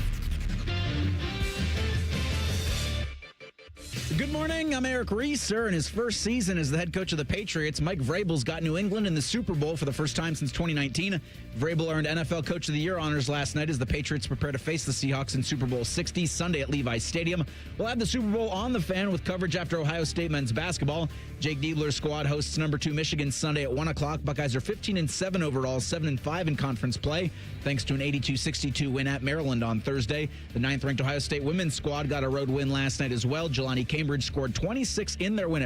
Good morning. I'm Eric Reeser. In his first season as the head coach of the Patriots, Mike Vrabel's got New England in the Super Bowl for the first time since 2019. Vrabel earned NFL Coach of the Year honors last night as the Patriots prepare to face the Seahawks in Super Bowl 60 Sunday at Levi's Stadium. We'll have the Super Bowl on the fan with coverage after Ohio State men's basketball. Jake Diebler's squad hosts number 2 Michigan Sunday at 1 o'clock. Buckeyes are 15-7 overall, 7-5 in conference play, thanks to an 82-62 win at Maryland on Thursday. The 9th-ranked Ohio State women's squad got a road win last night as well. Jelani Cambridge scored 26 in their win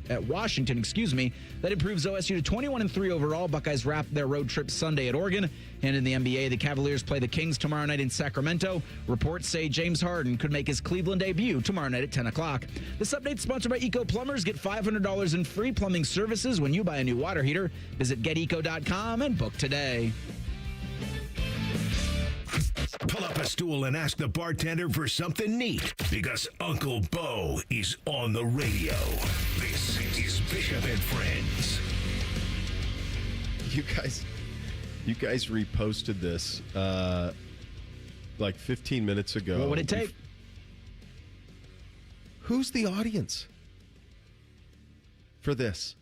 at Washington, That improves OSU to 21-3 overall. Buckeyes wrap their road trip Sunday at Oregon. And in the NBA, the Cavaliers play the Kings tomorrow night in Sacramento. Reports say James Harden could make his Cleveland debut tomorrow night at 10 o'clock. This update is sponsored by Eco Plumbers. Get $500 in free plumbing services when you buy a new water heater. Visit geteco.com and book today. Pull up a stool and ask the bartender for something neat, because Uncle Bo is on the radio. This is Bishop and Friends. You guys reposted this like 15 minutes ago. What would it take? Who's the audience for this?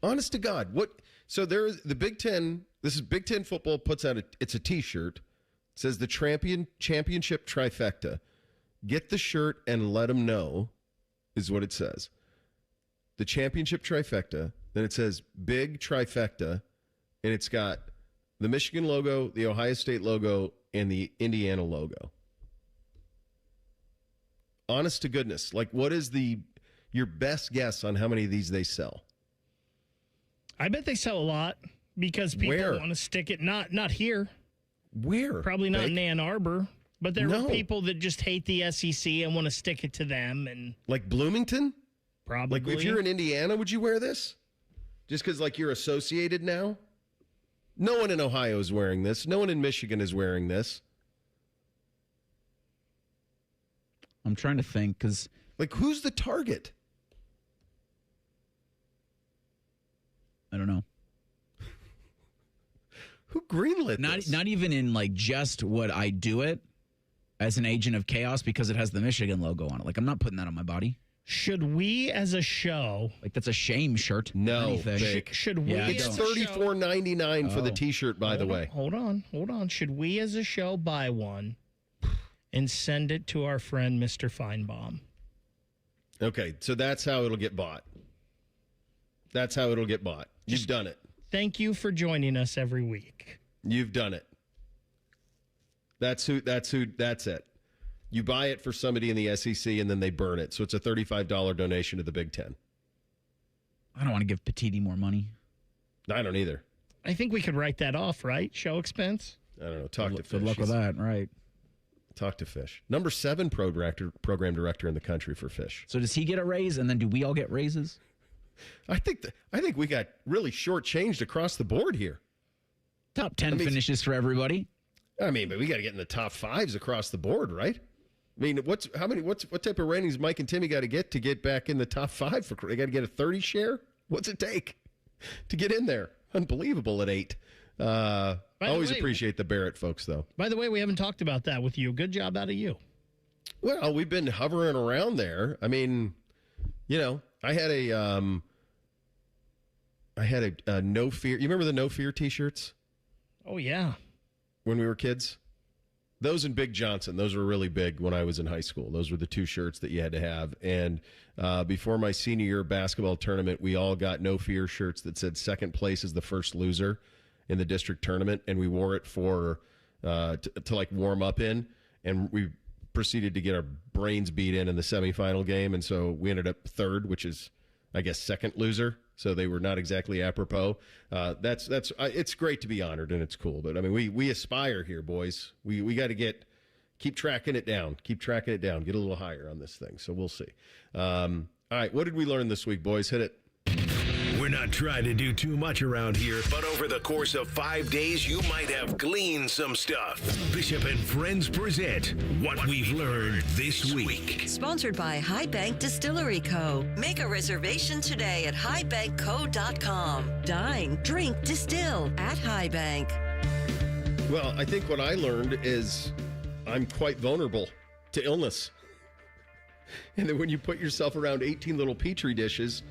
Honest to God, what? So there's the Big Ten. This is Big Ten football puts out it's a T-shirt. It says the championship trifecta. Get the shirt and let them know, is what it says. The championship trifecta. Then it says big trifecta, and it's got the Michigan logo, the Ohio State logo, and the Indiana logo. Honest to goodness, like what is your best guess on how many of these they sell? I bet they sell a lot because people want to stick it. Not here. Where? Probably not in Ann Arbor. But there are people that just hate the SEC and want to stick it to them. And like Bloomington? Probably. Like if you're in Indiana, would you wear this? Just because like you're associated now? No one in Ohio is wearing this. No one in Michigan is wearing this. I'm trying to think because... Like who's the target? I don't know. Who greenlit this? Not even in like just would I do it as an agent of chaos because it has the Michigan logo on it. Like I'm not putting that on my body. Should we as a show? Like that's a shame shirt. No. Should we? It's $34.99 for the T-shirt, by the way. Hold on. Should we as a show buy one and send it to our friend Mr. Feinbaum? Okay, so that's how it'll get bought. You've done it. Thank you for joining us every week. You've done it. That's it. You buy it for somebody in the SEC and then they burn it. So it's a $35 donation to the Big Ten. I don't want to give Petiti more money. I don't either. I think we could write that off, right? Show expense. I don't know. Talk to Fish. Good luck with that, right? Talk to Fish. Number 7 program director in the country for Fish. So does he get a raise, and then do we all get raises? I think we got really shortchanged across the board here. Top 10 finishes for everybody. I mean, but we got to get in the top 5s across the board, right? I mean, what type of ratings Mike and Timmy got to get back in the top 5? They got to get a 30 share? What's it take to get in there? Unbelievable at 8. Always appreciate the Barrett folks, though. By the way, we haven't talked about that with you. Good job out of you. Well, we've been hovering around there. I mean, I had a no fear. You remember the no fear T-shirts? Oh yeah. When we were kids, those and Big Johnson. Those were really big when I was in high school. Those were the 2 shirts that you had to have. And before my senior year basketball tournament, we all got no fear shirts that said second place is the first loser in the district tournament, and we wore it for to like warm up in, and we proceeded to get our brains beat in the semifinal game, and so we ended up 3rd, which is, I guess, second loser. So they were not exactly apropos. It's great to be honored, and it's cool. But I mean, we aspire here, boys. We got to keep tracking it down, get a little higher on this thing. So we'll see. All right, what did we learn this week, boys? Hit it. We're not trying to do too much around here, but over the course of 5 days, you might have gleaned some stuff. Bishop and Friends present What We've Learned This Week. Sponsored by High Bank Distillery Co. Make a reservation today at highbankco.com. Dine, drink, distill at High Bank. Well, I think what I learned is I'm quite vulnerable to illness. And then when you put yourself around 18 little Petri dishes,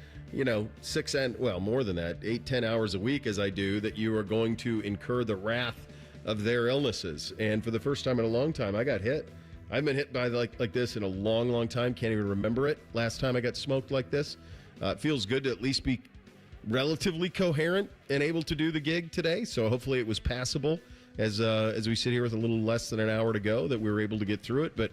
6 and, well, more than that, 8-10 hours a week as I do, that you are going to incur the wrath of their illnesses. And for the first time in a long time, I got hit. I've been hit by like this in a long, long time. Can't even remember it. Last time I got smoked like this. It feels good to at least be relatively coherent and able to do the gig today. So hopefully it was passable as we sit here with a little less than an hour to go, that we were able to get through it. But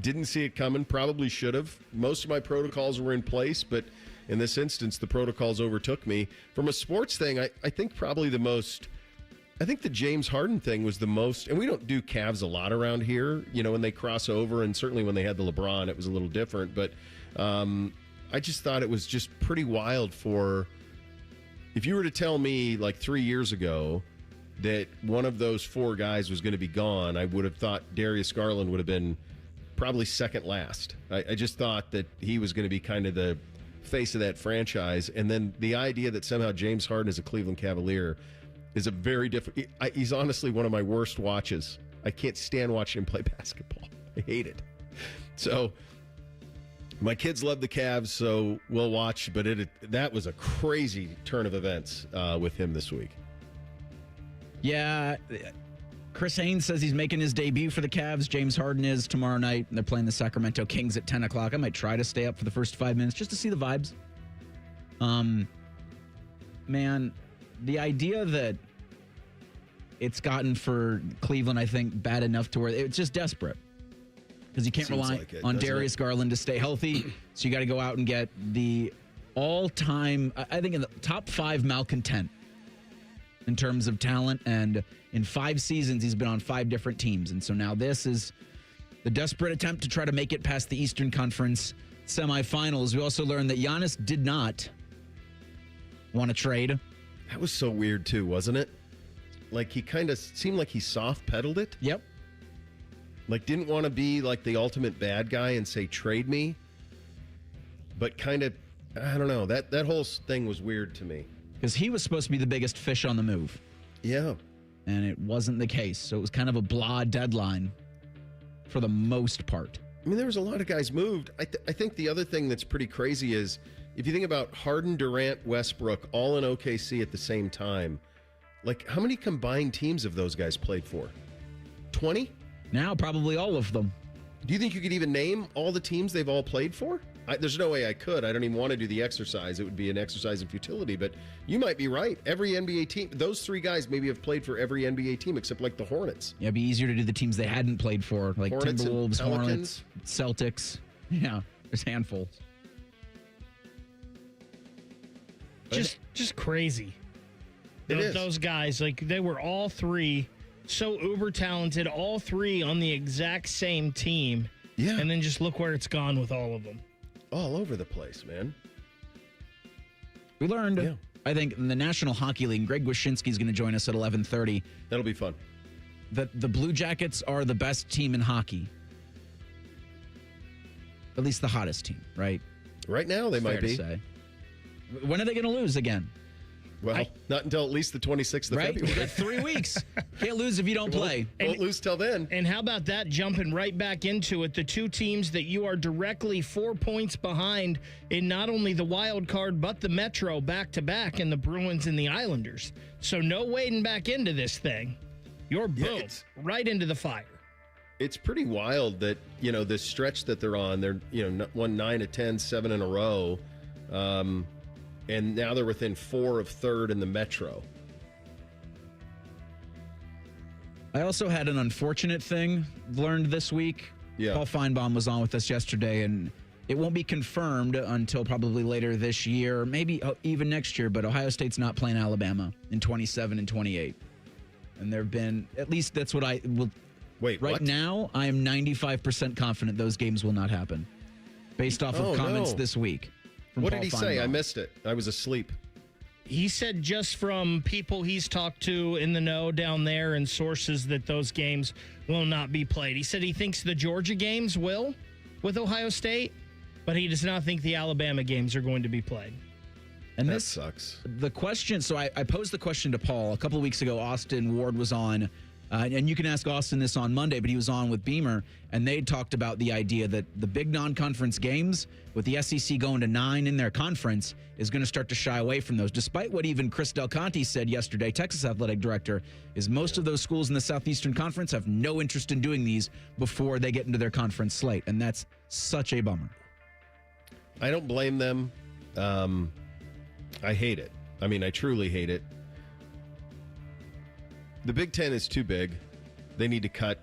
didn't see it coming. Probably should have. Most of my protocols were in place, but in this instance, the protocols overtook me. From a sports thing, I think probably the most, I think the James Harden thing was the most, and we don't do Cavs a lot around here, when they cross over, and certainly when they had the LeBron, it was a little different. But I just thought it was just pretty wild if you were to tell me like 3 years ago that one of those 4 guys was going to be gone, I would have thought Darius Garland would have been probably second last. I just thought that he was going to be kind of the face of that franchise, and then the idea that somehow James Harden is a Cleveland Cavalier is a very different. He's honestly one of my worst watches. I can't stand watching him play basketball. I hate it. So my kids love the Cavs, so we'll watch. But that was a crazy turn of events with him this week. Yeah. Chris Haynes says he's making his debut for the Cavs. James Harden is tomorrow night. They're playing the Sacramento Kings at 10 o'clock. I might try to stay up for the first 5 minutes just to see the vibes. Man, the idea that it's gotten for Cleveland, I think, bad enough to where it's just desperate. Because you can't rely on Darius Garland to stay healthy. So you got to go out and get the all-time, I think, in the top 5 malcontent in terms of talent, and in 5 seasons he's been on 5 different teams, and so now this is the desperate attempt to try to make it past the Eastern Conference semifinals. We also learned that Giannis did not want to trade. That was so weird too, wasn't it? Like he kind of seemed like he soft pedaled it. Yep. Like didn't want to be like the ultimate bad guy and say trade me, but kind of, I don't know, that whole thing was weird to me. Because he was supposed to be the biggest fish on the move. Yeah. And it wasn't the case. So it was kind of a blah deadline for the most part. I mean, there was a lot of guys moved. I think the other thing that's pretty crazy is if you think about Harden, Durant, Westbrook, all in OKC at the same time, like how many combined teams have those guys played for? 20? Now probably all of them. Do you think you could even name all the teams they've all played for? There's no way I could. I don't even want to do the exercise. It would be an exercise in futility, but you might be right. Every NBA team, those 3 guys maybe have played for every NBA team except like the Hornets. Yeah, it'd be easier to do the teams they hadn't played for, like Hornets, Timberwolves, Hornets, Celtics. Yeah, there's handfuls. Just crazy. Those guys, like they were all three so uber talented, all three on the exact same team. Yeah. And then just look where it's gone with all of them. All over the place, man. We learned, I think, in the National Hockey League, Greg Wyshynski is going to join us at 11:30. That'll be fun. That the Blue Jackets are the best team in hockey. At least the hottest team, right? Right now, they might be. Say. When are they going to lose again? Well, not until at least the 26th of right? February. You got 3 weeks. Can't lose if you don't play. Won't lose till then. And how about that, jumping right back into it, the two teams that you are directly 4 points behind in not only the wild card, but the Metro back-to-back, and the Bruins and the Islanders. So no wading back into this thing. You're boom, right into the fire. It's pretty wild that, this stretch that they're on, they're, won 9 of 10, 7 in a row. And now they're within 4 of third in the Metro. I also had an unfortunate thing learned this week. Yeah. Paul Feinbaum was on with us yesterday, and it won't be confirmed until probably later this year, maybe even next year, but Ohio State's not playing Alabama in 27 and 28. And there have been, at least that's what I will. Wait, right what? now, I am 95% confident those games will not happen based off of comments this week. What did he say? I missed it. I was asleep. He said just from people he's talked to in the know down there and sources that those games will not be played. He said he thinks the Georgia games will with Ohio State, but he does not think the Alabama games are going to be played. And that this sucks. The question, so I posed the question to Paul a couple of weeks ago. Austin Ward was on, and you can ask Austin this on Monday, but he was on with Beamer, and they talked about the idea that the big non-conference games, with the SEC going to 9 in their conference, is going to start to shy away from those. Despite what even Chris Del Conte said yesterday, Texas athletic director, is most of those schools in the Southeastern Conference have no interest in doing these before they get into their conference slate, and that's such a bummer. I don't blame them. I hate it. I mean, I truly hate it. The Big Ten is too big. They need to cut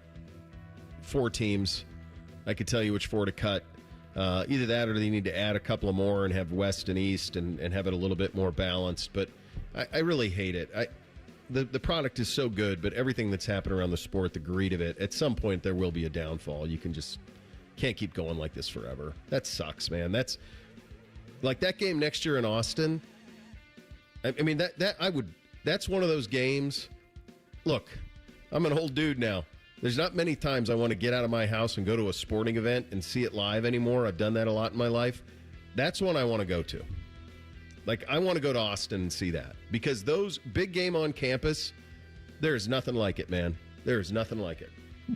4 teams. I could tell you which 4 to cut. Either that or they need to add a couple of more and have West and East and have it a little bit more balanced. But I really hate it. The product is so good, but everything that's happened around the sport, the greed of it, at some point there will be a downfall. You can't keep going like this forever. That sucks, man. That's like that game next year in Austin. I mean, that's one of those games. Look, I'm an old dude now. There's not many times I want to get out of my house and go to a sporting event and see it live anymore. I've done that a lot in my life. That's one I want to go to. Like, I want to go to Austin and see that. Because those big game on campus, there is nothing like it, man. There is nothing like it.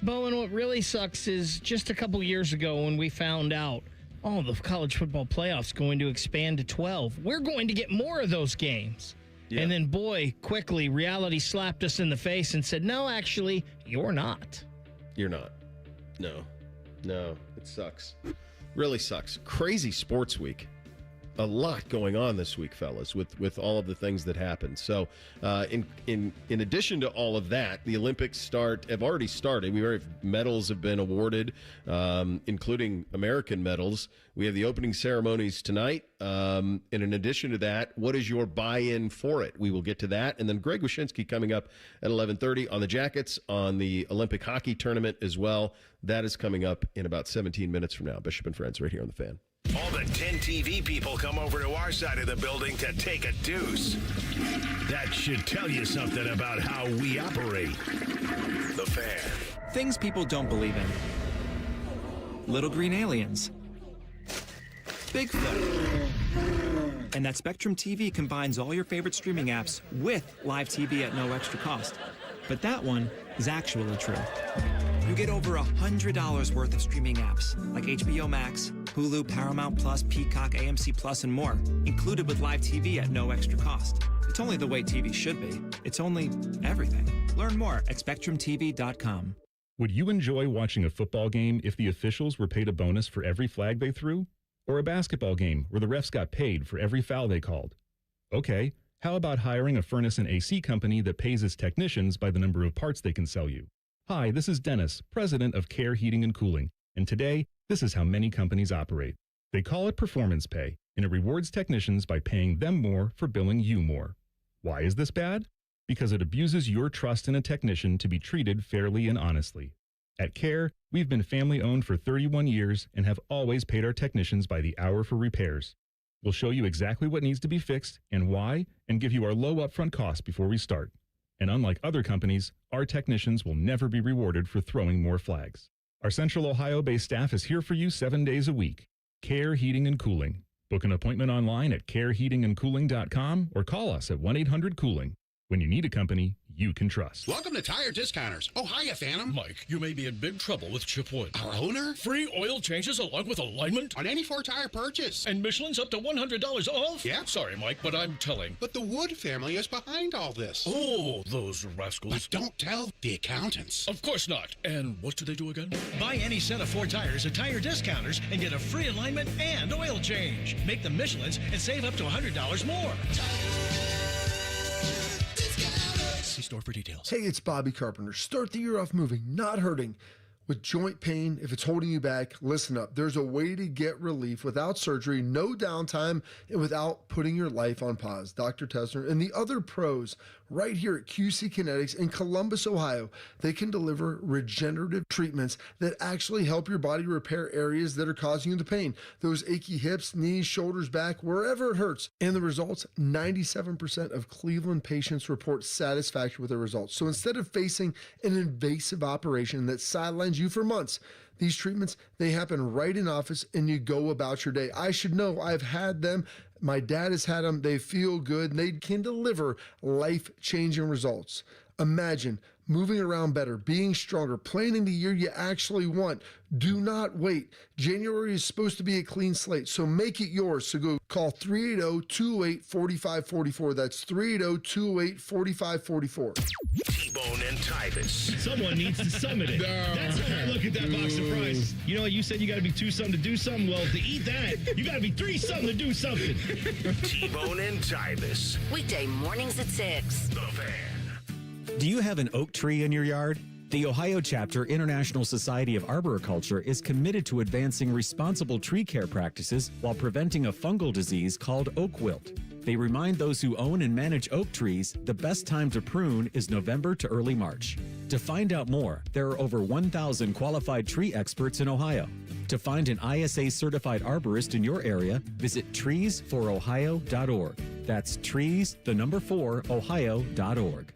Bo, and what really sucks is just a couple years ago when we found out, the college football playoffs going to expand to 12. We're going to get more of those games. Yeah. And then, boy, quickly, reality slapped us in the face and said, no, actually, you're not. You're not. No, it sucks. Really sucks. Crazy sports week. A lot going on this week, fellas, with all of the things that happened. So, in addition to all of that, the Olympics have already started. Medals have been awarded, including American medals. We have the opening ceremonies tonight. And in addition to that, what is your buy-in for it? We will get to that. And then Greg Wyshynski coming up at 11:30 on the Jackets, on the Olympic hockey tournament as well. That is coming up in about 17 minutes from now. Bishop and Friends right here on The Fan. All the 10 TV people come over to our side of the building to take a deuce. That should tell you something about how we operate. The Fan. Things people don't believe in. Little green aliens. Bigfoot. And that Spectrum TV combines all your favorite streaming apps with live TV at no extra cost. But that one is actually true. You get over $100 worth of streaming apps like HBO Max, Hulu, Paramount Plus, Peacock, AMC Plus, and more, included with live TV at no extra cost. It's only the way TV should be. It's only everything. Learn more at SpectrumTV.com. Would you enjoy watching a football game if the officials were paid a bonus for every flag they threw? Or a basketball game where the refs got paid for every foul they called? Okay, how about hiring a furnace and AC company that pays its technicians by the number of parts they can sell you? Hi, this is Dennis, president of Care Heating and Cooling, and today, this is how many companies operate. They call it performance pay, and it rewards technicians by paying them more for billing you more. Why is this bad? because it abuses your trust in a technician to be treated fairly and honestly. At CARE, we've been family-owned for 31 years and have always paid our technicians by the hour for repairs. We'll show you exactly what needs to be fixed and why, and give you our low upfront costs before we start. And unlike other companies, our technicians will never be rewarded for throwing more flags. Our Central Ohio-based staff is here for you 7 days a week. CARE Heating and Cooling. Book an appointment online at careheatingandcooling.com or call us at 1-800-COOLING. When you need a company you can trust. Welcome to Tire Discounters. Oh, hiya, Phantom. Mike, you may be in big trouble with Chip Wood. Our owner? Free oil changes along with alignment? On any 4-tire purchase. And Michelin's up to $100 off? Yeah. Sorry, Mike, but I'm telling. But the Wood family is behind all this. Oh, those rascals. But don't tell the accountants. Of course not. And what do they do again? Buy any set of 4 tires at Tire Discounters and get a free alignment and oil change. Make them Michelin's and save up to $100 more. See store for details. Hey, it's Bobby Carpenter. Start the year off moving, not hurting. With joint pain, if it's holding you back, listen up. There's a way to get relief without surgery, no downtime, and without putting your life on pause. Dr. Tesner and the other pros right here at QC Kinetics in Columbus, Ohio, they can deliver regenerative treatments that actually help your body repair areas that are causing you the pain. Those achy hips, knees, shoulders, back, wherever it hurts. And the results, 97% of Cleveland patients report satisfaction with the results. So instead of facing an invasive operation that sidelines you for months, these treatments, they happen right in office and you go about your day. I should know. I've had them. My dad has had them. They feel good and they can deliver life-changing results. Imagine moving around better, being stronger, planning the year you actually want. Do not wait. January is supposed to be a clean slate, so make it yours. So go call 380-208-4544. That's 380-208-4544. T-Bone and Tyvis. Someone needs to summit it. That's how I look at that box of fries. You know what? You said you got to be 2 something to do something. Well, to eat that, you got to be 3 something to do something. T-Bone and Tyvis. Weekday mornings at 6. The Fan. Do you have an oak tree in your yard? The Ohio Chapter International Society of Arboriculture is committed to advancing responsible tree care practices while preventing a fungal disease called oak wilt. They remind those who own and manage oak trees the best time to prune is November to early March. To find out more, there are over 1,000 qualified tree experts in Ohio. To find an ISA certified arborist in your area, visit treesforohio.org. That's trees, the number 4, ohio.org.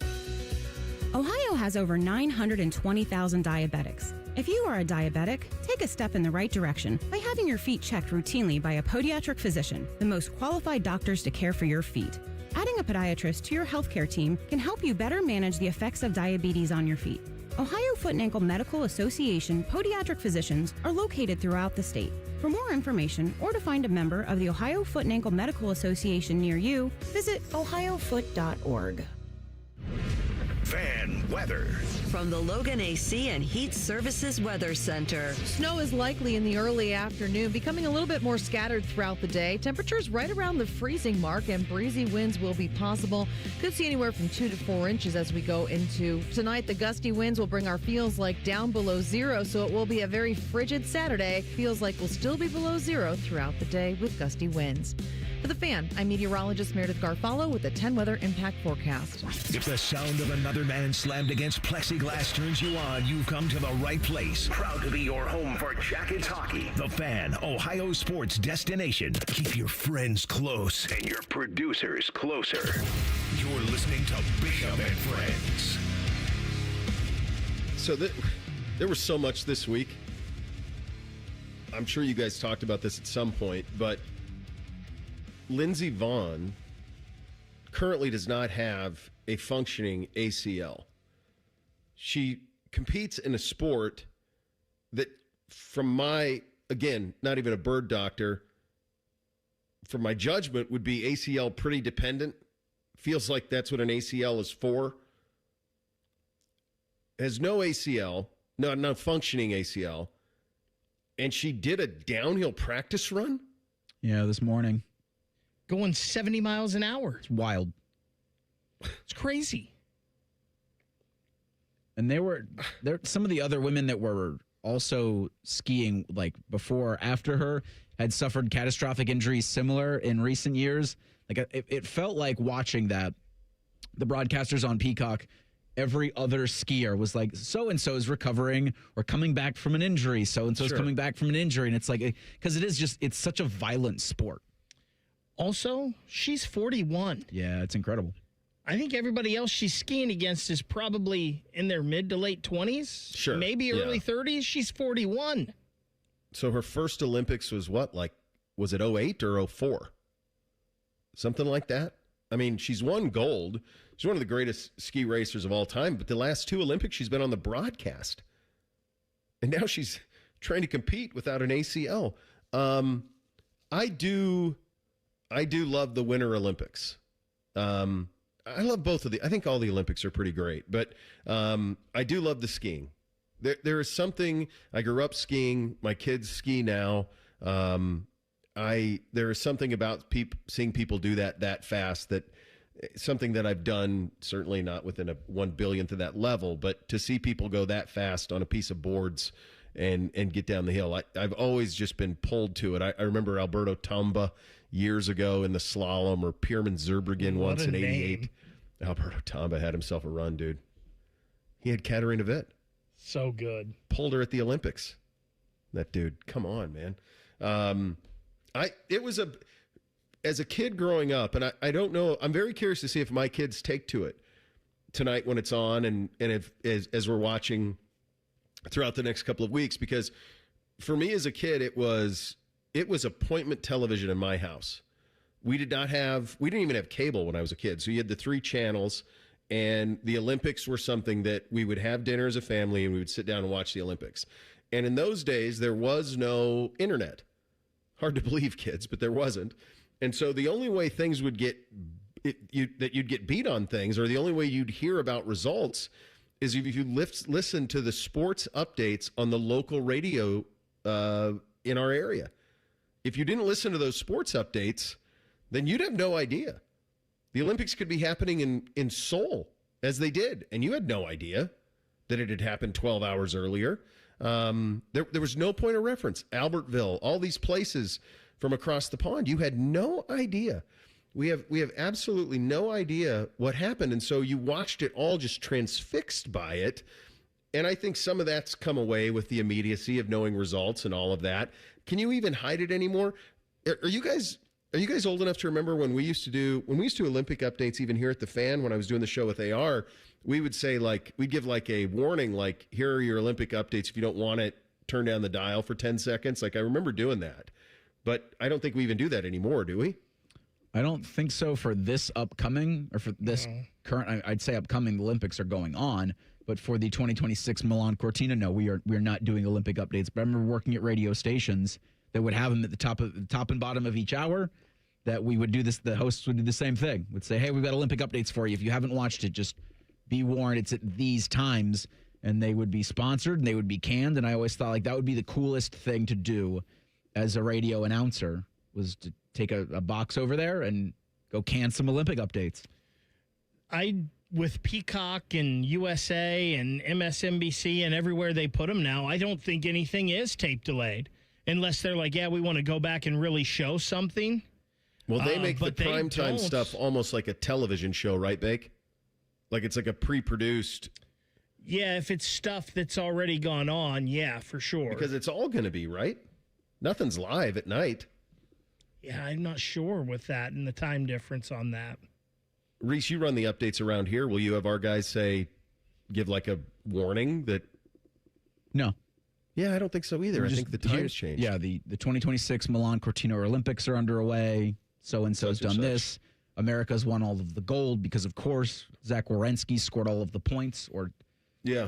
Ohio has over 920,000 diabetics. If you are a diabetic, take a step in the right direction by having your feet checked routinely by a podiatric physician, the most qualified doctors to care for your feet. Adding a podiatrist to your healthcare team can help you better manage the effects of diabetes on your feet. Ohio Foot and Ankle Medical Association podiatric physicians are located throughout the state. For more information or to find a member of the Ohio Foot and Ankle Medical Association near you, visit ohiofoot.org. Fan weather. From the Logan AC and Heat Services Weather Center. Snow is likely in the early afternoon, becoming a little bit more scattered throughout the day. Temperatures right around the freezing mark and breezy winds will be possible. Could see anywhere from 2 to 4 inches as we go into tonight. The gusty winds will bring our feels like down below 0, so it will be a very frigid Saturday. Feels like will still be below 0 throughout the day with gusty winds. For the Fan, I'm meteorologist Meredith Garfalo with the 10 Weather Impact Forecast. If the sound of another man slammed against plexiglass turns you on, you've come to the right place. Proud to be your home for Jackets hockey. The Fan, Ohio sports destination. Keep your friends close and your producers closer. You're listening to Bishop and Friends. So there was so much this week. I'm sure you guys talked about this at some point, but Lindsey Vonn currently does not have a functioning ACL. She competes in a sport that, from my, again, not even a bird doctor, from my judgment, would be ACL pretty dependent. Feels like that's what an ACL is for. Has no ACL, no functioning ACL, and she did a downhill practice run? Yeah, this morning. Going 70 miles an hour. It's wild. It's crazy. And there some of the other women that were also skiing like before or after her had suffered catastrophic injuries similar in recent years. Like it felt like watching that the broadcasters on Peacock, every other skier was like, so-and-so is recovering or coming back from an injury. So-and-so is coming back from an injury. And it's like, because it's such a violent sport. Also, she's 41. Yeah, it's incredible. I think everybody else she's skiing against is probably in their mid to late 20s. Sure. Maybe early 30s. She's 41. So her first Olympics was what? Like, was it 08 or 04? Something like that? I mean, she's won gold. She's one of the greatest ski racers of all time. But the last 2 Olympics, she's been on the broadcast. And now she's trying to compete without an ACL. I do love the Winter Olympics. I love both of the. I think all the Olympics are pretty great, but I do love the skiing. There is something. I grew up skiing. My kids ski now. There is something about seeing people do that fast, that something that I've done, certainly not within a 1/1000th of that level, but to see people go that fast on a piece of boards and get down the hill, I've always just been pulled to it. I remember Alberto Tomba years ago in the slalom, or Pierman Zurbriggen once in '88. Alberto Tomba had himself a run, dude. He had Katarina Witt. So good. Pulled her at the Olympics. That dude, come on, man. As a kid growing up, and I don't know, I'm very curious to see if my kids take to it tonight when it's on, and if as we're watching throughout the next couple of weeks, because for me as a kid, it was appointment television in my house. We didn't even have cable when I was a kid. So you had the 3 channels, and the Olympics were something that we would have dinner as a family, and we would sit down and watch the Olympics. And in those days, there was no internet. Hard to believe, kids, but there wasn't. And so the only way things would that you'd get beat on things, or the only way you'd hear about results, is if you listen to the sports updates on the local radio in our area. If you didn't listen to those sports updates, then you'd have no idea. The Olympics could be happening in Seoul, as they did, and you had no idea that it had happened 12 hours earlier. There was no point of reference. Albertville, all these places from across the pond, you had no idea. We have absolutely no idea what happened, and so you watched it all just transfixed by it. And I think some of that's come away with the immediacy of knowing results and all of that. Can you even hide it anymore? Are you guys old enough to remember when we used to do Olympic updates, even here at the Fan, when I was doing the show with AR, we would say, like, we'd give like a warning, like, here are your Olympic updates. If you don't want it, turn down the dial for 10 seconds. Like, I remember doing that, but I don't think we even do that anymore, do we? I don't think so for this upcoming, or for this current, I'd say upcoming. The Olympics are going on, but for the 2026 Milan Cortina, no, we're not doing Olympic updates. But I remember working at radio stations that would have them at the top and bottom of each hour, that we would do this. The hosts would do the same thing. Would say, hey, we've got Olympic updates for you. If you haven't watched it, just be warned, it's at these times. And they would be sponsored and they would be canned. And I always thought, like, that would be the coolest thing to do as a radio announcer, was to take a box over there and go can some Olympic updates. With Peacock and USA and MSNBC and everywhere they put them now, I don't think anything is tape delayed, unless they're like, yeah, we want to go back and really show something. Well, they make the primetime stuff almost like a television show, right, Bake? Like it's like a pre-produced. Yeah, if it's stuff that's already gone on, yeah, for sure. Because it's all going to be, right? Nothing's live at night. Yeah, I'm not sure with that and the time difference on that. Reese, you run the updates around here. Will you have our guys give like a warning that? No. Yeah, I don't think so either. I think the time's changed. Yeah, the 2026 Milan Cortina Olympics are underway. So-and-so's done this. America's won all of the gold because, of course, Zach Werenski scored all of the points, or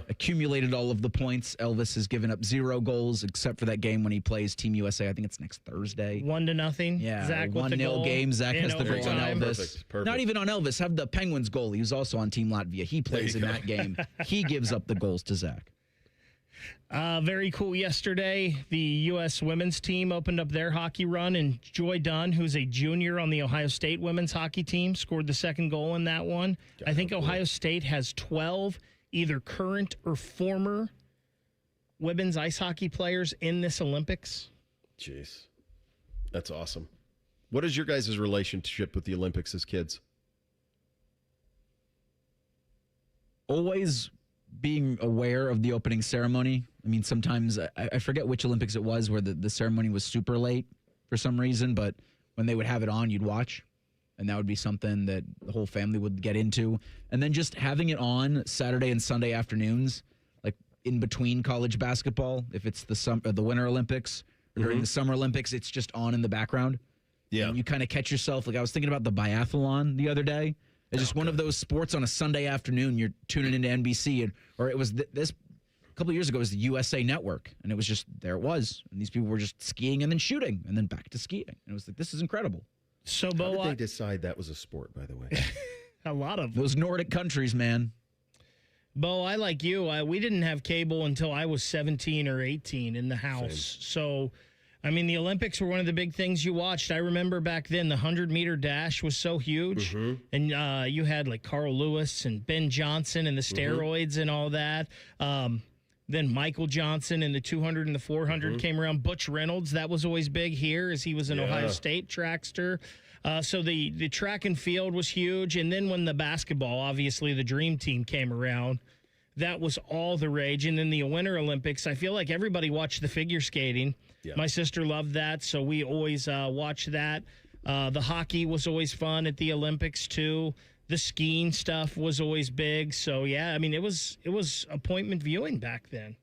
accumulated all of the points. Elvis has given up 0 goals except for that game when he plays Team USA. I think it's next Thursday. 1-0. Yeah, Zach 1-0 game. Zach has the goal on Elvis. Perfect. Not even on Elvis. Have the Penguins goalie, who's also on Team Latvia. He plays in that game. He gives up the goals to Zach. Very cool. Yesterday, the U.S. women's team opened up their hockey run, and Joy Dunn, who's a junior on the Ohio State women's hockey team, scored the second goal in that one. I think Ohio State has 12 either current or former women's ice hockey players in this Olympics. Jeez. That's awesome. What is your guys' relationship with the Olympics as kids? always being aware of the opening ceremony. I mean, sometimes I forget which Olympics it was where the ceremony was super late for some reason, but when they would have it on, you'd watch. And that would be something that the whole family would get into. And then just having it on Saturday and Sunday afternoons, like in between college basketball, if it's the Winter Olympics or during the Summer Olympics, it's just on in the background. Yeah. And you kind of catch yourself. Like I was thinking about the biathlon the other day. It's just one of those sports on a Sunday afternoon. You're tuning into NBC, or it was this a couple of years ago. It was the USA Network, and it was just there. It was, and these people were just skiing and then shooting, and then back to skiing. And it was like, this is incredible. So, How did they decide that was a sport, by the way? A lot of those Nordic countries, man. Bo, I like you. We didn't have cable until I was 17 or 18 in the house. Same. So, I mean, the Olympics were one of the big things you watched. I remember back then the 100-meter dash was so huge. And you had like Carl Lewis and Ben Johnson and the steroids and all that. Then Michael Johnson and the 200 and the 400 came around. Butch Reynolds, that was always big here as he was an Ohio State trackster. So the track and field was huge. And then when the basketball, obviously the Dream Team came around, that was all the rage. And then the Winter Olympics, I feel like everybody watched the figure skating. Yeah. My sister loved that, so we always watched that. The hockey was always fun at the Olympics, too. The skiing stuff was always big. So, yeah, I mean, it was appointment viewing back then.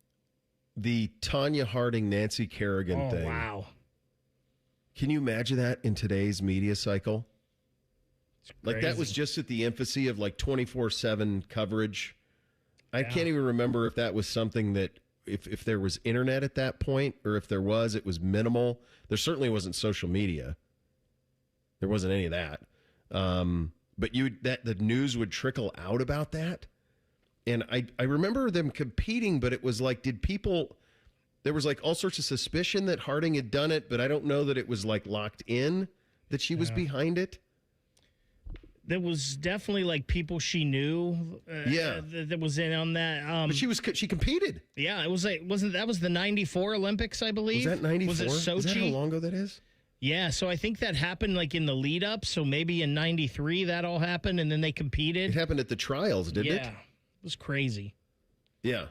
The Tanya Harding, Nancy Kerrigan thing. Oh, wow. Can you imagine that in today's media cycle? Like, that was just at the infancy of, like, 24/7 coverage. I can't even remember if that was something that, if there was internet at that point, or if there was, it was minimal. There certainly wasn't social media. There wasn't any of that. But the news would trickle out about that. And I remember them competing, but it was like, there was like all sorts of suspicion that Harding had done it, but I don't know that it was like locked in that she was behind it. There was definitely like people she knew that was in on that. But she competed. Yeah, it was that was the 94 Olympics, I believe. Was that 94? Was it Sochi? Is that how long ago that is? Yeah, so I think that happened like in the lead up. So maybe in 93 that all happened, and then they competed. It happened at the trials, didn't it? Yeah, it was crazy. Yeah.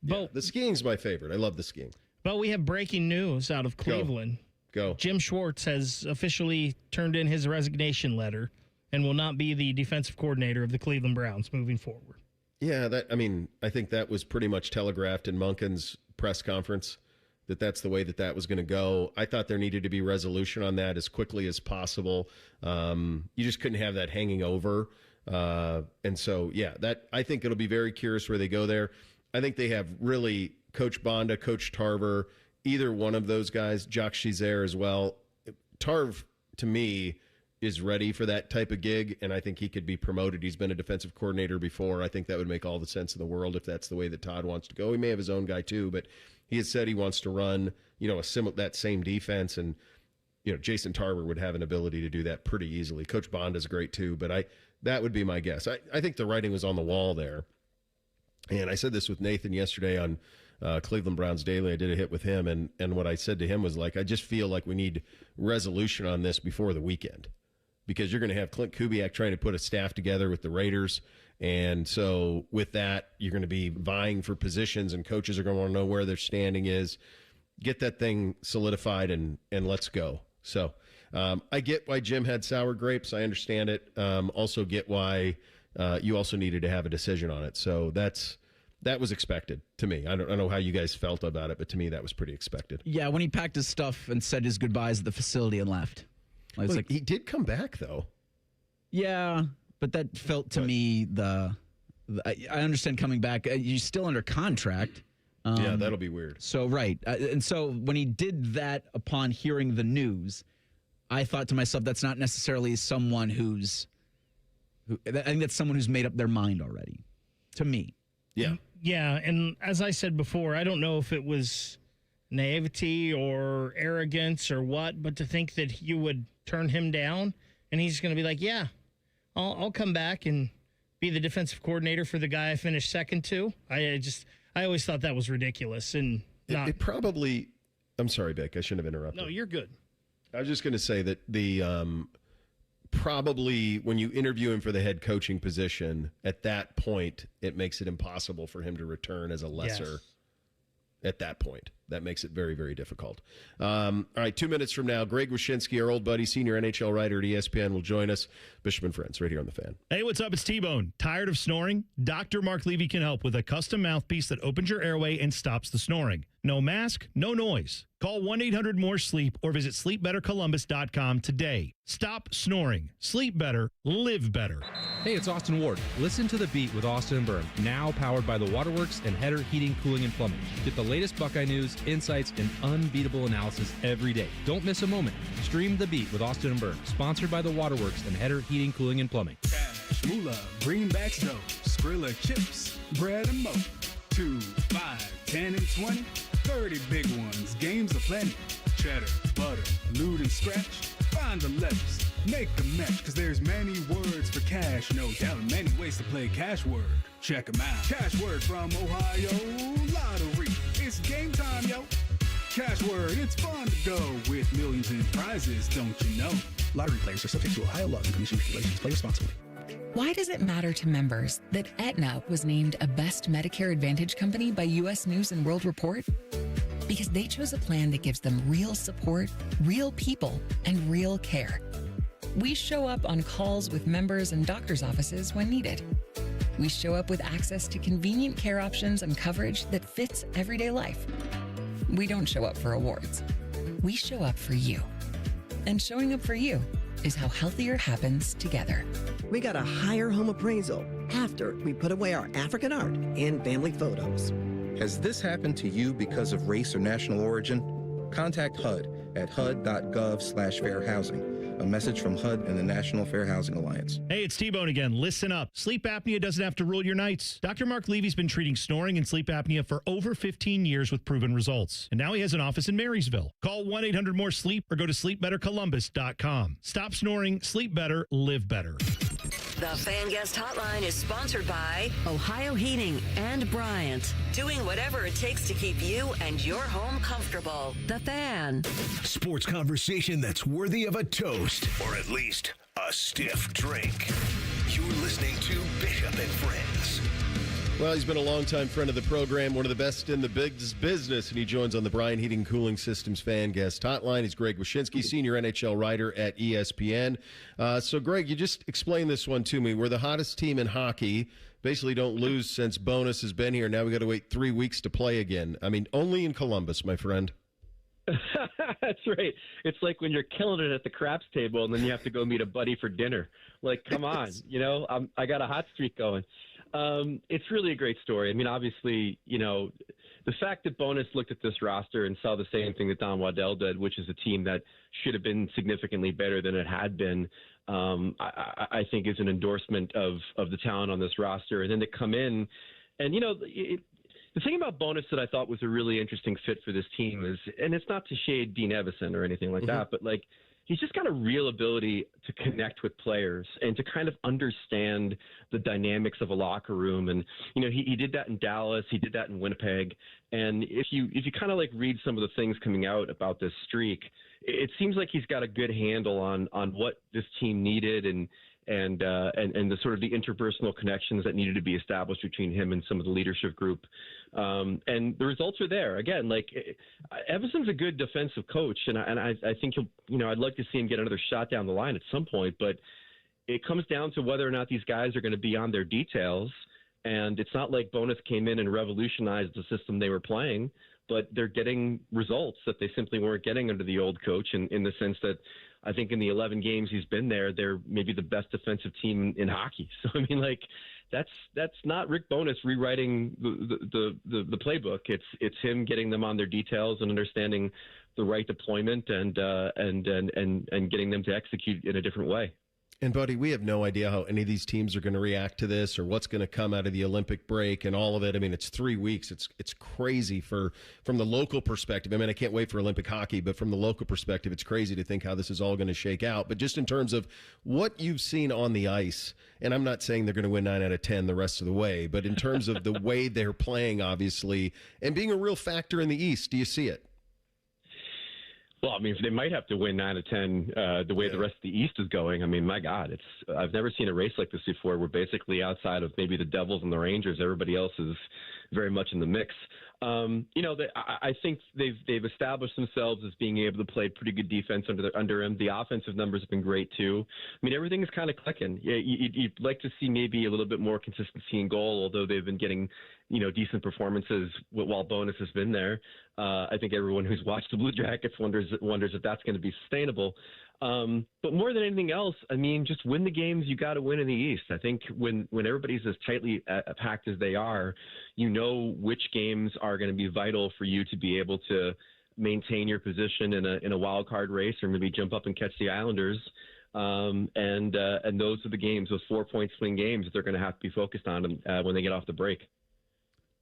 The skiing's my favorite. I love the skiing. But we have breaking news out of Cleveland. Go. Jim Schwartz has officially turned in his resignation letter and will not be the defensive coordinator of the Cleveland Browns moving forward. Yeah, I think that was pretty much telegraphed in Monken's press conference, that's the way that was going to go. I thought there needed to be resolution on that as quickly as possible. You just couldn't have that hanging over. And so, I think it'll be very curious where they go there. I think they have really Coach Bonda, Coach Tarver, either one of those guys, Jacques Chizer as well. Tarv, to me, is ready for that type of gig, and I think he could be promoted. He's been a defensive coordinator before. I think that would make all the sense in the world if that's the way that Todd wants to go. He may have his own guy too, but he has said he wants to run, that same defense, and Jason Tarver would have an ability to do that pretty easily. Coach Bond is great too, but that would be my guess. I think the writing was on the wall there, and I said this with Nathan yesterday on Cleveland Browns Daily. I did a hit with him, and what I said to him was like, I just feel like we need resolution on this before the weekend, because you're going to have Clint Kubiak trying to put a staff together with the Raiders. And so with that, you're going to be vying for positions, and coaches are going to want to know where their standing is. Get that thing solidified and let's go. So I get why Jim had sour grapes. I understand it. Also get why you also needed to have a decision on it. So that was expected to me. I don't know how you guys felt about it, but to me that was pretty expected. Yeah, when he packed his stuff and said his goodbyes at the facility and left. Like, he did come back, though. Yeah, but that felt to me I understand coming back. You're still under contract. Yeah, that'll be weird. So, right. And so when he did that upon hearing the news, I thought to myself, that's not necessarily someone I think that's someone who's made up their mind already, to me. Yeah. Yeah, and as I said before, I don't know if it was naivety or arrogance or what, but to think that you would turn him down and he's going to be like, yeah, I'll come back and be the defensive coordinator for the guy I finished second to. I always thought that was ridiculous. And it probably, I'm sorry, Beck, I shouldn't have interrupted. No, you're good. I was just going to say that the probably, when you interview him for the head coaching position, at that point, it makes it impossible for him to return as a lesser. Yes. At that point, that makes it very, very difficult. All right, 2 minutes from now, Greg Wyshynski, our old buddy, senior NHL writer at ESPN, will join us. Bishop and Friends, right here on The Fan. Hey, what's up? It's T-Bone. Tired of snoring? Dr. Mark Levy can help with a custom mouthpiece that opens your airway and stops the snoring. No mask, no noise. Call 1-800-MORE-SLEEP or visit sleepbettercolumbus.com today. Stop snoring. Sleep better. Live better. Hey, it's Austin Ward. Listen to The Beat with Austin and Byrne, now powered by the Waterworks and Header Heating, Cooling, and Plumbing. Get the latest Buckeye news, insights, and unbeatable analysis every day. Don't miss a moment. Stream The Beat with Austin and Byrne, sponsored by the Waterworks and Header Heating, Cooling, and Plumbing. Cash, moolah, greenbacks, dough, Skrilla chips, bread and mo. 2, 5, 10, and 20, 30 big ones, games of plenty. Cheddar, butter, loot and scratch, find the letters, make a match, cause there's many words for cash, no doubt, many ways to play cash word. Check 'em out. Cash word from Ohio Lottery. It's game time, yo. Cash word, it's fun to go with millions in prizes, don't you know? Lottery players are subject to Ohio laws and commission regulations. Play responsibly. Why does it matter to members that Aetna was named a Best Medicare Advantage company by U.S. News & World Report? Because they chose a plan that gives them real support, real people, and real care. We show up on calls with members and doctors' offices when needed. We show up with access to convenient care options and coverage that fits everyday life. We don't show up for awards. We show up for you. And showing up for you is how healthier happens together. We got a higher home appraisal after we put away our African art and family photos. Has this happened to you because of race or national origin? Contact HUD at hud.gov/fair housing. A message from HUD and the National Fair Housing Alliance. Hey, it's T-Bone again. Listen up. Sleep apnea doesn't have to rule your nights. Dr. Mark Levy's been treating snoring and sleep apnea for over 15 years with proven results. And now he has an office in Marysville. Call 1-800-MORE-SLEEP or go to sleepbettercolumbus.com. Stop snoring, sleep better, live better. The Fan Guest Hotline is sponsored by Ohio Heating and Bryant. Doing whatever it takes to keep you and your home comfortable. The Fan. Sports conversation that's worthy of a toast, or at least a stiff drink. You're listening to Bishop and Friends. Well, he's been a longtime friend of the program, one of the best in the business, and he joins on the Bryan Heating Cooling Systems Fan Guest Hotline. He's Greg Wyshynski, senior NHL writer at ESPN. So, Greg, you just explained this one to me. We're the hottest team in hockey. Basically don't lose since Bonus has been here. Now we got to wait 3 weeks to play again. I mean, only in Columbus, my friend. That's right. It's like when you're killing it at the craps table and then you have to go meet a buddy for dinner. Like, come on, I got a hot streak going. It's really a great story. I mean, obviously, the fact that Bonus looked at this roster and saw the same thing that Don Waddell did, which is a team that should have been significantly better than it had been, I think is an endorsement of the talent on this roster. And then to come in and, the thing about Bonus that I thought was a really interesting fit for this team is, and it's not to shade Dean Evison or anything like that, but he's just got a real ability to connect with players and to kind of understand the dynamics of a locker room. And, he did that in Dallas. He did that in Winnipeg. And if you kind of read some of the things coming out about this streak, it seems like he's got a good handle on what this team needed and the sort of the interpersonal connections that needed to be established between him and some of the leadership group. And the results are there. Again, Evanson's a good defensive coach, and I think I'd like to see him get another shot down the line at some point, but it comes down to whether or not these guys are going to be on their details. And it's not like Bonus came in and revolutionized the system they were playing, but they're getting results that they simply weren't getting under the old coach in the sense that I think in the 11 games he's been there, they're maybe the best defensive team in hockey. So, I mean, that's not Rick Bonus rewriting the playbook. It's him getting them on their details and understanding the right deployment and getting them to execute in a different way. And, buddy, we have no idea how any of these teams are going to react to this or what's going to come out of the Olympic break and all of it. I mean, it's 3 weeks. It's crazy from the local perspective. I mean, I can't wait for Olympic hockey, but from the local perspective, it's crazy to think how this is all going to shake out. But just in terms of what you've seen on the ice, and I'm not saying they're going to win 9 out of 10 the rest of the way, but in terms of the way they're playing, obviously, and being a real factor in the East, do you see it? Well, I mean, they might have to win 9 of 10 the way the rest of the East is going. I mean, my God, I've never seen a race like this before. We're basically outside of maybe the Devils and the Rangers. Everybody else is very much in the mix. I think they've established themselves as being able to play pretty good defense under him. The offensive numbers have been great too. I mean, everything is kind of clicking. You'd like to see maybe a little bit more consistency in goal, although they've been getting decent performances while Bonus has been there. I think everyone who's watched the Blue Jackets wonders if that's going to be sustainable. But more than anything else, I mean, just win the games you got to win in the East. I think when everybody's as tightly packed as they are, which games are going to be vital for you to be able to maintain your position in a wild card race, or maybe jump up and catch the Islanders. And those are the games, those 4-point swing games that they're going to have to be focused on when they get off the break.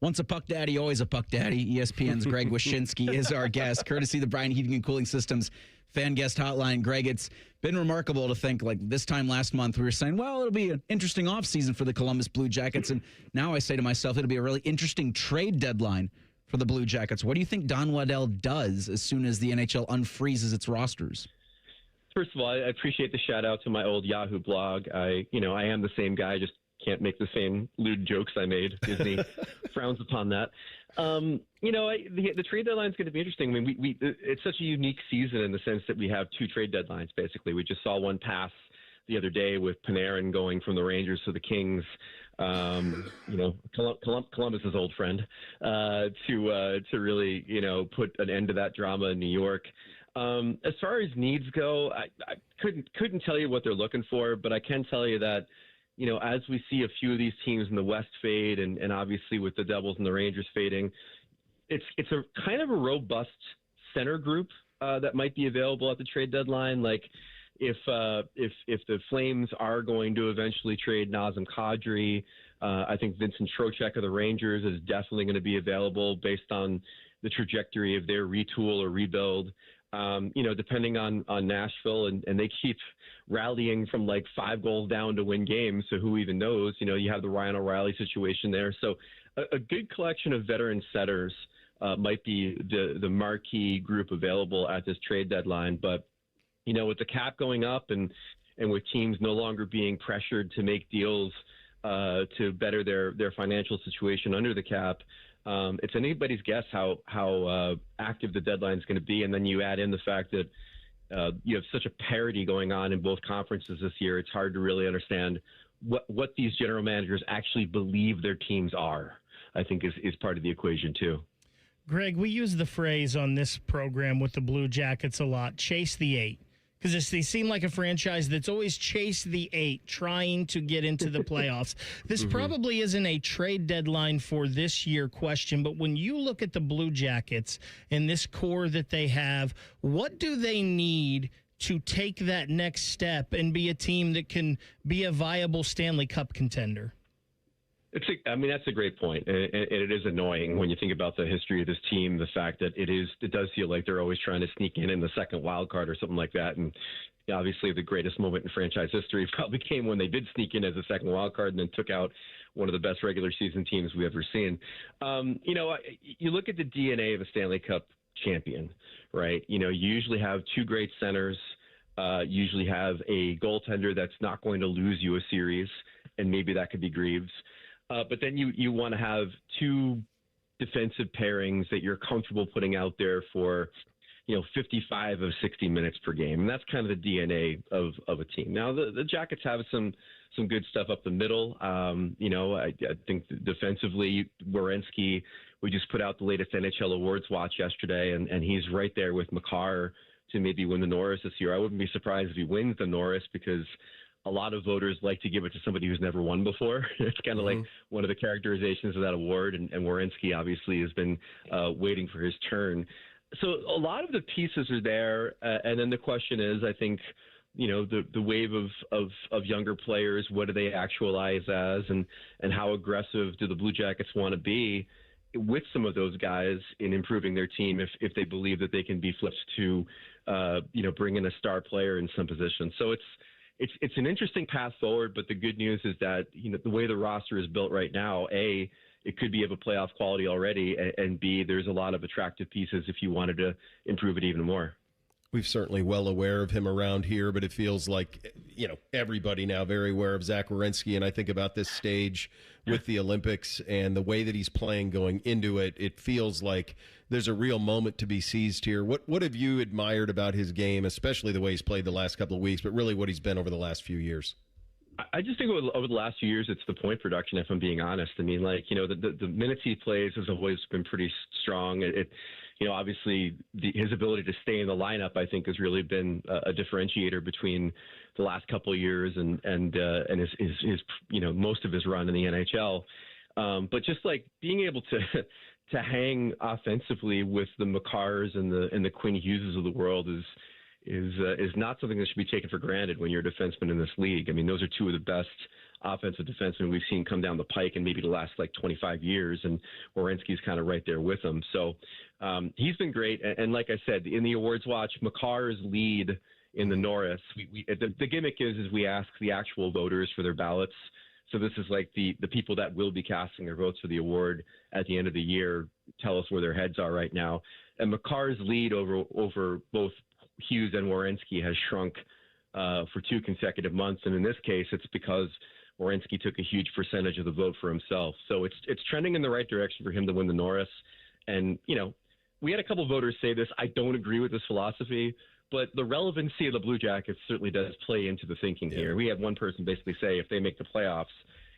Once a puck daddy, always a puck daddy. ESPN's Greg Wyshynski is our guest, courtesy of the Bryan Heating and Cooling Systems fan guest hotline. Greg, it's been remarkable to think, like this time last month, we were saying, well, it'll be an interesting offseason for the Columbus Blue Jackets. And now I say to myself, it'll be a really interesting trade deadline for the Blue Jackets. What do you think Don Waddell does as soon as the NHL unfreezes its rosters? First of all, I appreciate the shout out to my old Yahoo blog. I am the same guy, just can't make the same lewd jokes I made. Disney frowns upon that. The trade deadline is going to be interesting. I mean, it's such a unique season in the sense that we have 2 trade deadlines, basically. We just saw one pass the other day with Panarin going from the Rangers to the Kings, Columbus's old friend, to really, put an end to that drama in New York. As far as needs go, I couldn't tell you what they're looking for, but I can tell you that, as we see a few of these teams in the West fade, and obviously with the Devils and the Rangers fading, it's a kind of a robust center group that might be available at the trade deadline. Like if the Flames are going to eventually trade Nazem Kadri, I think Vincent Trocheck of the Rangers is definitely going to be available based on the trajectory of their retool or rebuild. Depending on Nashville, and they keep rallying from like 5 goals down to win games. So who even knows? You have the Ryan O'Reilly situation there. So a good collection of veteran setters might be the marquee group available at this trade deadline. But, with the cap going up and with teams no longer being pressured to make deals to better their financial situation under the cap, it's anybody's guess how active the deadline is going to be. And then you add in the fact that you have such a parity going on in both conferences this year. It's hard to really understand what these general managers actually believe their teams are, I think is part of the equation too. Greg, we use the phrase on this program with the Blue Jackets a lot, chase the 8. Because they seem like a franchise that's always chased the 8, trying to get into the playoffs. This probably isn't a trade deadline for this year question, but when you look at the Blue Jackets and this core that they have, what do they need to take that next step and be a team that can be a viable Stanley Cup contender? That's a great point. And it is annoying when you think about the history of this team, the fact that it does feel like they're always trying to sneak in the second wild card or something like that. And obviously the greatest moment in franchise history probably came when they did sneak in as a second wild card and then took out one of the best regular season teams we've ever seen. You look at the DNA of a Stanley Cup champion, right? You usually have 2 great centers, usually have a goaltender that's not going to lose you a series, and maybe that could be Greaves. But then you want to have 2 defensive pairings that you're comfortable putting out there for, 55 of 60 minutes per game. And that's kind of the DNA of a team. Now, the Jackets have some good stuff up the middle. I think defensively, Werenski, we just put out the latest NHL Awards watch yesterday, and he's right there with Makar to maybe win the Norris this year. I wouldn't be surprised if he wins the Norris because a lot of voters like to give it to somebody who's never won before. It's kind of like one of the characterizations of that award, and Werenski obviously has been waiting for his turn. So a lot of the pieces are there, and then the question is, I think, the wave of younger players, what do they actualize as, and how aggressive do the Blue Jackets want to be with some of those guys in improving their team if they believe that they can be flipped to, bring in a star player in some position. So it's an interesting path forward, but the good news is that, the way the roster is built right now, A, it could be of a playoff quality already, and B, there's a lot of attractive pieces if you wanted to improve it even more. We've certainly well aware of him around here, but it feels like, everybody now very aware of Zach Werenski. And I think about this stage with the Olympics and the way that he's playing going into it, it feels like there's a real moment to be seized here. What have you admired about his game, especially the way he's played the last couple of weeks, but really what he's been over the last few years? I just think over the last few years, it's the point production, if I'm being honest. I mean, the minutes he plays has always been pretty strong. Obviously his ability to stay in the lineup, I think, has really been a differentiator between the last couple of years and his most of his run in the NHL. But just like being able to hang offensively with the Makars and the Quinn Hugheses of the world is not something that should be taken for granted when you're a defenseman in this league. I mean, those are two of the best offensive defensemen we've seen come down the pike in maybe the last 25 years, and Werenski's kind of right there with him. So he's been great. And like I said, in the awards watch, Makar's lead in the Norris, the gimmick is we ask the actual voters for their ballots. So this is like the people that will be casting their votes for the award at the end of the year tell us where their heads are right now. And Makar's lead over both Hughes and Werenski has shrunk for 2 consecutive months. And in this case, it's because Werenski took a huge percentage of the vote for himself. So it's trending in the right direction for him to win the Norris. And, we had a couple voters say this. I don't agree with this philosophy, but the relevancy of the Blue Jackets certainly does play into the thinking here. We had one person basically say if they make the playoffs,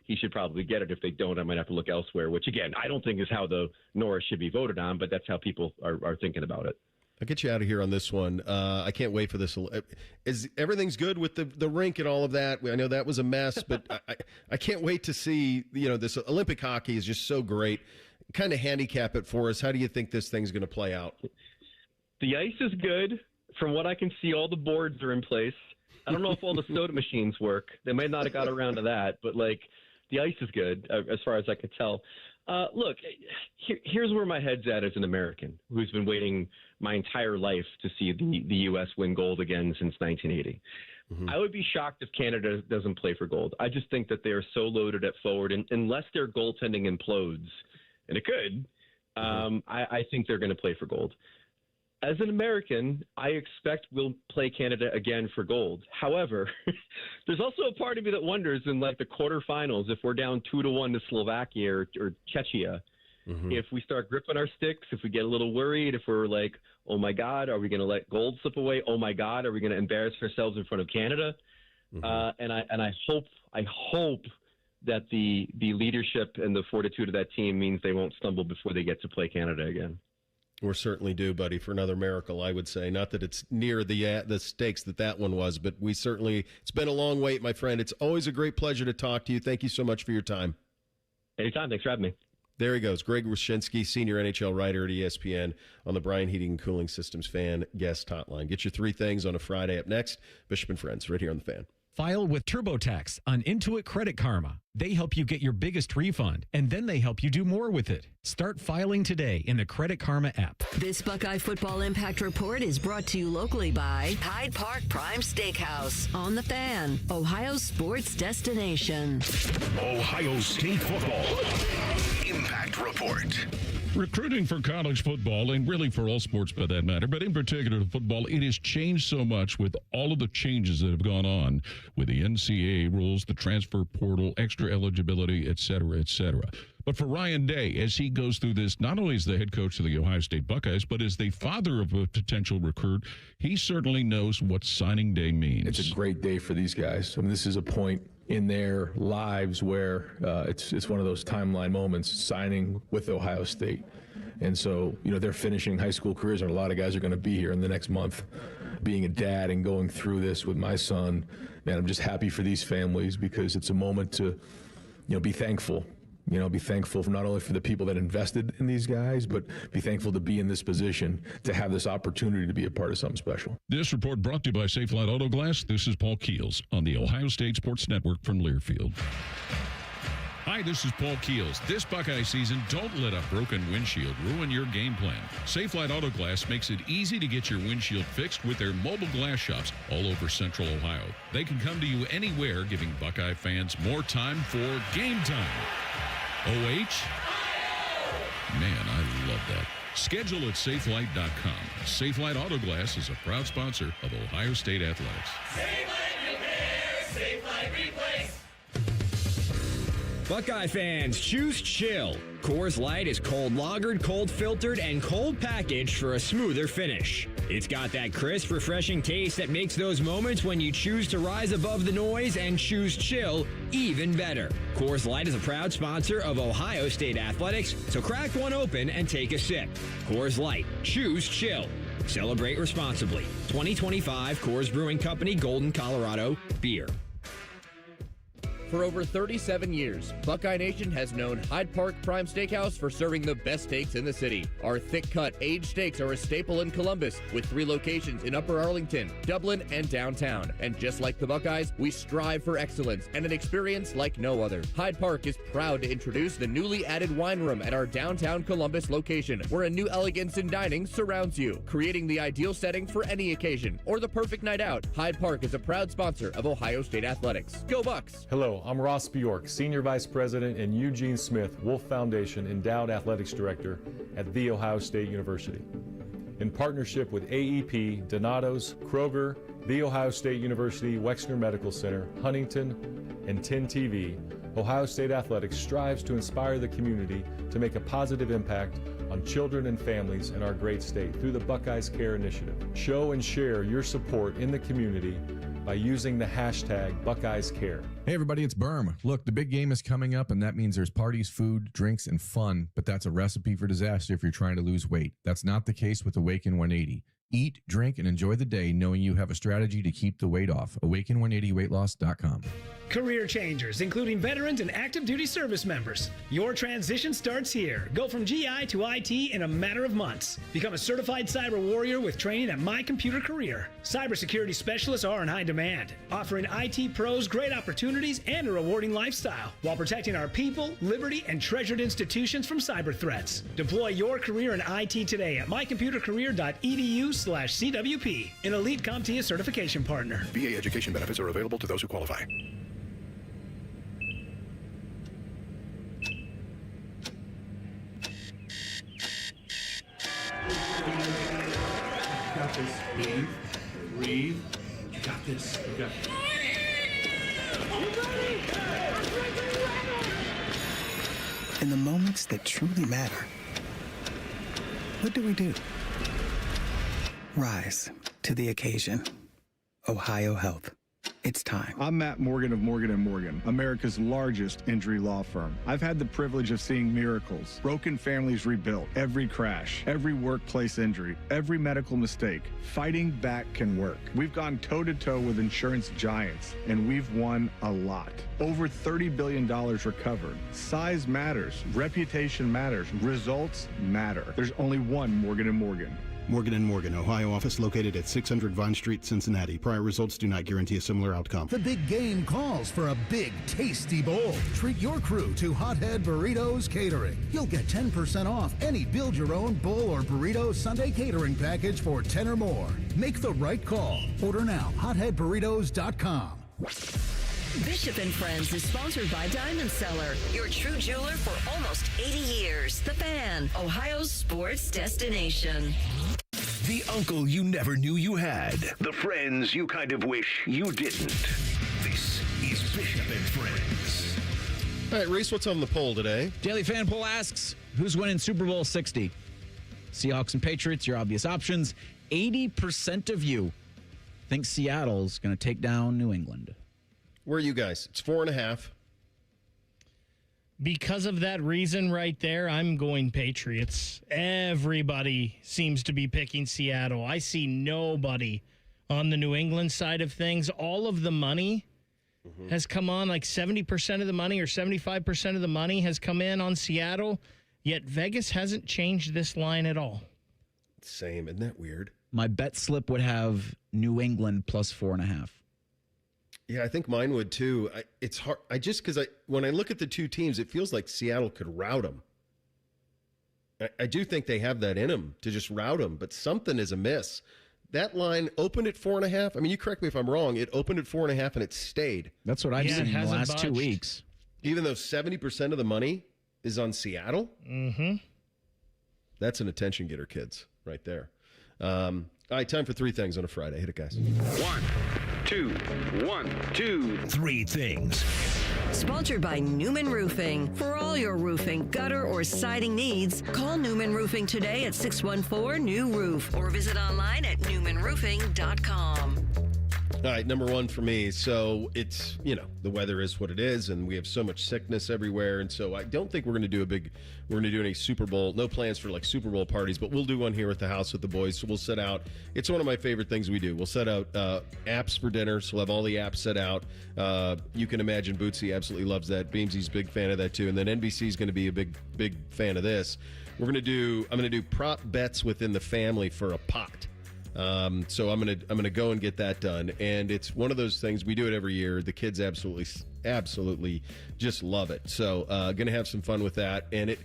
he should probably get it. If they don't, I might have to look elsewhere, which, again, I don't think is how the Norris should be voted on, but that's how people are thinking about it. I'll get you out of here on this one. I can't wait for this. Everything's good with the rink and all of that? I know that was a mess, but I can't wait to see, this Olympic hockey is just so great. Kind of handicap it for us. How do you think this thing's going to play out? The ice is good. From what I can see, all the boards are in place. I don't know if all the soda machines work. They might not have got around to that, but the ice is good as far as I can tell. Look, here's where my head's at as an American who's been waiting my entire life to see the U.S. win gold again since 1980. Mm-hmm. I would be shocked if Canada doesn't play for gold. I just think that they are so loaded at forward, and unless their goaltending implodes, and it could, I think they're going to play for gold. As an American, I expect we'll play Canada again for gold. However, there's also a part of me that wonders in the quarterfinals, if we're down 2-1 to Slovakia or Czechia, if we start gripping our sticks, if we get a little worried, if we're like, oh my God, are we going to let gold slip away? Oh my God, are we going to embarrass ourselves in front of Canada? And I hope that the leadership and the fortitude of that team means they won't stumble before they get to play Canada again. We're certainly due, buddy, for another miracle, I would say. Not that it's near the stakes that one was, but it's been a long wait, my friend. It's always a great pleasure to talk to you. Thank you so much for your time. Anytime. Thanks for having me. There he goes. Greg Wyshynski, senior NHL writer at ESPN on the Bryan Heating and Cooling Systems Fan Guest Hotline. Get your 3 things on a Friday. Up next, Bishop and Friends, right here on the Fan. File with TurboTax on Intuit Credit Karma. They help you get your biggest refund, and then they help you do more with it. Start filing today in the Credit Karma app. This Buckeye Football Impact Report is brought to you locally by Hyde Park Prime Steakhouse on the Fan, Ohio's sports destination. Ohio State football Impact Report. Recruiting for college football, and really for all sports for that matter, but in particular football, it has changed so much with all of the changes that have gone on with the NCAA rules, the transfer portal, extra eligibility, et cetera, et cetera. But for Ryan Day, as he goes through this, not only as the head coach of the Ohio State Buckeyes, but as the father of a potential recruit, he certainly knows what signing day means. It's a great day for these guys. I mean, this is a point in their lives where it's one of those timeline moments, signing with Ohio State. And so, they're finishing high school careers, and a lot of guys are going to be here in the next month. Being a dad and going through this with my son, man, I'm just happy for these families because it's a moment to, be thankful. Be thankful for not only for the people that invested in these guys, but be thankful to be in this position, to have this opportunity to be a part of something special. This report brought to you by Safe Light Auto Glass. This is Paul Keels on the Ohio State Sports Network from Learfield. Hi, this is Paul Keels. This Buckeye season, don't let a broken windshield ruin your game plan. Safe Light Auto Glass makes it easy to get your windshield fixed with their mobile glass shops all over Central Ohio. They can come to you anywhere, giving Buckeye fans more time for game time. OH? Man, I love that. Schedule at safelight.com. Safelight Auto Glass is a proud sponsor of Ohio State Athletics. Buckeye fans, choose chill. Coors Light is cold lagered, cold filtered, and cold packaged for a smoother finish. It's got that crisp, refreshing taste that makes those moments when you choose to rise above the noise and choose chill even better. Coors Light is a proud sponsor of Ohio State Athletics, so crack one open and take a sip. Coors Light, choose chill. Celebrate responsibly. 2025 Coors Brewing Company, Golden, Colorado, beer. For over 37 years, Buckeye Nation has known Hyde Park Prime Steakhouse for serving the best steaks in the city. Our thick-cut, aged steaks are a staple in Columbus, with 3 locations in Upper Arlington, Dublin, and downtown. And just like the Buckeyes, we strive for excellence and an experience like no other. Hyde Park is proud to introduce the newly added wine room at our downtown Columbus location, where a new elegance in dining surrounds you, creating the ideal setting for any occasion or the perfect night out. Hyde Park is a proud sponsor of Ohio State Athletics. Go Bucks! Hello, I'm Ross Bjork, Senior Vice President and Eugene Smith, Wolf Foundation Endowed Athletics Director at The Ohio State University. In partnership with AEP, Donato's, Kroger, The Ohio State University, Wexner Medical Center, Huntington, and 10 TV, Ohio State Athletics strives to inspire the community to make a positive impact on children and families in our great state through the Buckeyes Care Initiative. Show and share your support in the community by using the hashtag BuckeyesCare. Hey everybody, it's Berm. Look, the big game is coming up, and that means there's parties, food, drinks, and fun, but that's a recipe for disaster if you're trying to lose weight. That's not the case with Awaken 180. Eat, drink, and enjoy the day knowing you have a strategy to keep the weight off. Awaken180weightloss.com. Career changers, including veterans and active duty service members. Your transition starts here. Go from GI to IT in a matter of months. Become a certified cyber warrior with training at My Computer Career. Cybersecurity specialists are in high demand, offering IT pros great opportunities and a rewarding lifestyle while protecting our people, liberty, and treasured institutions from cyber threats. Deploy your career in IT today at mycomputercareer.edu/CWP, an elite CompTIA certification partner. VA education benefits are available to those who qualify. Got this. Breathe. Breathe. You got this. You got this. In the moments that truly matter, what do? Rise to the occasion. Ohio Health. It's time. I'm Matt Morgan of Morgan & Morgan, America's largest injury law firm. I've had the privilege of seeing miracles, broken families rebuilt, every crash, every workplace injury, every medical mistake. Fighting back can work. We've gone toe-to-toe with insurance giants, and we've won a lot. Over $30 billion recovered. Size matters. Reputation matters. Results matter. There's only one Morgan & Morgan. Morgan & Morgan, Ohio office located at 600 Vine Street, Cincinnati. Prior results do not guarantee a similar outcome. The big game calls for a big, tasty bowl. Treat your crew to Hothead Burritos Catering. You'll get 10% off any build-your-own bowl or burrito Sunday catering package for 10 or more. Make the right call. Order now, hotheadburritos.com. Bishop and Friends is sponsored by Diamond Seller, your true jeweler for almost 80 years. The Fan, Ohio's sports destination. The uncle you never knew you had. The friends you kind of wish you didn't. This is Bishop and Friends. All right, Reese, what's on the poll today? Daily Fan Poll asks, who's winning Super Bowl 60? Seahawks and Patriots, your obvious options. 80% of you think Seattle's going to take down New England. Where are you guys? It's 4.5. Because of that reason right there, I'm going Patriots. Everybody seems to be picking Seattle. I see nobody on the New England side of things. All of the money has come on, like 70% of the money or 75% of the money has come in on Seattle, yet Vegas hasn't changed this line at all. Same. Isn't that weird? My bet slip would have New England plus 4.5. Yeah, I think mine would too. It's hard. When I look at the two teams, it feels like Seattle could rout them. I do think they have that in them to just rout them, but something is amiss. That line opened at 4.5. I mean, you correct me if I'm wrong. It opened at 4.5 and it stayed. That's what I've seen in the last 2 weeks. Even though 70% of the money is on Seattle. Mm-hmm. That's an attention getter, kids, right there. All right, time for three things on a Friday. Hit it, guys. 1, 2, 1, 2, 3 things. Sponsored by Newman Roofing. For all your roofing, gutter, or siding needs, call Newman Roofing today at 614-NEW-ROOF or visit online at newmanroofing.com. All right, number one for me. So it's, the weather is what it is, and we have so much sickness everywhere. And so I don't think we're going to do any Super Bowl, no plans for like Super Bowl parties, but we'll do one here at the house with the boys. So we'll set out, it's one of my favorite things we do. We'll set out apps for dinner. So we'll have all the apps set out. You can imagine Bootsy absolutely loves that. Beamsy's a big fan of that too. And then NBC's going to be a big fan of this. I'm going to do prop bets within the family for a pot. So I'm gonna go and get that done, and it's one of those things we do it every year. The kids absolutely just love it. So gonna have some fun with that, and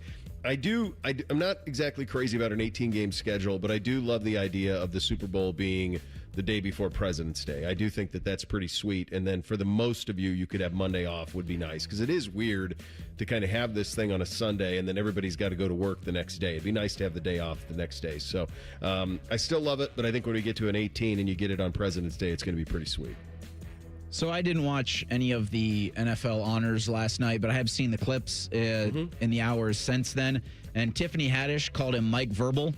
I'm not exactly crazy about an 18-game schedule, but I do love the idea of the Super Bowl being the day before President's Day. I do think that that's pretty sweet, and then for the most of you could have Monday off would be nice, because it is weird to kind of have this thing on a Sunday and then everybody's got to go to work the next day. It'd be nice to have the day off the next day. So I still love it, but I think when we get to an 18 and you get it on President's Day, it's going to be pretty sweet. So I didn't watch any of the NFL honors last night, but I have seen the clips in the hours since then, and Tiffany Haddish called him Mike Vrabel.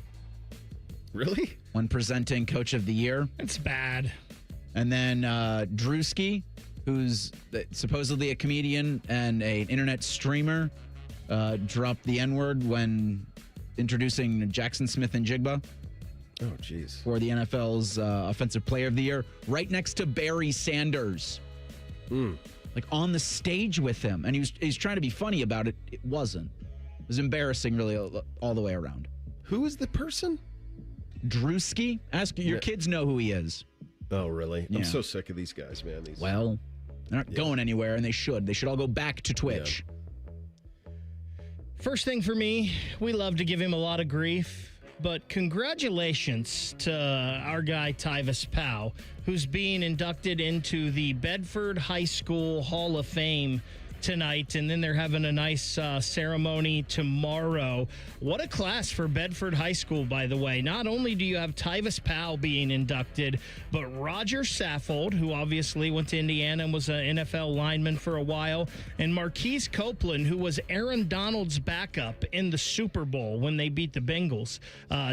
Really? When presenting Coach of the Year. It's bad. And then Drewski, who's supposedly a comedian and an internet streamer, dropped the N-word when introducing Jackson Smith and Jigba. Oh, jeez. For the NFL's Offensive Player of the Year, right next to Barry Sanders. Like on the stage with him. And he's trying to be funny about it. It wasn't. It was embarrassing, really, all the way around. Who is the person? Drewski? Ask your kids know who he is. Oh, really? Yeah. I'm so sick of these guys, man. Well, they're not going anywhere, and they should. They should all go back to Twitch. Yeah. First thing for me, we love to give him a lot of grief, but congratulations to our guy Tyvis Powell, who's being inducted into the Bedford High School Hall of Fame tonight, and then they're having a nice ceremony tomorrow. What a class for Bedford High School, by the way. Not only do you have Tyvis Powell being inducted, but Roger Saffold, who obviously went to Indiana and was an NFL lineman for a while, and Marquise Copeland, who was Aaron Donald's backup in the Super Bowl when they beat the Bengals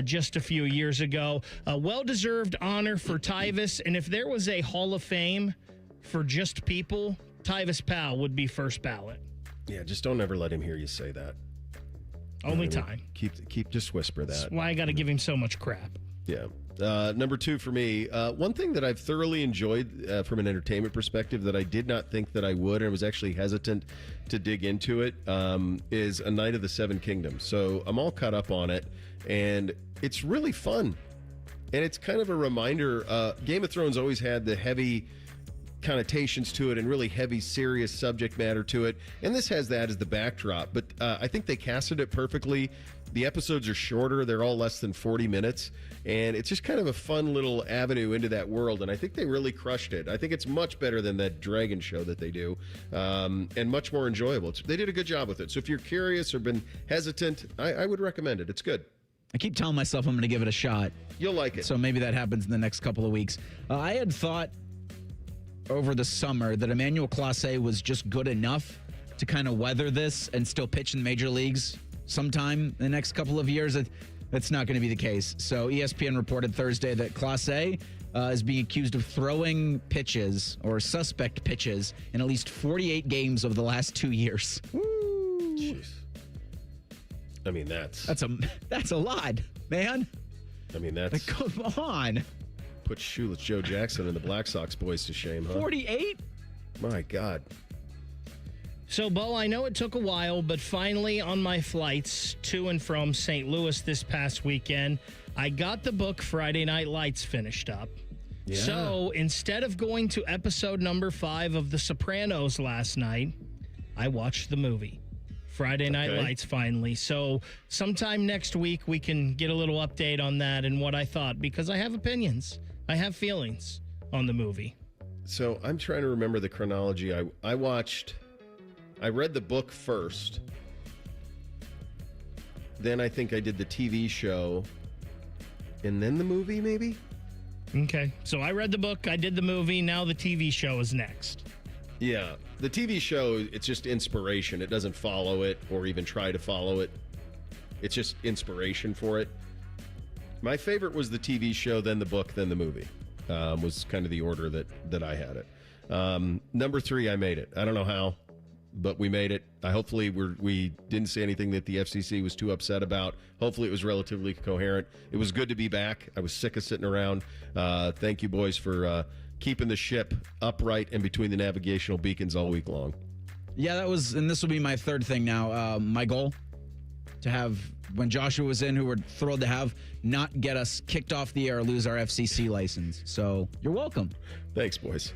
just a few years ago. A well-deserved honor for Tyvis, and if there was a Hall of Fame for just people, Tyvis Powell would be first ballot. Yeah, just don't ever let him hear you say that. Only time. Keep just whisper that. That's why I got to give him so much crap. Yeah. Number two for me, one thing that I've thoroughly enjoyed from an entertainment perspective that I did not think that I would, and I was actually hesitant to dig into it, is A Night of the Seven Kingdoms. So I'm all caught up on it, and it's really fun. And it's kind of a reminder. Game of Thrones always had the heavy connotations to it and really heavy, serious subject matter to it. And this has that as the backdrop. But I think they casted it perfectly. The episodes are shorter. They're all less than 40 minutes. And it's just kind of a fun little avenue into that world. And I think they really crushed it. I think it's much better than that Dragon show that they do, and much more enjoyable. They did a good job with it. So if you're curious or been hesitant, I would recommend it. It's good. I keep telling myself I'm going to give it a shot. You'll like it. So maybe that happens in the next couple of weeks. I had thought over the summer that Emmanuel Clase was just good enough to kind of weather this and still pitch in the major leagues sometime in the next couple of years. That's not going to be the case. So ESPN reported Thursday that Clase is being accused of throwing pitches or suspect pitches in at least 48 games over the last 2 years. Woo. Jeez. I mean, that's a lot, man. I mean, that's... Come on. Put shoeless Joe Jackson and the Black Sox boys to shame, huh? 48? My God. So, Bo, I know it took a while, but finally on my flights to and from St. Louis this past weekend, I got the book Friday Night Lights finished up. Yeah. So, instead of going to episode number 5 of The Sopranos last night, I watched the movie. Friday Night Lights, finally. So sometime next week, we can get a little update on that and what I thought, because I have opinions. I have feelings on the movie. So I'm trying to remember the chronology. I read the book first. Then I think I did the TV show. And then the movie, maybe? Okay. So I read the book, I did the movie, now the TV show is next. Yeah. The TV show, it's just inspiration. It doesn't follow it or even try to follow it. It's just inspiration for it. My favorite was the TV show, then the book, then the movie. Was kind of the order that I had it. Number 3, I made it. I don't know how, but we made it. Hopefully we didn't say anything that the FCC was too upset about. Hopefully it was relatively coherent. It was good to be back. I was sick of sitting around. Thank you, boys, for keeping the ship upright and between the navigational beacons all week long. Yeah, that was, and this will be my third thing now. My goal to have, when Joshua was in, who we're thrilled to have, not get us kicked off the air or lose our FCC license. So you're welcome. Thanks, boys.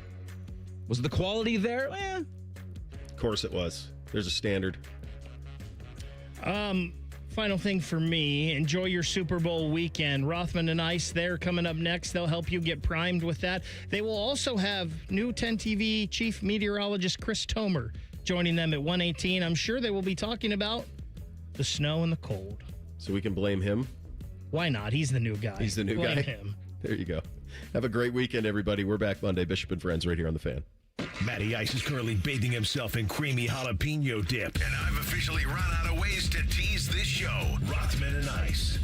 Was the quality there? Of course it was. There's a standard. Final thing for me, enjoy your Super Bowl weekend. Rothman and Ice, they're coming up next. They'll help you get primed with that. They will also have new 10 TV chief meteorologist Chris Tomer joining them at 1:18. I'm sure they will be talking about the snow and the cold. So we can blame him? Why not? He's the new guy. He's the new Blame guy. him. There you go. Have a great weekend, everybody. We're back Monday. Bishop and Friends right here on The Fan. Matty Ice is currently bathing himself in creamy jalapeno dip. And I've officially run out of ways to tease this show. Rothman and Ice.